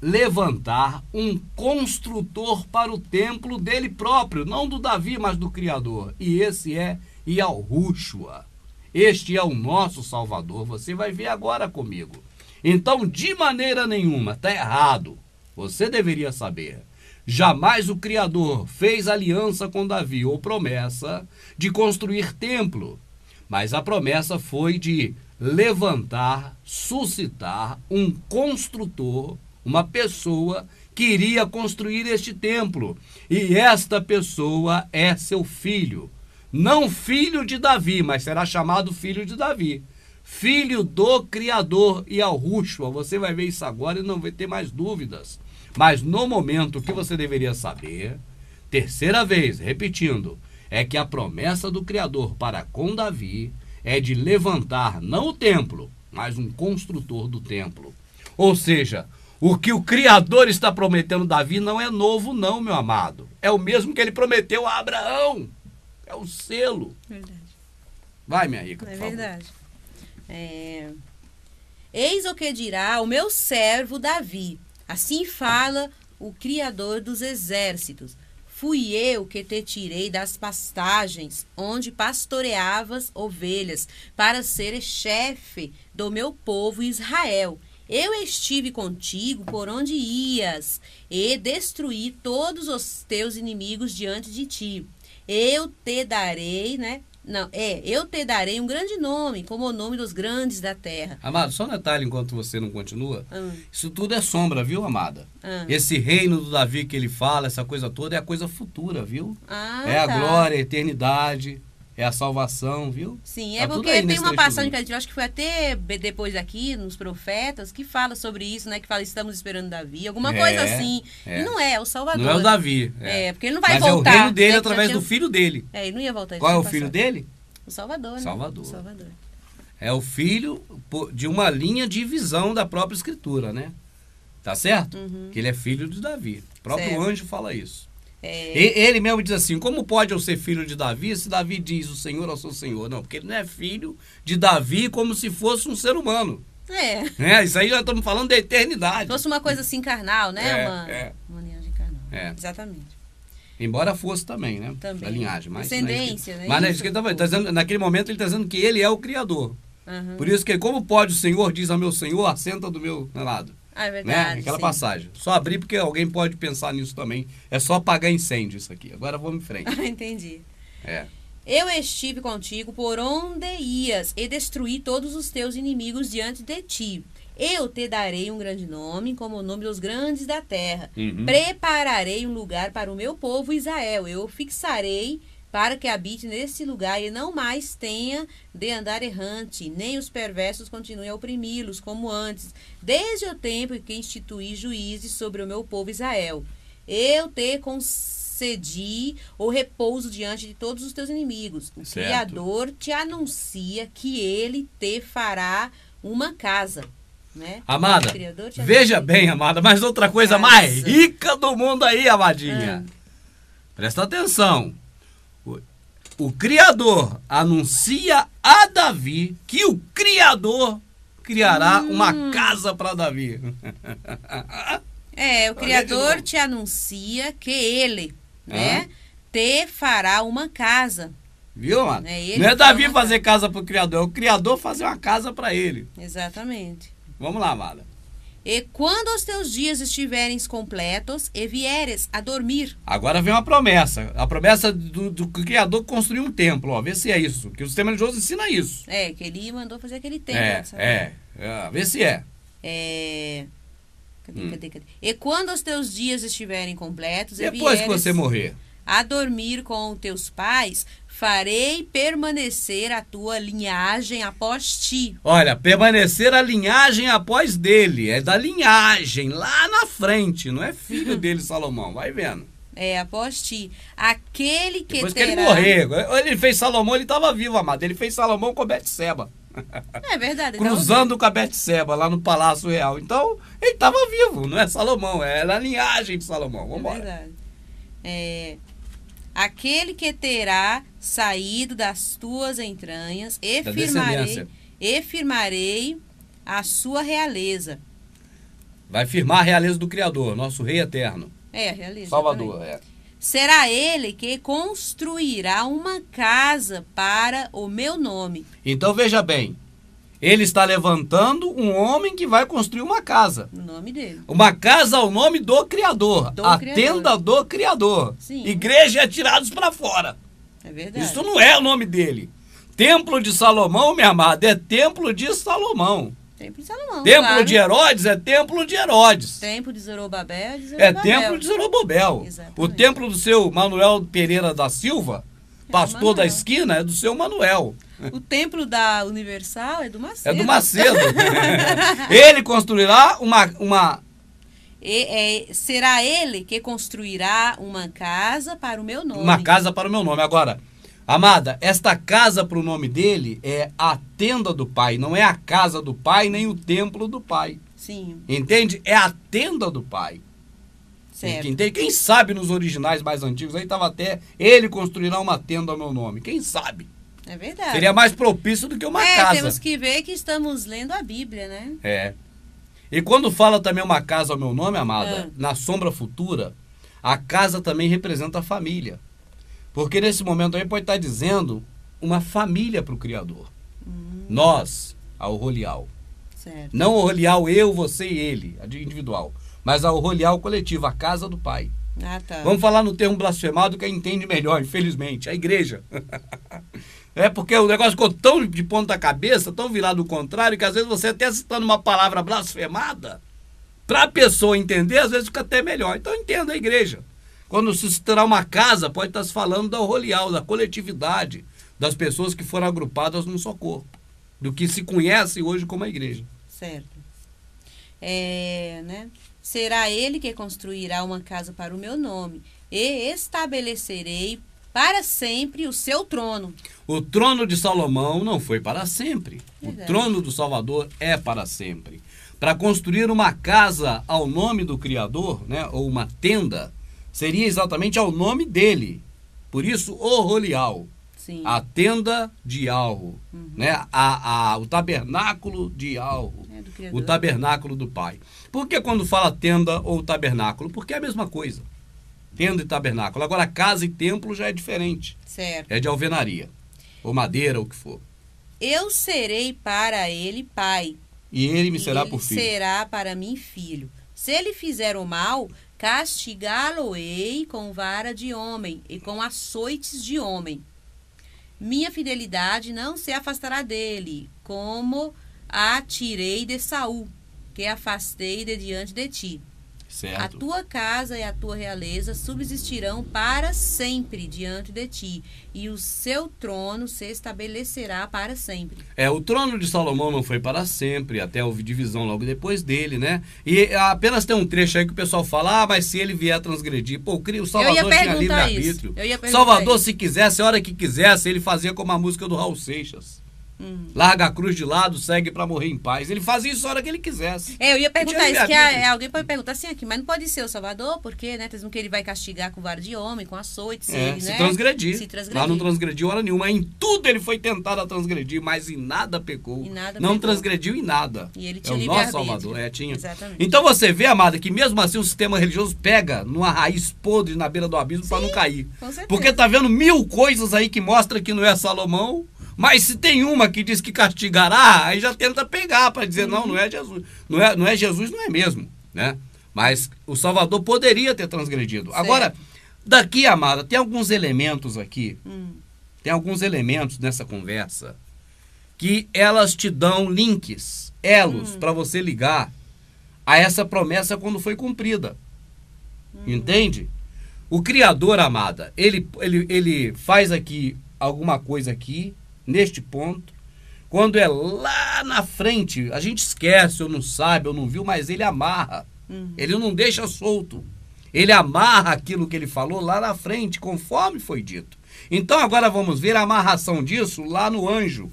levantar um construtor para o templo dele próprio, não do Davi, mas do Criador. E esse é Yahushua. Este é o nosso Salvador. Você vai ver agora comigo. Então, de maneira nenhuma, está errado. Você deveria saber. Jamais o Criador fez aliança com Davi ou promessa de construir templo. Mas a promessa foi de levantar, suscitar um construtor, uma pessoa que iria construir este templo. E esta pessoa é seu filho. Não filho de Davi, mas será chamado filho de Davi. Filho do Criador Yahushua. Você vai ver isso agora e não vai ter mais dúvidas. Mas no momento, o que você deveria saber, terceira vez, repetindo, é que a promessa do Criador para com Davi é de levantar não o templo, mas um construtor do templo. Ou seja, o que o Criador está prometendo a Davi não é novo não, meu amado. É o mesmo que ele prometeu a Abraão. É o selo. Verdade. Vai, minha rica, por É favor. verdade. Eis o que dirá o meu servo Davi. Assim fala o Criador dos exércitos. Fui eu que te tirei das pastagens, onde pastoreavas ovelhas, para seres chefe do meu povo Israel. Eu estive contigo por onde ias, e destruí todos os teus inimigos diante de ti. Eu te darei, eu te darei um grande nome, como o nome dos grandes da terra. Amado, só um detalhe enquanto você não continua. Isso tudo é sombra, viu, amada? Esse reino do Davi que ele fala, essa coisa toda, é a coisa futura, viu? É a glória, a eternidade. é a salvação, viu? Sim, Tá é tudo porque aí tem nesse uma trecho passagem do- que eu acho que foi até depois aqui, nos profetas, que fala sobre isso, né? Que fala, estamos esperando Davi, alguma coisa assim. é. E não é o Salvador. Não é o Davi. Porque ele não vai Mas voltar. é o reino dele né, que já através tinha- do filho dele. ele não ia voltar. ele Qual é tinha o filho passado. dele? O Salvador, né? Salvador. O Salvador. É o filho de uma linha de visão da própria escritura, né? Tá certo? Que ele é filho de Davi. O próprio Certo. anjo fala isso. É, Ele mesmo diz assim, como pode eu ser filho de Davi se Davi diz o Senhor ao seu Senhor? Não, porque ele não é filho de Davi como se fosse um ser humano. Isso aí já estamos falando da eternidade. Se fosse uma coisa assim carnal, né? É. Uma linhagem carnal. É. Exatamente. Embora fosse também, né? Também. Da linhagem. Mas Descendência, não é isso que- né? Mas não é Isso. isso que ele tá falando. Ele tá dizendo- naquele momento ele está dizendo que ele é o Criador. Aham. Por isso que, como pode o Senhor, diz ao meu Senhor, assenta do meu lado. É Né? verdade. Aquela sim. passagem. Só abrir porque alguém pode pensar nisso também. É só apagar incêndio isso aqui. Agora vamos em frente. Entendi. É. Eu estive contigo por onde ias e destruí todos os teus inimigos diante de ti. Eu te darei um grande nome, como o nome dos grandes da terra. Prepararei um lugar para o meu povo Israel. Eu o fixarei para que habite nesse lugar e não mais tenha de andar errante, nem os perversos continuem a oprimi-los como antes, desde o tempo em que instituí juízes sobre o meu povo Israel. Eu te concedi o repouso diante de todos os teus inimigos. O Certo. Criador te anuncia que ele te fará uma casa. Né? Amada, O Criador te veja anuncia. bem, amada, mas outra coisa Casa. mais rica do mundo aí, amadinha. Presta atenção. O Criador anuncia a Davi que o Criador criará uma casa para Davi. O Criador te anuncia que ele, né, te fará uma casa. Viu, amada? Ele Não é fará Davi uma fazer casa para o Criador, é o Criador fazer uma casa para ele. Exatamente. Vamos lá, amada. E quando os teus dias estiverem completos e vieres a dormir. Agora vem uma promessa. A promessa do Criador construir um templo. Ó. Vê se é isso. Que o sistema religioso ensina isso. Que ele mandou fazer aquele templo. Vê se é. Cadê? E quando os teus dias estiverem completos e Depois vieres que você morrer. a dormir com os teus pais, farei permanecer a tua linhagem após ti. Olha, permanecer a linhagem após dele. É da linhagem, lá na frente. Não é filho dele, Salomão. Vai vendo. Após ti. Aquele que Depois terá... que ele morrer. Ele fez Salomão, ele estava vivo, amado. Ele fez Salomão com Betseba. É verdade. Cruzando com a Betseba lá no Palácio Real. Então, ele estava vivo. Não é Salomão, é a linhagem de Salomão. Vamos embora. É verdade. Aquele que terá saído das tuas entranhas e firmarei a sua realeza. Vai firmar a realeza do Criador, nosso Rei Eterno. A realeza. Salvador, Será ele que construirá uma casa para o meu nome. Então veja bem, ele está levantando um homem que vai construir uma casa. O nome dele. Uma casa ao nome do Criador. A Criador. tenda do Criador. Sim. Igreja é tirados para fora. É verdade. Isso não é o nome dele. Templo de Salomão, minha amada, é templo de Salomão. Templo de Salomão. Templo claro. de Herodes é templo de Herodes. Templo de Zorobabel é de É Zorobabel. templo de Zorobabel. Exatamente. O templo do seu Manuel Pereira da Silva, pastor da esquina, é do seu Manuel. O templo da Universal é do Macedo. É do Macedo. Ele construirá uma... será ele que construirá uma casa para o meu nome. Uma casa para o meu nome. Agora, amada, esta casa para o nome dele é a tenda do Pai. Não é a casa do Pai, nem o templo do Pai. Sim. Entende? É a tenda do Pai. Certo. Entende? Quem sabe nos originais mais antigos, aí estava até, ele construirá uma tenda ao meu nome. Quem sabe? É verdade. Seria mais propício do que uma casa. Temos que ver que estamos lendo a Bíblia, né? E quando fala também uma casa ao meu nome, amada, na sombra futura, a casa também representa a família. Porque nesse momento aí pode estar dizendo uma família para o Criador. Nós, ao Rolial. Certo. Não o Rolial, eu, você e ele, a individual. Mas ao Rolial coletivo, a casa do Pai. Tá. Vamos falar no termo blasfemado que entende melhor, infelizmente, a igreja. Porque o negócio ficou tão de ponta cabeça, tão virado ao contrário, que às vezes você até citando uma palavra blasfemada, para a pessoa entender, às vezes fica até melhor. Então entenda a igreja. Quando se citará uma casa, pode estar se falando da Rolial, da coletividade, das pessoas que foram agrupadas num só corpo, do que se conhece hoje como a igreja. Certo. Né? Será ele que construirá uma casa para o meu nome, e estabelecerei para sempre o seu trono. O trono de Salomão não foi para sempre. Verdade. O trono do Salvador é para sempre. Para construir uma casa ao nome do Criador, né, ou uma tenda, seria exatamente ao nome dele. Por isso, o Rolial, Sim. a tenda de Yahweh, né, o tabernáculo de Yahweh, o tabernáculo do Pai. Por que quando fala tenda ou tabernáculo? Porque é a mesma coisa. Tenda e tabernáculo. Agora, casa e templo já é diferente. Certo. É de alvenaria, ou madeira, ou o que for. Eu serei para ele pai. E ele me será por filho. Será para mim filho. Se ele fizer o mal, castigá-lo-ei com vara de homem e com açoites de homem. Minha fidelidade não se afastará dele, como a tirei de Saul, que afastei de diante de ti. Certo. A tua casa e a tua realeza subsistirão para sempre diante de ti, e o seu trono se estabelecerá para sempre. O trono de Salomão não foi para sempre, até houve divisão logo depois dele, né? E apenas tem um trecho aí que o pessoal fala, mas se ele vier transgredir, o Salvador tinha livre-arbítrio. Salvador, se quisesse, a hora que quisesse, ele fazia como a música do Raul Seixas. Larga a cruz de lado, segue para morrer em paz. Ele fazia isso a hora que ele quisesse. Eu ia perguntar isso, que alguém pode perguntar assim aqui, mas não pode ser o Salvador, porque, né, que ele vai castigar com vara de homem, com açoite, se transgredir. Lá não transgrediu hora nenhuma. Em tudo ele foi tentado a transgredir, mas em nada pecou. Não transgrediu em nada. E ele tinha o nosso Salvador. Tinha. Exatamente. Então você vê, amada, que mesmo assim o sistema religioso pega numa raiz podre na beira do abismo para não cair. Com certeza. Porque tá vendo 1000 coisas aí que mostram que não é Salomão. Mas se tem uma que diz que castigará, aí já tenta pegar para dizer, não é Jesus. Não é Jesus, não é mesmo, né? Mas o Salvador poderia ter transgredido. Certo. Agora, daqui, amada, tem alguns elementos aqui, tem alguns elementos nessa conversa, que elas te dão links, elos, para você ligar a essa promessa quando foi cumprida. Entende? O Criador, amada, ele faz aqui alguma coisa aqui, neste ponto, quando é lá na frente, a gente esquece, ou não sabe, ou não viu, mas ele amarra. Ele não deixa solto. Ele amarra aquilo que ele falou lá na frente, conforme foi dito. Então agora vamos ver a amarração disso lá no anjo.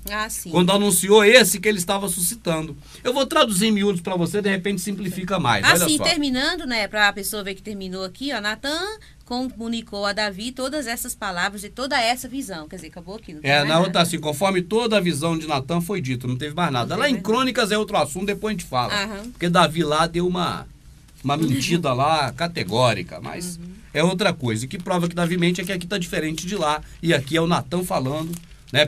Quando anunciou esse que ele estava suscitando. Eu vou traduzir em miúdos para você, de repente simplifica mais. Olha só. Terminando, né, para a pessoa ver que terminou aqui, ó, Natan comunicou a Davi todas essas palavras e toda essa visão. Quer dizer, acabou aqui. Não tem mais na outra assim, conforme toda a visão de Natan foi dito, não teve mais nada. Lá em Crônicas é outro assunto, depois a gente fala. Porque Davi lá deu uma mentida lá categórica, mas é outra coisa. E que prova que Davi mente é que aqui está diferente de lá. E aqui é o Natan falando, né,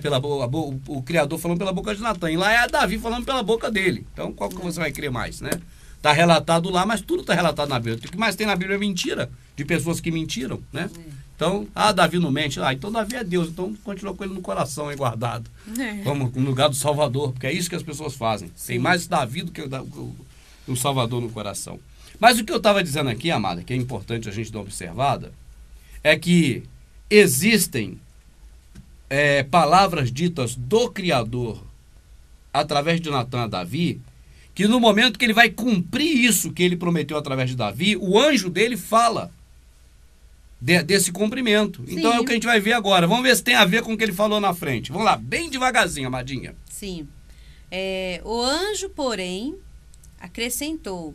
o Criador falando pela boca de Natan. E lá é Davi falando pela boca dele. Então qual que você vai crer mais, né? Está relatado lá, mas tudo está relatado na Bíblia. O que mais tem na Bíblia é mentira, de pessoas que mentiram, né? Então, Davi não mente. Então Davi é Deus, então continua com ele no coração aí guardado. Como no lugar do Salvador, porque é isso que as pessoas fazem. Tem mais Davi do que o Salvador no coração. Mas o que eu estava dizendo aqui, amada, que é importante a gente dar uma observada, é que existem palavras ditas do Criador através de Natan a Davi, que no momento que ele vai cumprir isso que ele prometeu através de Davi, o anjo dele fala desse cumprimento. Sim. Então é o que a gente vai ver agora. Vamos ver se tem a ver com o que ele falou na frente. Vamos lá, bem devagarzinho, amadinha. Sim. O anjo, porém, acrescentou,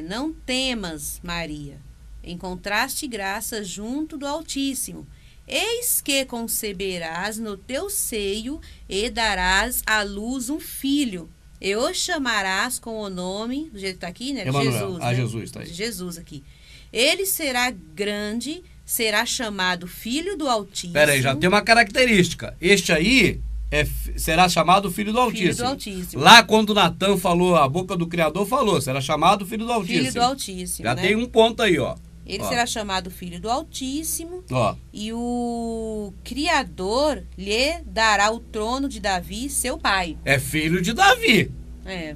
não temas, Maria, encontraste graça junto do Altíssimo. Eis que conceberás no teu seio e darás à luz um filho. E o chamarás com o nome, do jeito que está aqui, né? Jesus. Né? Jesus está aí. Jesus aqui. Ele será grande, será chamado Filho do Altíssimo. Peraí, já tem uma característica. Este aí será chamado Filho do Altíssimo. Filho do Altíssimo. Lá quando Natan falou, a boca do Criador falou, será chamado Filho do Altíssimo. Filho do Altíssimo, já tem um ponto aí, ó. Ele será chamado Filho do Altíssimo, e o Criador lhe dará o trono de Davi, seu pai. É filho de Davi.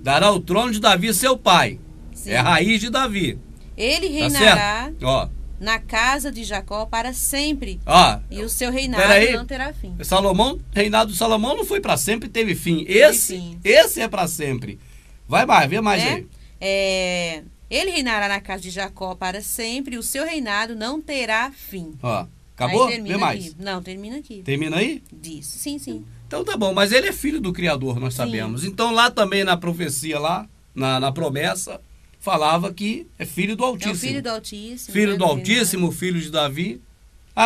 Dará o trono de Davi, seu pai. Sim. É a raiz de Davi. Ele reinará... na casa de Jacó para sempre, e o seu reinado não terá fim. Reinado de Salomão não foi para sempre, teve fim. Esse é para sempre. Vai mais, vê mais aí. Ele reinará na casa de Jacó para sempre, e o seu reinado não terá fim. Acabou? Vê mais. Aqui. Não, termina aqui. Termina aí? Diz. Sim. Então tá bom, mas ele é filho do Criador, nós sabemos. Então lá também na profecia, lá na promessa, falava que é filho do Altíssimo. É o filho do Altíssimo. Filho do Altíssimo, filho de Davi.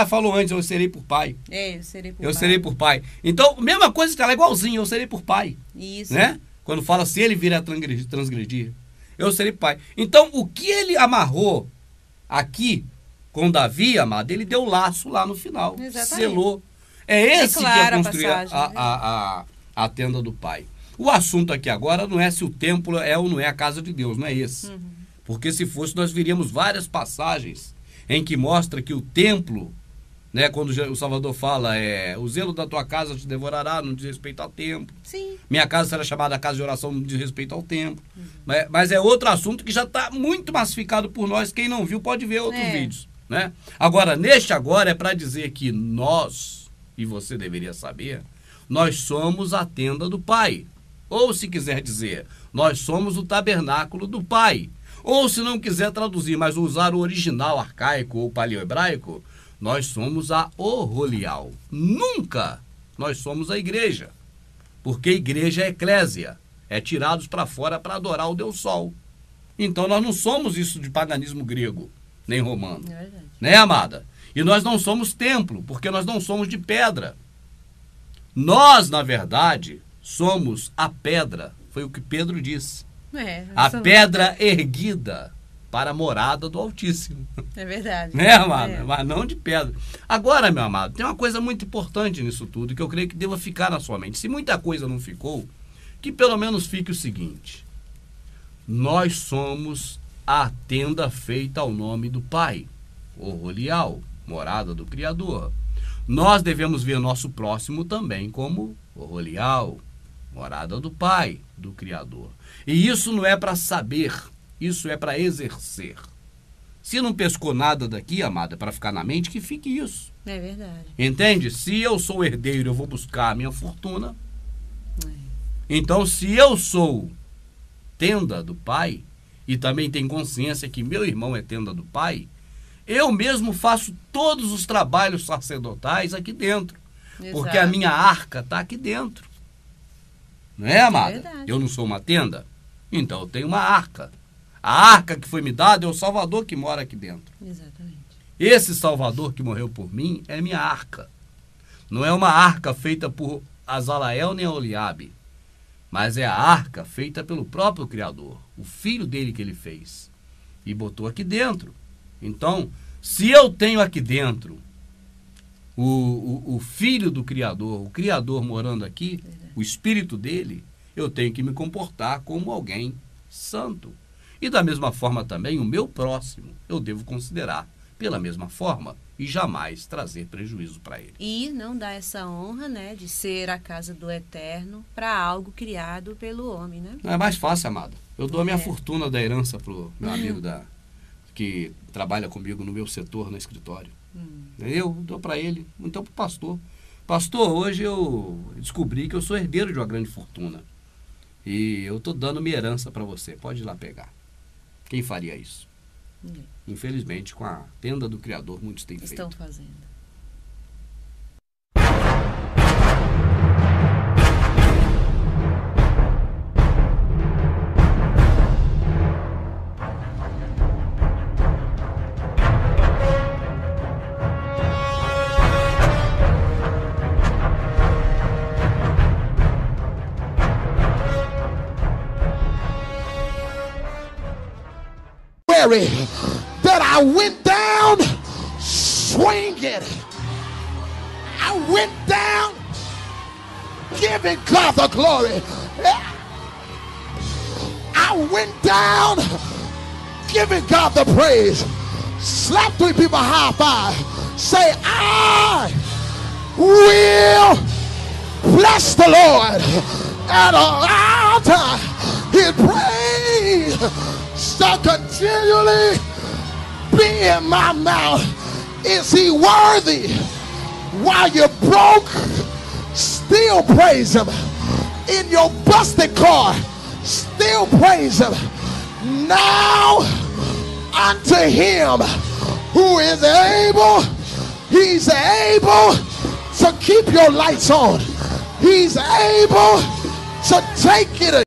Falou antes, eu serei por pai. Eu serei por pai. Eu serei por pai. Então, mesma coisa que ela é igualzinho, eu serei por pai. Isso. Né? Quando fala se ele vir a transgredir, eu serei pai. Então, o que ele amarrou aqui com Davi, amado, ele deu laço lá no final. Exatamente. Selou. É esse que ia construir a tenda do pai. O assunto aqui agora não é se o templo é ou não é a casa de Deus, não é esse. Porque se fosse, nós veríamos várias passagens em que mostra que o templo, né, quando o Salvador fala, o zelo da tua casa te devorará, não diz respeito ao templo. Sim. Minha casa será chamada casa de oração, não diz respeito ao templo. Mas é outro assunto que já está muito massificado por nós. Quem não viu pode ver outros vídeos. Né? Agora, neste agora é para dizer que nós, e você deveria saber, nós somos a tenda do Pai. Ou se quiser dizer, nós somos o tabernáculo do Pai. Ou se não quiser traduzir, mas usar o original arcaico ou paleohebraico, nós somos a Oholial. Nunca nós somos a igreja. Porque igreja é eclésia. É tirados para fora para adorar o Deus Sol. Então nós não somos isso de paganismo grego, nem romano. É verdade. Né, amada? E nós não somos templo, porque nós não somos de pedra. Nós, na verdade, somos a pedra. Foi o que Pedro disse. A pedra erguida para a morada do Altíssimo. É verdade. Né, amada? Mas não de pedra. Agora, meu amado, tem uma coisa muito importante nisso tudo, que eu creio que deva ficar na sua mente. Se muita coisa não ficou, que pelo menos fique o seguinte. Nós somos a tenda feita ao nome do Pai, Oholial, morada do Criador. Nós devemos ver nosso próximo também como Oholial, morada do Pai, do Criador. E isso não é para saber, isso é para exercer. Se não pescou nada daqui, amada, para ficar na mente, que fique isso. É verdade. Entende? Se eu sou herdeiro, eu vou buscar a minha fortuna. Então, se eu sou tenda do Pai, e também tenho consciência que meu irmão é tenda do Pai, eu mesmo faço todos os trabalhos sacerdotais aqui dentro. Exato. Porque a minha arca está aqui dentro. Não é, amada? Verdade. Eu não sou uma tenda? Então eu tenho uma arca. A arca que foi me dada é o Salvador que mora aqui dentro. Exatamente. Esse Salvador que morreu por mim é minha arca. Não é uma arca feita por Azalael nem Oliabe, mas é a arca feita pelo próprio Criador, o filho dele que ele fez e botou aqui dentro. Então, se eu tenho aqui dentro o filho do Criador, o Criador morando aqui, o espírito dele, eu tenho que me comportar como alguém santo. E da mesma forma também o meu próximo eu devo considerar pela mesma forma e jamais trazer prejuízo para ele. E não dar essa honra, né, de ser a casa do Eterno para algo criado pelo homem, né? Não é mais fácil, amada. Eu dou a minha fortuna da herança pro meu amigo que trabalha comigo no meu setor, no escritório. Eu dou para ele, então pro pastor. Pastor, hoje eu descobri que eu sou herdeiro de uma grande fortuna. E eu tô dando minha herança para você. Pode ir lá pegar. Quem faria isso? Ninguém. Infelizmente, com a tenda do Criador, muitos têm feito. Estão fazendo. That I went down swinging. I went down giving God the glory. I went down giving God the praise. Slap 3 people high five. Say, I will bless the Lord at all times. His praise shall continually be in my mouth. Is he worthy? While you're broke, still praise him. In your busted car, still praise him. Now unto him who is able, he's able to keep your lights on. He's able to take it.